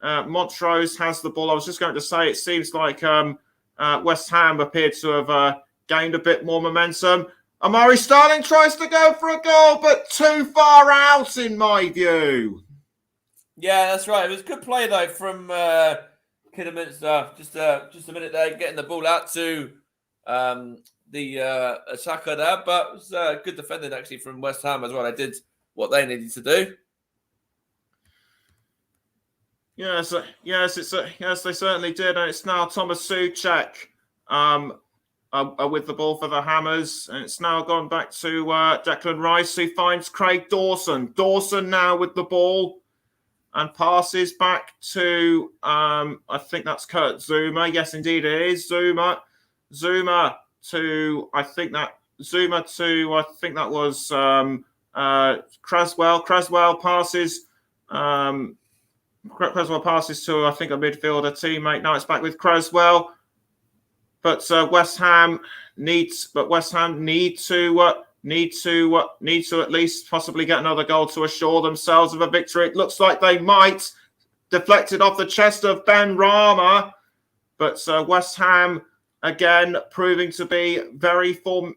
Montrose has the ball. I was just going to say it seems like West Ham appeared to have gained a bit more momentum. Amari Starling tries to go for a goal, but too far out in my view. Yeah, that's right. It was a good play though from Kidderminster. Just a minute there, getting the ball out to the attacker there, but it was good defending actually from West Ham as well. They did what they needed to do. Yes, they certainly did, and it's now Thomas Souček with the ball for the Hammers, and it's now gone back to Declan Rice, who finds Craig Dawson. Dawson now with the ball and passes back to I think that's Kurt Zouma. Yes, indeed it is Zouma. Zouma to I think that was Creswell. Creswell passes to I think a midfielder teammate. Now it's back with Creswell. But West Ham need to at least possibly get another goal to assure themselves of a victory. It looks like they might. Deflected off the chest of Ben Rama, but West Ham again proving to be a very formidable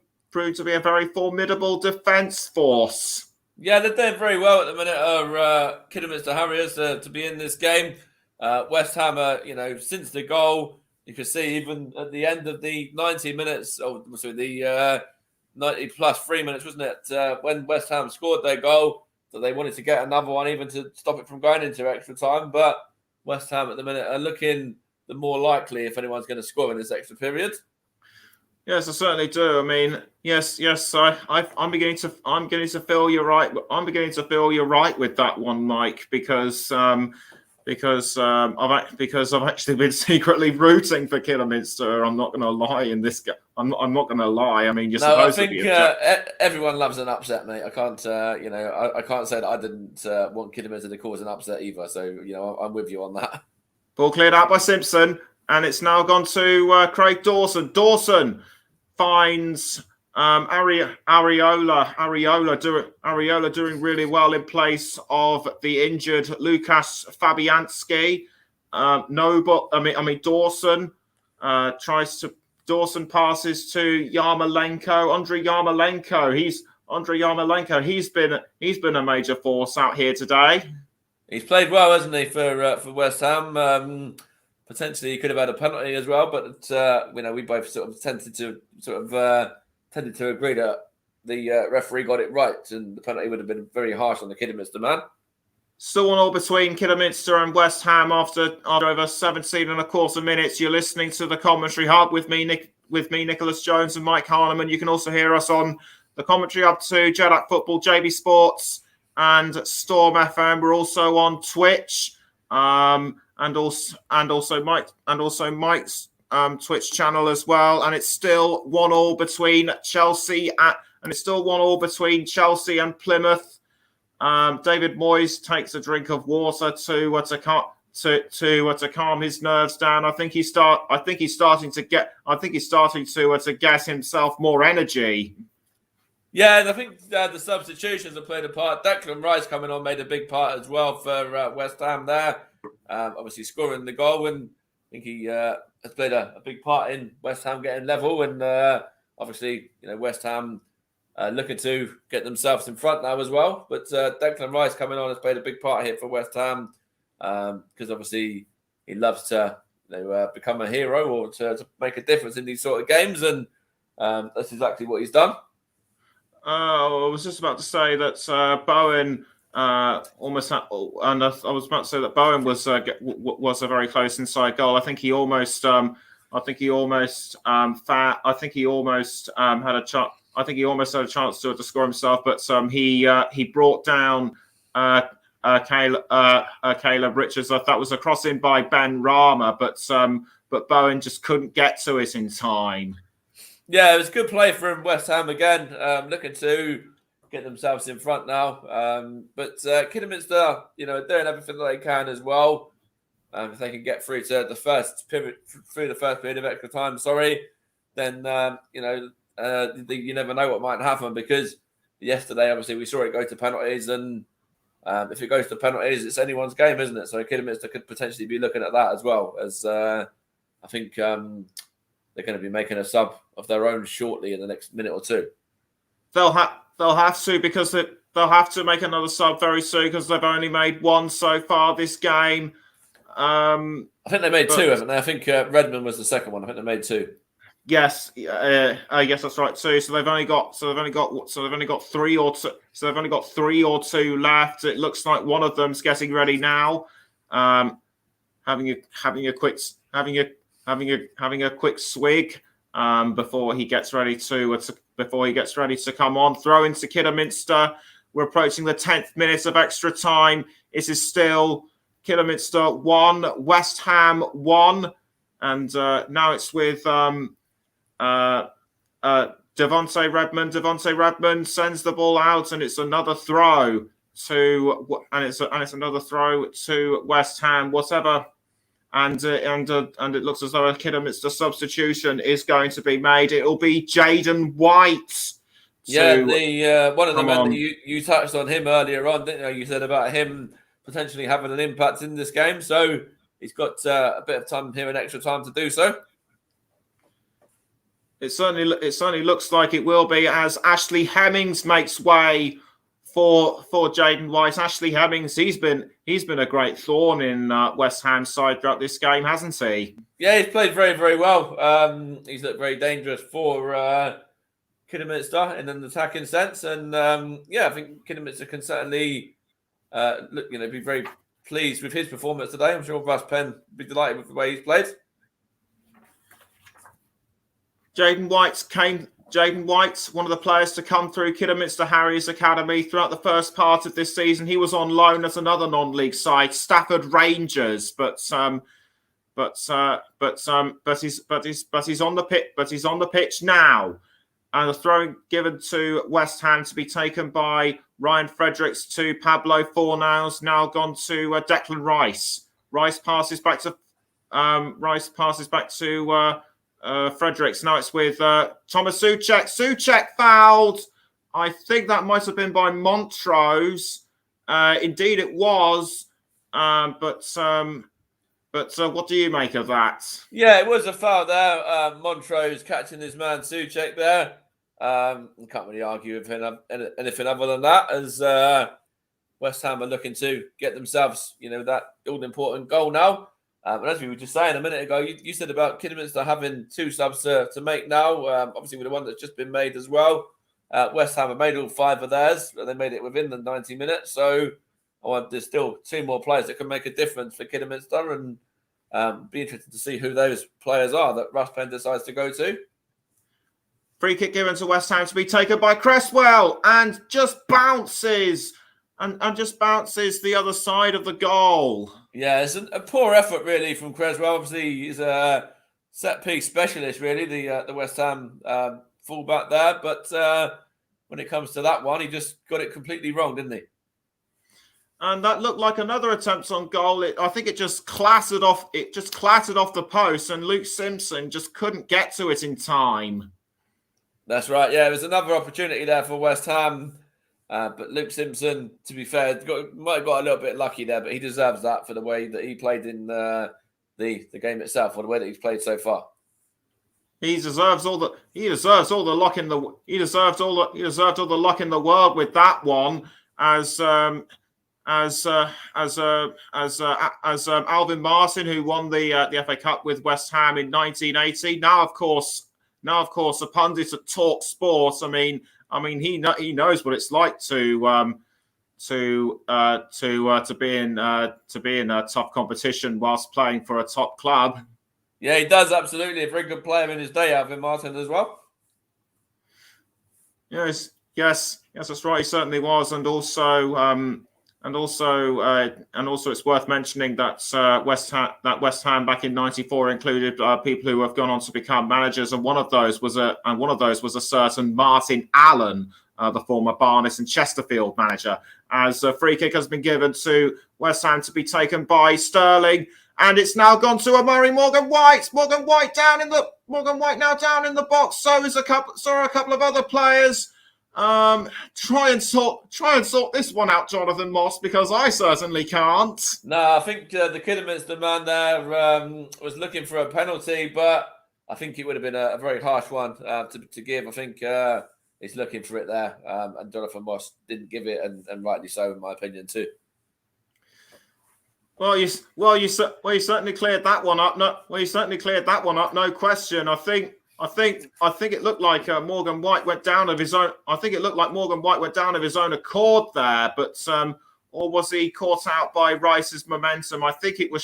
defence force. Yeah, they're doing very well at the minute. Kidderminster Harriers to be in this game. West Ham, since the goal. You can see even at the end of the 90 minutes, the 90 plus 3 minutes, wasn't it? When West Ham scored their goal, that they wanted to get another one, even to stop it from going into extra time. But West Ham at the minute are looking the more likely if anyone's going to score in this extra period. Yes, I certainly do. I mean, yes. I'm beginning to feel you're right. I'm beginning to feel you're right with that one, Mike, because I've actually been secretly rooting for Kidderminster. I'm not going to lie in this game. I'm not going to lie. I mean, I think everyone loves an upset, mate. I can't, I can't say that I didn't want Kidderminster to cause an upset either. So, I'm with you on that. Ball cleared out by Simpson, and it's now gone to Craig Dawson. Dawson finds Ariola doing really well in place of the injured Lukas Fabianski. Dawson passes to Yarmolenko. Andrei Yarmolenko. He's been a major force out here today. He's played well, hasn't he, for West Ham? Potentially, he could have had a penalty as well, but we both sort of tended to agree that the referee got it right, and the penalty would have been very harsh on the Kidderminster man. Still 1-1 between Kidderminster and West Ham after over 17 and a quarter minutes. You're listening to the Commentary Hub with me, Nicholas Jones, and Mike Harneman. You can also hear us on the Commentary Hub too, Jeddah Football, JB Sports, and Storm FM. We're also on Twitch, and also Mike's Twitch channel as well. And it's still 1-1 between Chelsea and Plymouth. David Moyes takes a drink of water to calm his nerves down. I think he's starting to get himself more energy. Yeah, and I think the substitutions have played a part. Declan Rice coming on made a big part as well for West Ham there. Obviously scoring the goal, and I think he has played a big part in West Ham getting level. And obviously, West Ham looking to get themselves in front now as well. But Declan Rice coming on has played a big part here for West Ham because obviously he loves to become a hero or to make a difference in these sort of games, and that's exactly what he's done. I was just about to say that Bowen almost had, and I was about to say that Bowen was a very close inside goal. I think he almost had a chance to score himself, but he brought down Caleb Richards. I thought that was a crossing by Ben Rama, but Bowen just couldn't get to it in time. Yeah, it was a good play from West Ham again, looking to get themselves in front now. But Kidderminster, doing everything that they can as well. if they can get through to the first period of extra time, then you never know what might happen, because yesterday, obviously, we saw it go to penalties, and if it goes to penalties, it's anyone's game, isn't it? So Kidderminster could potentially be looking at that as well, as I think they're going to be making a sub of their own shortly in the next minute or two. They'll have to, because they'll have to make another sub very soon, because they've only made one so far this game. I think they made two, haven't they? I think Redmond was the second one. I think they made two. Yes, yes, that's right too. So they've only got three or two. So they've only got 3 or 2 left. It looks like one of them's getting ready now, having a quick swig before he gets ready to come on. Throw into Kidderminster. We're approaching the 10th minute of extra time. This is still Kidderminster 1, West Ham 1, and now it's with Devontae Redmond. Devontae Redmond sends the ball out, and it's another throw to West Ham. Whatever, and it looks as though a Kidderminster substitution is going to be made. It'll be Jaden White. The one of the men that you touched on him earlier on, didn't you? You said about him potentially having an impact in this game, so he's got a bit of time here and extra time to do so. It certainly looks like it will be, as Ashley Hemmings makes way for Jaden White. Ashley Hemmings, he's been a great thorn in West Ham's side throughout this game, hasn't he? Yeah, he's played very, very well. He's looked very dangerous for Kidderminster in an attacking sense, and I think Kidderminster can certainly be very pleased with his performance today. I'm sure Russ Penn will be delighted with the way he's played. Jaden White, one of the players to come through Kidderminster Harriers Academy throughout the first part of this season. He was on loan at another non-league side, Stafford Rangers, but he's on the pitch now. And the throw given to West Ham to be taken by Ryan Fredericks to Pablo Fornals, now gone to Declan Rice. Rice passes back to Fredericks. Now it's with Thomas Souček. Souček fouled. I think that might have been by Montrose. Indeed, it was. But what do you make of that? Yeah, it was a foul there. Montrose catching his man Souček there. Can't really argue with anything other than that, as West Ham are looking to get themselves, that all-important goal now. And as we were just saying a minute ago, you said about Kidderminster having 2 subs to make now, obviously with the one that's just been made as well. West Ham have made all 5 of theirs, but they made it within the 90 minutes. So there's still 2 more players that can make a difference for Kidderminster, and be interested to see who those players are that Russ Penn decides to go to. Free kick given to West Ham to be taken by Cresswell, and just bounces the other side of the goal. Yeah, it's a poor effort really from Cresswell. Obviously, he's a set piece specialist, really, the West Ham fullback there. But when it comes to that one, he just got it completely wrong, didn't he? And that looked like another attempt on goal. I think it just clattered off. It just clattered off the post, and Luke Simpson just couldn't get to it in time. That's right. Yeah, it was another opportunity there for West Ham. But Luke Simpson, to be fair, might have got a little bit lucky there, but he deserves that for the way that he played in the game itself, or the way that he's played so far. He deserves all the luck in the luck in the world with that one, as Alvin Martin, who won the FA Cup with West Ham in 1980. Now, of course, a pundit at Talk Sport. I mean, he knows what it's like to be in a tough competition whilst playing for a top club. Yeah, he does, absolutely. A very good player in his day, Alvin Martin, as well. Yes, that's right. He certainly was, and also, it's worth mentioning that West Ham back in '94 included people who have gone on to become managers, and one of those was a certain Martin Allen, the former Barnes and Chesterfield manager. As a free kick has been given to West Ham to be taken by Sterling, And it's now gone to Amari Morgan White. Morgan White now down in the box. So are a couple of other players. Try and sort this one out, Jonathan Moss, because I certainly can't. No, I think the Kidderminster man there was looking for a penalty, but I think it would have been a very harsh one to give. I think he's looking for it there, and Jonathan Moss didn't give it, and rightly so, in my opinion, too. Well, you certainly cleared that one up. No question. I think it looked like Morgan White went down of his own. I think it looked like Morgan White went down of his own accord there, but or was he caught out by Rice's momentum? I think it was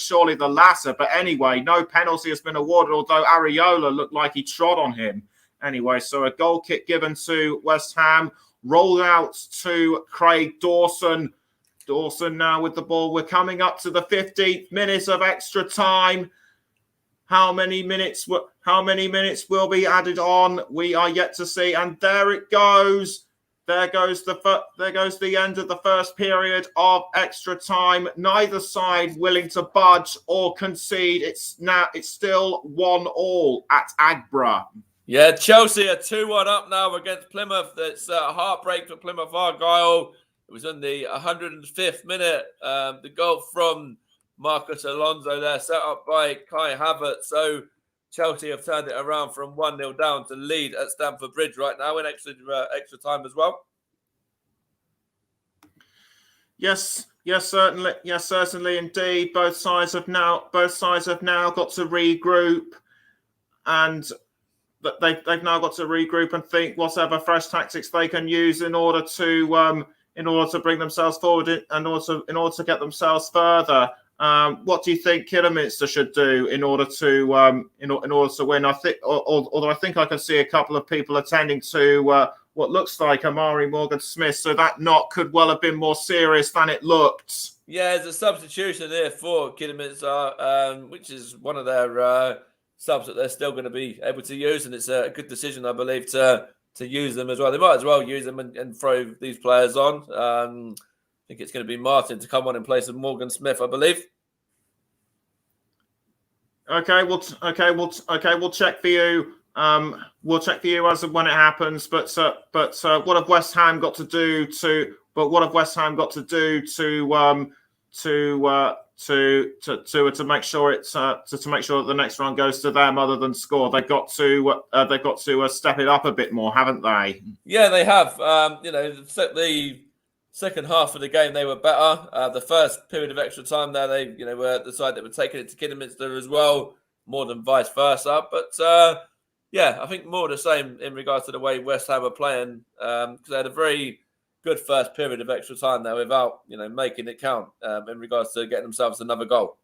surely the latter. But anyway, no penalty has been awarded. Although Areola looked like he trod on him. Anyway, so a goal kick given to West Ham, rolled out to Craig Dawson. Dawson now with the ball. We're coming up to the 15th minute of extra time. How many minutes will be added on? We are yet to see. And there it goes. There goes the end of the first period of extra time. Neither side willing to budge or concede. It's still 1-1 at Agbra. Yeah, Chelsea are 2-1 up now against Plymouth. It's a heartbreak for Plymouth Argyle. It was in the 105th minute. The goal from Marcus Alonso there, set up by Kai Havertz. So Chelsea have turned it around from 1-0 down to lead at Stamford Bridge right now in extra time as well. Yes, certainly indeed. Both sides have now got to regroup, and they've now got to regroup and think whatever fresh tactics they can use in order to bring themselves forward and also in order to get themselves further. What do you think Kidderminster should do in order to win? Although I think I can see a couple of people attending to what looks like Amari Morgan Smith, so that knock could well have been more serious than it looked. Yeah, there's a substitution there for Kidderminster, which is one of their subs that they're still going to be able to use, and it's a good decision, I believe, to use them as well. They might as well use them and throw these players on. I think it's going to be Martin to come on in place of Morgan Smith, I believe. Okay, we'll check for you. We'll check for you as of when it happens. But what have West Ham got to do to? But what have West Ham got to do to make sure it's to make sure that the next round goes to them, other than score? They've got to step it up a bit more, haven't they? Yeah, they have. The second half of the game they were better. The first period of extra time there, they were the side that were taking it to Kidderminster as well, more than vice versa. But I think more the same in regards to the way West Ham are playing, because they had a very good first period of extra time there without making it count in regards to getting themselves another goal.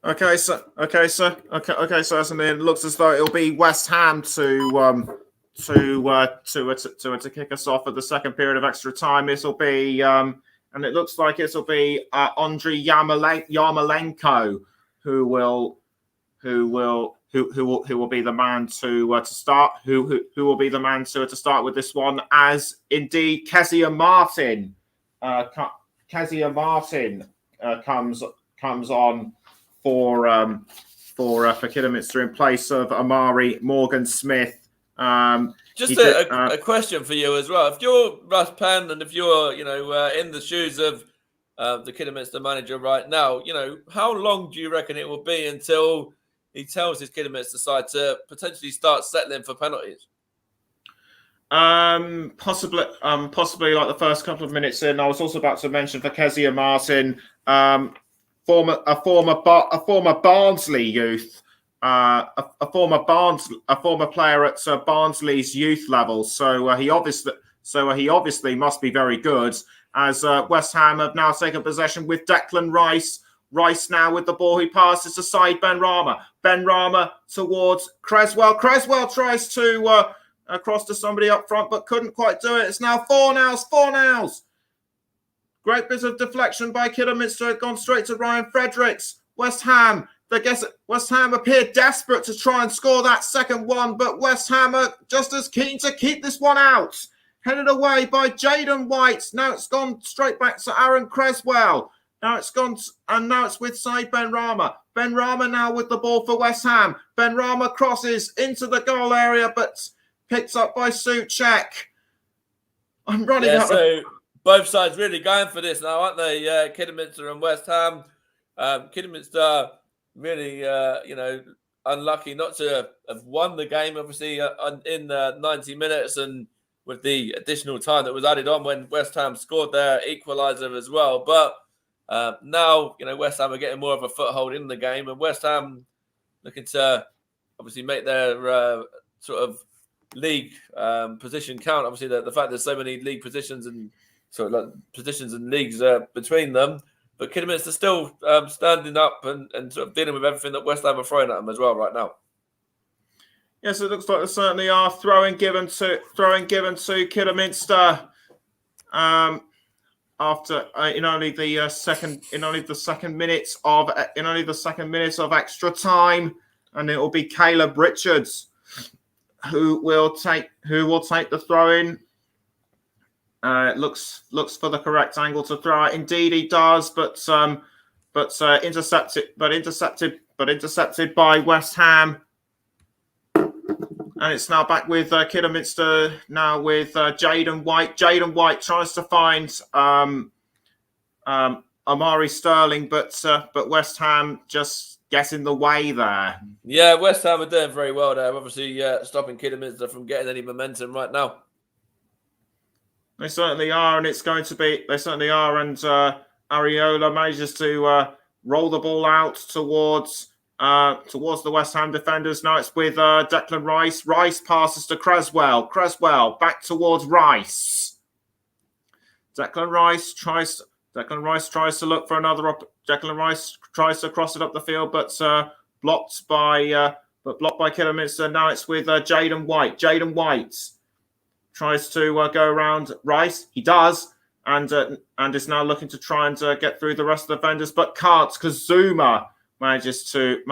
Okay, so it looks as though it'll be West Ham to kick us off at the second period of extra time. It'll be and it looks like it'll be Andriy Yarmolenko who will be the man to start. Who will be the man to start with this one? As indeed, Kezia Martin comes on for Kidderminster in place of Amari Morgan Smith. Just a question for you as well. If you're Russ Penn and if you're in the shoes of the Kidderminster manager right now, how long do you reckon it will be until he tells his Kidderminster side to potentially start settling for penalties? Possibly like the first couple of minutes in. I was also about to mention for Kezia Martin, former Barnsley youth, a former player at Barnsley's youth level. So he obviously must be very good. As West Ham have now taken possession with Declan Rice. Rice now with the ball. He passes aside Ben Rama. Ben Rama towards Creswell. Creswell tries to across to somebody up front, but couldn't quite do it. It's now Fornals. Great bit of deflection by Kidderminster. Had gone straight to Ryan Fredericks. West Ham appeared desperate to try and score that second one, but West Ham are just as keen to keep this one out. Headed away by Jaden White. Now it's gone straight back to Aaron Creswell. Now it's gone, and now it's with side Benrahma. Benrahma now with the ball for West Ham. Benrahma crosses into the goal area, but picked up by Souček. I'm running out. So both sides really going for this now, aren't they? Kidderminster and West Ham. Kidderminster really, unlucky not to have won the game, obviously, in 90 minutes and with the additional time that was added on when West Ham scored their equaliser as well. But now, West Ham are getting more of a foothold in the game, and West Ham looking to obviously make their sort of league position count. Obviously, the fact there's so many league positions and positions and leagues between them. But Kidderminster still standing up and sort of dealing with everything that West Ham are throwing at them as well right now. Yes, it looks like there certainly are throwing given to Kidderminster. After in only the second minutes of extra time, and it will be Caleb Richards who will take the throw in. Looks for the correct angle to throw it. Indeed, he does, but intercepted by West Ham. And it's now back with Kidderminster, now with Jaden White. Jaden White tries to find Amari Sterling, but West Ham just get in the way there. Yeah, West Ham are doing very well there. Obviously, stopping Kidderminster from getting any momentum right now. They certainly are, and it's going to be. They certainly are, and Ariola manages to roll the ball out towards the West Ham defenders. Now it's with Declan Rice. Rice passes to Creswell. Creswell back towards Rice. Declan Rice tries to look for another. Declan Rice tries to cross it up the field, but blocked by Kidderminster. Now it's with Jaden White. Jaden White tries to go around Rice. He does, and is now looking to try and get through the rest of the defenders, but can't because Zuma manages to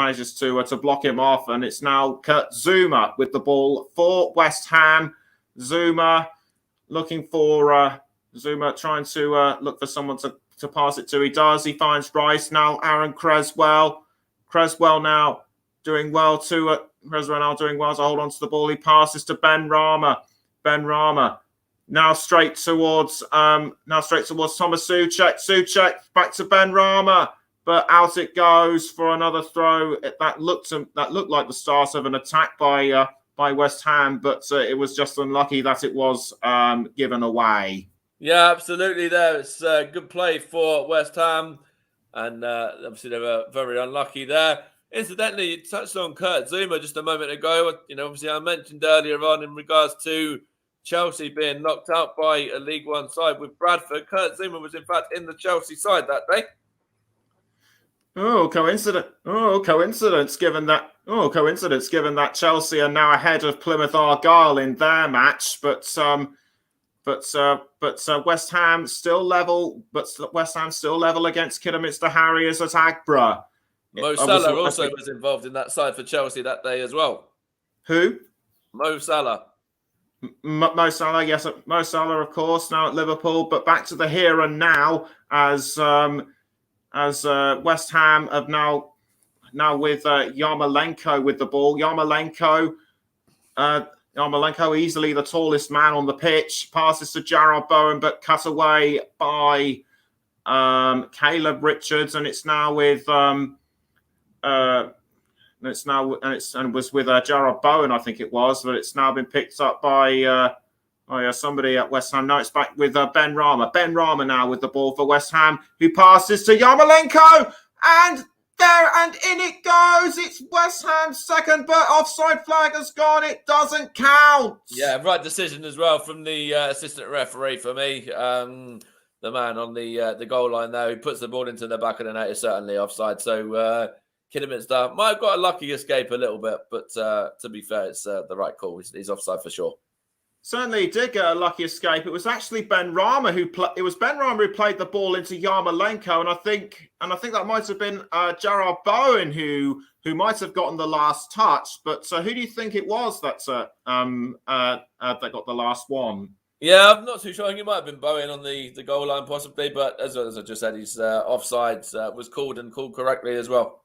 block him off, and it's now Kurt Zuma with the ball for West Ham. Zuma looking for Zuma trying to look for someone to pass it to. He does. He finds Rice. Now Aaron Creswell. Creswell now doing well to hold on to the ball. He passes to Benrahma. Benrahma now straight towards Thomas Souček. Souček back to Benrahma, but out it goes for another throw. That looked like the start of an attack by West Ham, but it was just unlucky that it was given away. Yeah, absolutely. There, it's a good play for West Ham, and obviously they were very unlucky there. Incidentally, you touched on Kurt Zuma just a moment ago. Obviously I mentioned earlier on in regards to Chelsea being knocked out by a League One side with Bradford. Kurt Zuma was in fact in the Chelsea side that day. Coincidence given that Chelsea are now ahead of Plymouth Argyle in their match, but West Ham still level. But West Ham still level against Kidderminster Harriers at Agbra. Mo Salah also was involved in that side for Chelsea that day as well. Who? Mo Salah. Mo Salah, yes, Mo Salah, of course, now at Liverpool. But back to the here and now, as West Ham have now with Yarmolenko with the ball. Yarmolenko, easily the tallest man on the pitch, passes to Jarrod Bowen, but cut away by Caleb Richards, and it's now with it was with Jarrod Bowen, I think it was, but it's now been picked up by somebody at West Ham. Now it's back with Benrahma. Benrahma now with the ball for West Ham, who passes to Yarmolenko, and in it goes. It's West Ham's second, but offside flag has gone. It doesn't count. Yeah, right decision as well from the assistant referee for me. The man on the goal line there who puts the ball into the back of the net is certainly offside. So Kidderminster might have got a lucky escape a little bit, but to be fair, it's the right call. He's offside for sure. Certainly did get a lucky escape. It was actually Benrahma who played the ball into Yarmolenko, and I think that might have been Jarrod Bowen who might have gotten the last touch. But who do you think it was that got the last one? Yeah, I'm not too sure. I think he might have been bowing on the goal line possibly, but as I just said, his offside was called and called correctly as well.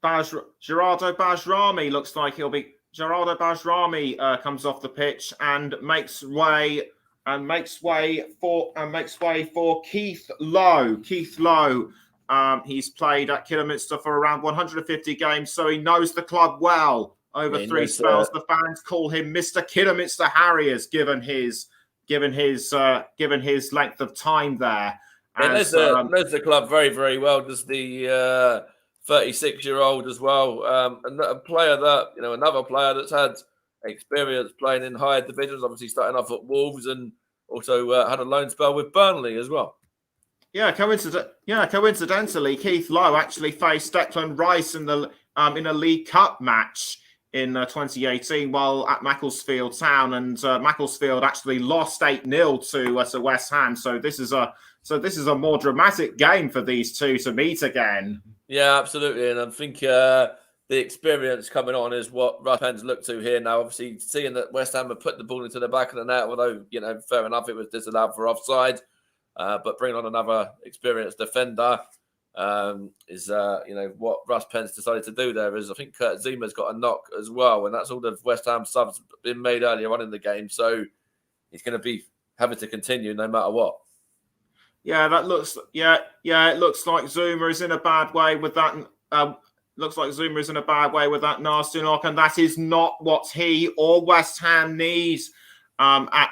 Gerardo Bajrami looks like he'll be. Gerardo Bajrami comes off the pitch and makes way for Keith Lowe. Keith Lowe. He's played at Kidderminster for around 150 games, so he knows the club well. Over 3 spells, the fans call him Mr. Kidderminster Harriers, given his length of time there. He knows the club very, very well. Does the 36-year-old as well, and a player that another player that's had experience playing in higher divisions. Obviously, starting off at Wolves and also had a loan spell with Burnley as well. Yeah, coincidentally, Keith Lowe actually faced Declan Rice in a League Cup match in 2018 while at Macclesfield Town, and Macclesfield actually lost 8-0 to West Ham. So this is a more dramatic game for these two to meet again. Yeah, absolutely, and I think the experience coming on is what Russ Penn's looked to here now. Obviously, seeing that West Ham have put the ball into the back of the net, although fair enough, it was disallowed for offside. But bringing on another experienced defender is what Russ Penn's decided to do there. Is I think Kurt Zuma's got a knock as well, and that's all the West Ham subs been made earlier on in the game, so he's going to be having to continue no matter what. Yeah, it looks like Zuma is in a bad way with that. Looks like Zuma is in a bad way with that nasty knock, and that is not what he or West Ham needs at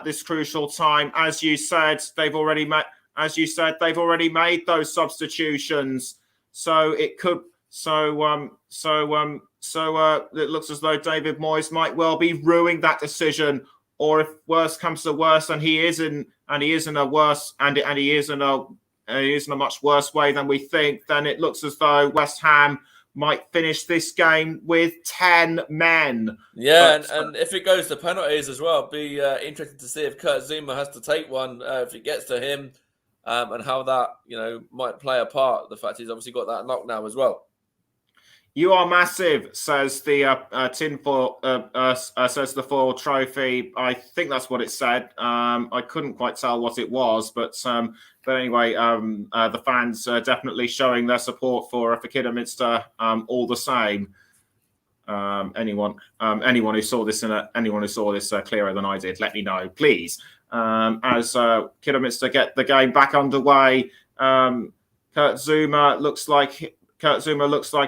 this crucial time. As you said, they've already made those substitutions. So it could. It looks as though David Moyes might well be ruining that decision. Or if worse comes to worse, and he is in a much worse way than we think, then it looks as though West Ham might finish this game with 10 men. Yeah, and if it goes to penalties as well, it'll be interesting to see if Kurt Zuma has to take one if it gets to him, and how that might play a part. The fact he's obviously got that knock now as well. You are massive, says the tinfoil. Says the foil trophy. I think that's what it said. I couldn't quite tell what it was, but anyway, the fans definitely showing their support for Kidderminster. All the same. Anyone who saw this clearer than I did, let me know, please. As Kidderminster get the game back underway, Kurt Zuma looks like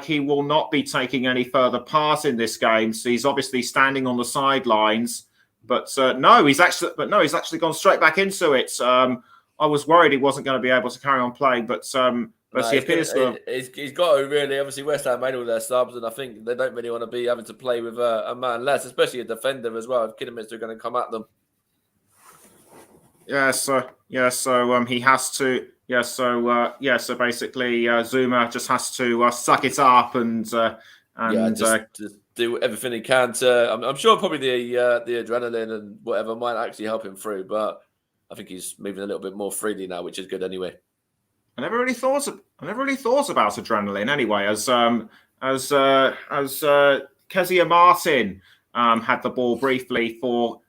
he will not be taking any further part in this game. So he's obviously standing on the sidelines. But he's actually gone straight back into it. I was worried he wasn't going to be able to carry on playing, but he appears to have. He's got to really. Obviously, West Ham made all their subs, and I think they don't really want to be having to play with a man less, especially a defender as well. If Kidderminster are going to come at them. So he has to. So basically, Zuma just has to suck it up and just do everything he can to. I'm sure probably the adrenaline and whatever might actually help him through, but I think he's moving a little bit more freely now, which is good anyway. I never really thought about adrenaline anyway. As Kezia Martin had the ball briefly for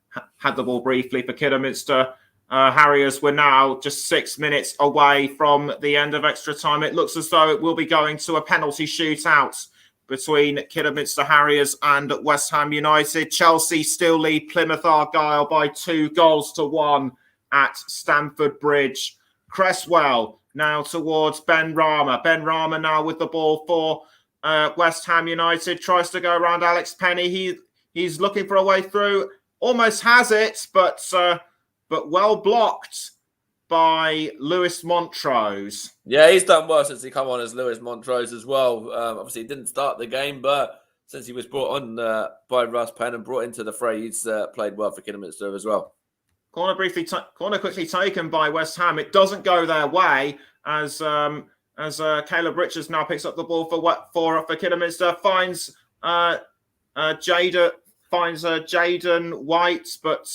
Kidderminster. Harriers were now just 6 minutes away from the end of extra time. It looks as though it will be going to a penalty shootout between Kidderminster Harriers and West Ham United. Chelsea still lead Plymouth Argyle by 2-1 at Stamford Bridge. Cresswell now towards Ben Rama. Ben Rama now with the ball for West Ham United. Tries to go around Alex Penny. He's looking for a way through. Almost has it, but well blocked by Lewis Montrose. Yeah, he's done well since he come on as Lewis Montrose as well. Obviously, he didn't start the game, but since he was brought on by Russ Penn and brought into the fray, he's played well for Kidderminster as well. Corner quickly taken by West Ham. It doesn't go their way as Caleb Richards now picks up the ball for Kidderminster. Finds Jaden White, but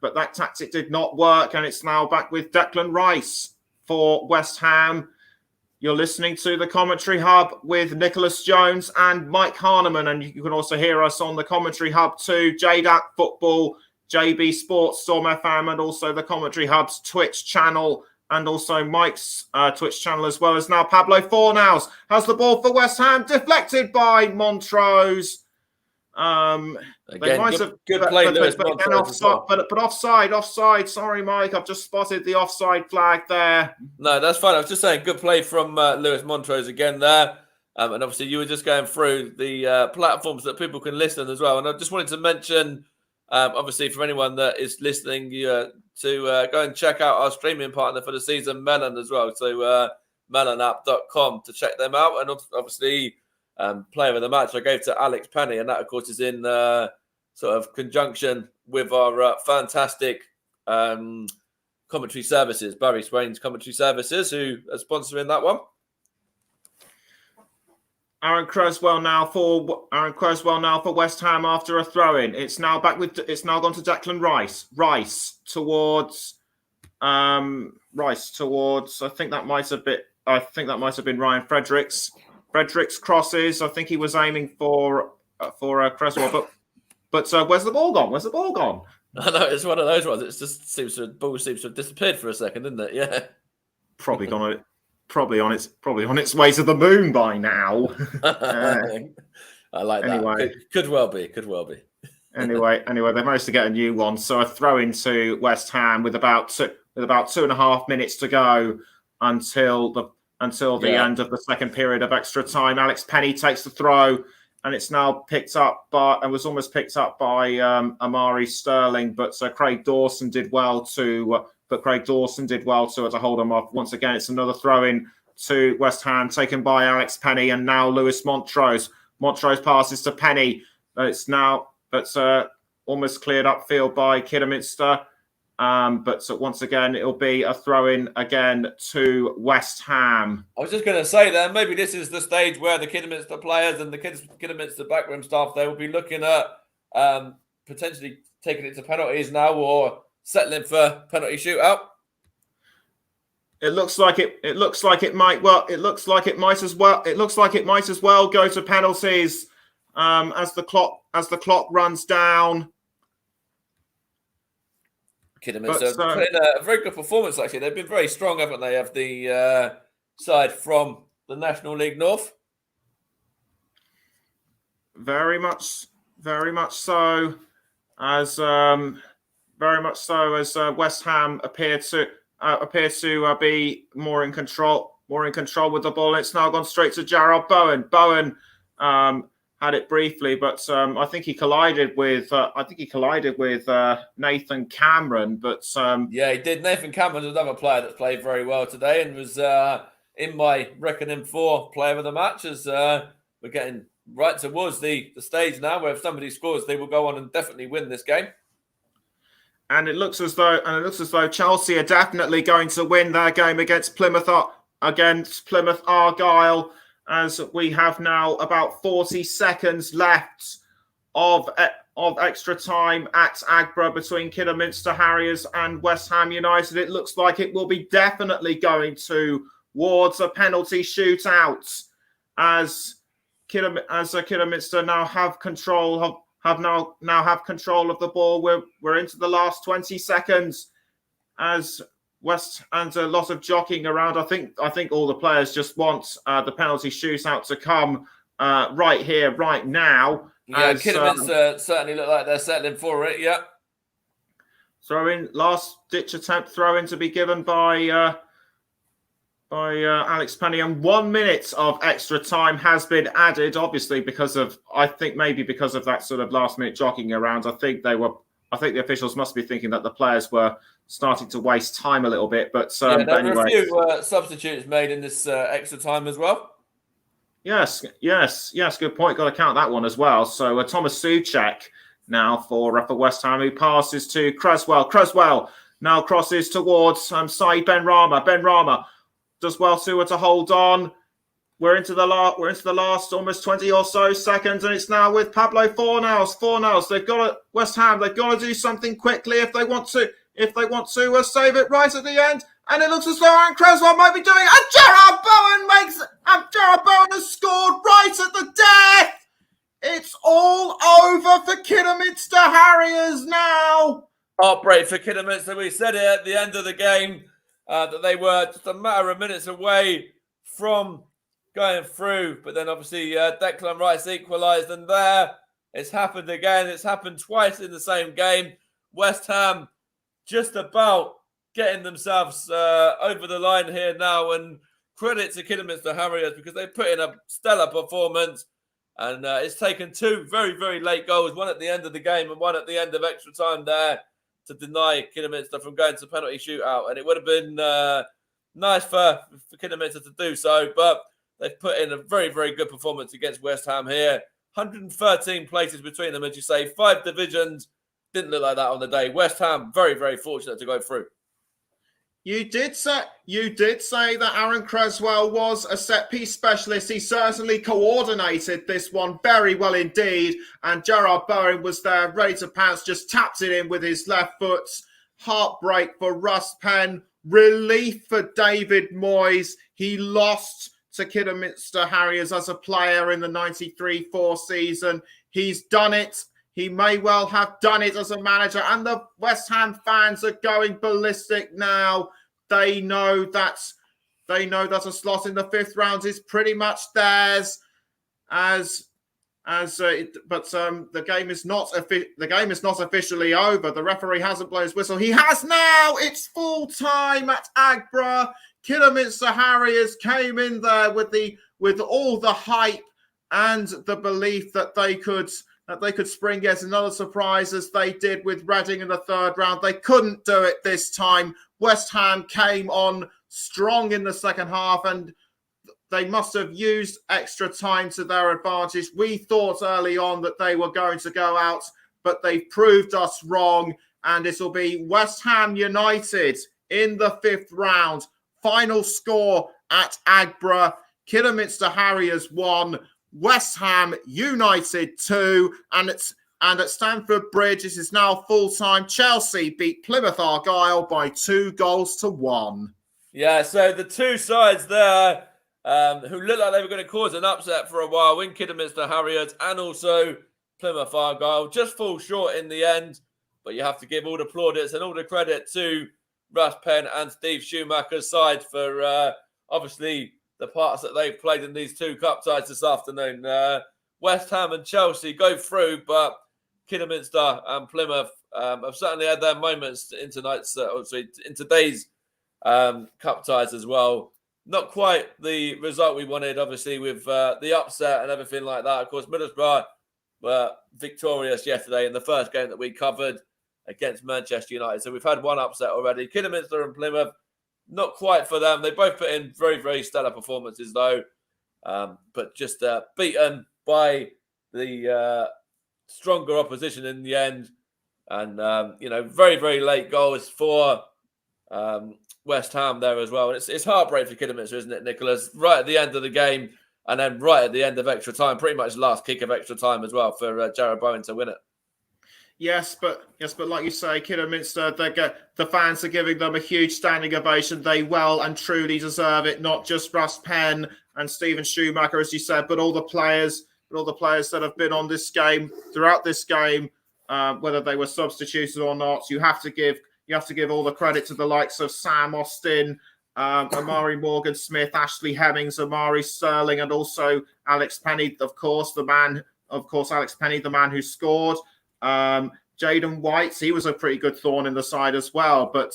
that tactic did not work, and it's now back with Declan Rice for West Ham. You're listening to the Commentary Hub with Nicholas Jones and Mike Harneman, and you can also hear us on the Commentary Hub too, JDAC Football, JB Sports, Storm FM, and also the Commentary Hub's Twitch channel, and also Mike's Twitch channel, as well as now Pablo Fornals has the ball for West Ham, deflected by Montrose. Again, good play, Lewis Montrose. But offside. Sorry, Mike, I've just spotted the offside flag there. No, that's fine. I was just saying, good play from Lewis Montrose again there. And obviously, you were just going through the platforms that people can listen as well. And I just wanted to mention, obviously, for anyone that is listening, to go and check out our streaming partner for the season, Melon, as well. So melonapp.com to check them out. And obviously, player of the match I gave to Alex Penny, and that, of course, is in sort of conjunction with our fantastic commentary services, Barry Swain's Commentary Services, who are sponsoring that one. Aaron Cresswell now for West Ham after a throw-in. It's now gone to Declan Rice. Rice towards. I think that might have been Ryan Fredericks. Fredericks crosses. I think he was aiming for Cresswell, but where's the ball gone? I know, it's one of those ones. It just the ball seems to have disappeared for a second, didn't it? Yeah, probably on its way to the moon by now. I like that. Could well be. Anyway, they managed to get a new one. So a throw into West Ham with about 2.5 minutes to go until the end of the second period of extra time. Alex Penny takes the throw, and it's now was almost picked up by Amari Sterling, but Craig Dawson did well to hold him off. Once again, it's another throw in to West Ham, taken by Alex Penny, and now Lewis Montrose. Montrose passes to Penny. It's almost cleared upfield by Kidderminster. But once again, it'll be a throw-in again to West Ham. I was just going to say that maybe this is the stage where the Kidderminster players and the Kidderminster backroom staff, they will be looking at potentially taking it to penalties now, or settling for penalty shootout. It looks like it might as well go to penalties as the clock runs down. Kidderminster playing a very good performance, actually. They've been very strong, haven't they, of the side from the National League North? Very much so. As West Ham appear to be more in control with the ball. It's now gone straight to Jarrod Bowen. Bowen had it briefly, but I think he collided with Nathan Cameron. But yeah, he did. Nathan Cameron is another player that played very well today and was in my reckoning for player of the match. As we're getting right towards the stage now where if somebody scores, they will go on and definitely win this game. And it looks as though Chelsea are definitely going to win their game against Plymouth Argyle, as we have now about 40 seconds left of extra time at Agbra between Kidderminster Harriers and West Ham United. It looks like it will be definitely going towards a penalty shootout, as Kidderminster now have control of. Have control of the ball. We're into the last 20 seconds as a lot of jockeying around. I think all the players just want the penalty shootout to come right here, right now. Yeah, Kidderminster certainly look like they're settling for it. Yeah. Last ditch attempt throw in to be given by Alex Penny, and 1 minute of extra time has been added, obviously because of that sort of last minute jockeying around. I think the officials must be thinking that the players were starting to waste time a little bit. But there were a few substitutes made in this extra time as well. Yes, good point. Got to count that one as well. So Thomas Souček now for West Ham, who passes to Cresswell. Cresswell now crosses towards Saeed Benrahma. Benrahma does well to hold on. We're into the last almost 20 or so seconds, and it's now with Pablo Fornals. West Ham. They've got to do something quickly if they want to save it right at the end. And it looks as though Aaron Cresswell might be doing it. And Gerard Bowen has scored right at the death. It's all over for Kidderminster Harriers now. Heartbreak for Kidderminster. We said it at the end of the game that they were just a matter of minutes away from going through. But then obviously Declan Rice equalised, and there it's happened again. It's happened twice in the same game. West Ham just about getting themselves over the line here now, and credit to Kidderminster Harriers because they put in a stellar performance, and it's taken two very, very late goals, one at the end of the game and one at the end of extra time there to deny Kidderminster from going to penalty shootout. And it would have been nice for Kidderminster to do so, but they've put in a very, very good performance against West Ham here. 113 places between them, as you say, 5 divisions. Didn't look like that on the day. West Ham very, very fortunate to go through. You did say that Aaron Cresswell was a set-piece specialist. He certainly coordinated this one very well indeed. And Gerard Bowen was there, ready to pounce, just tapped it in with his left foot. Heartbreak for Russ Penn. Relief for David Moyes. He lost to Kidderminster Harriers as a player in the 93-4 season. He's done it. He may well have done it as a manager, and the West Ham fans are going ballistic now. They know that a slot in the 5th round is pretty much theirs. But the game is not officially over. The referee hasn't blown his whistle. He has now. It's full time at Agborough. Kidderminster Harriers came in there with all the hype and the belief that they could spring yet another surprise, as they did with Reading in the 3rd round. They couldn't do it this time. West Ham came on strong in the second half, and they must have used extra time to their advantage. We thought early on that they were going to go out, but they proved us wrong, and it will be West Ham United in the 5th round. Final score at Agborough. Kidderminster Harriers 1, West Ham United 2, and at Stamford Bridge, it is now full-time. Chelsea beat Plymouth Argyle by 2-1. Yeah, so the two sides there who looked like they were going to cause an upset for a while, in Kidderminster Harriers and also Plymouth Argyle, just fall short in the end. But you have to give all the plaudits and all the credit to Russ Penn and Steve Schumacher's side for obviously the parts that they've played in these 2 cup ties this afternoon. West Ham and Chelsea go through, but Kidderminster and Plymouth have certainly had their moments in today's cup ties as well. Not quite the result we wanted, obviously, with the upset and everything like that. Of course, Middlesbrough were victorious yesterday in the first game that we covered against Manchester United. So we've had one upset already. Kidderminster and Plymouth, not quite for them. They both put in very, very stellar performances, though, but just beaten by the stronger opposition in the end. And, very, very late goals for West Ham there as well. And it's heartbreak for Kidderminster, isn't it, Nicholas? Right at the end of the game, and then right at the end of extra time, pretty much last kick of extra time as well for Gerard Bowen to win it. Yes, but like you say, Kidderminster, the fans are giving them a huge standing ovation. They well and truly deserve it. Not just Russ Penn and Stephen Schumacher, as you said, but all the players that have been on this game throughout this game, whether they were substituted or not. You have to give all the credit to the likes of Sam Austin, Amari Morgan-Smith, Ashley Hemmings, Amari Sterling, and also Alex Penny, Alex Penny, the man who scored. Jaden White, he was a pretty good thorn in the side as well, but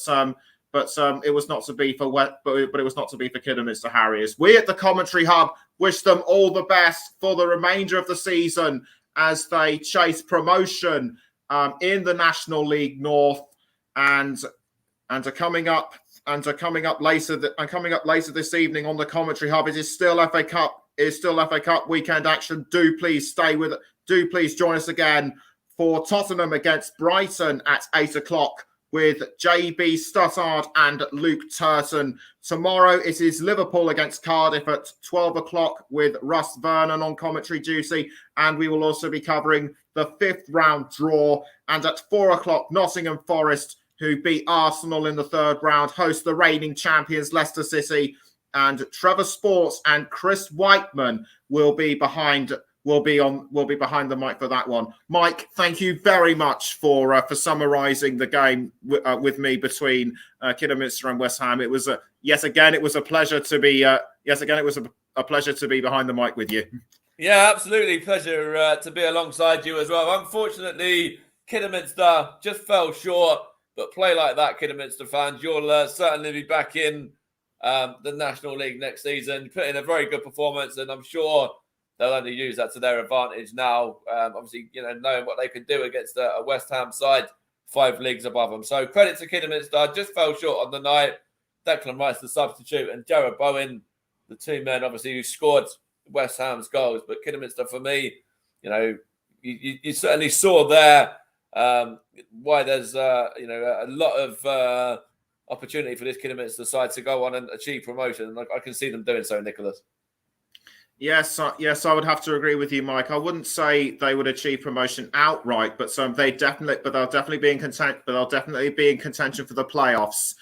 it was not to be for Kidderminster Harriers. We at the Commentary Hub wish them all the best for the remainder of the season as they chase promotion in the National League North, and are coming up later this evening on the Commentary Hub. It is still FA Cup weekend action. Do please join us again for Tottenham against Brighton at 8:00 with JB Stuttard and Luke Turton. Tomorrow it is Liverpool against Cardiff at 12:00 with Russ Vernon on commentary duty. And we will also be covering the 5th round draw. And at 4:00, Nottingham Forest, who beat Arsenal in the third round, host the reigning champions Leicester City, and Trevor Sports and Chris Whiteman will be behind the mic for that one. Mike, thank you very much for summarising the game with me between Kidderminster and West Ham. It was a pleasure to be a pleasure to be behind the mic with you. Yeah, absolutely. Pleasure to be alongside you as well. Unfortunately, Kidderminster just fell short, but play like that, Kidderminster fans. You'll certainly be back in the National League next season. Put in a very good performance, and I'm sure they'll only use that to their advantage now. Obviously, knowing what they could do against a West Ham side 5 leagues above them. So credit to Kidderminster. Just fell short on the night. Declan Rice, the substitute, and Jared Bowen, the 2 men, obviously, who scored West Ham's goals. But Kidderminster, for me, you certainly saw there why there's a lot of opportunity for this Kidderminster side to go on and achieve promotion. And I can see them doing so, Nicholas. Yes, I would have to agree with you, Mike. I wouldn't say they would achieve promotion outright, but they'll definitely be in contention. But they'll definitely be in contention for the playoffs.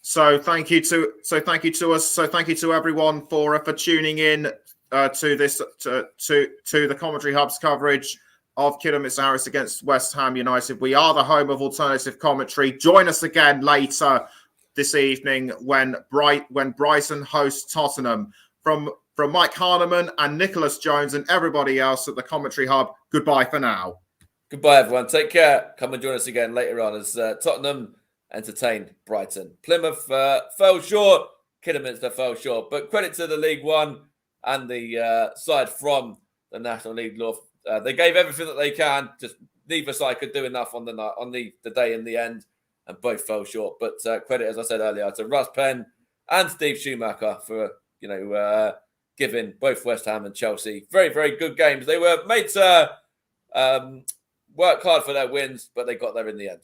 So thank you to everyone for tuning in to the Commentary Hub's coverage of Kidderminster Harriers against West Ham United. We are the home of alternative commentary. Join us again later this evening when Brighton hosts Tottenham. From Mike Harneman and Nicholas Jones and everybody else at the Commentary Hub, goodbye for now. Goodbye, everyone. Take care. Come and join us again later on as Tottenham entertained Brighton. Plymouth fell short. Kidderminster fell short. But credit to the League One and the side from the National League North. They gave everything that they can. Just neither side could do enough on the day in the end, and both fell short. But credit, as I said earlier, to Russ Penn and Steve Schumacher for giving both West Ham and Chelsea very, very good games. They were made to work hard for their wins, but they got there in the end.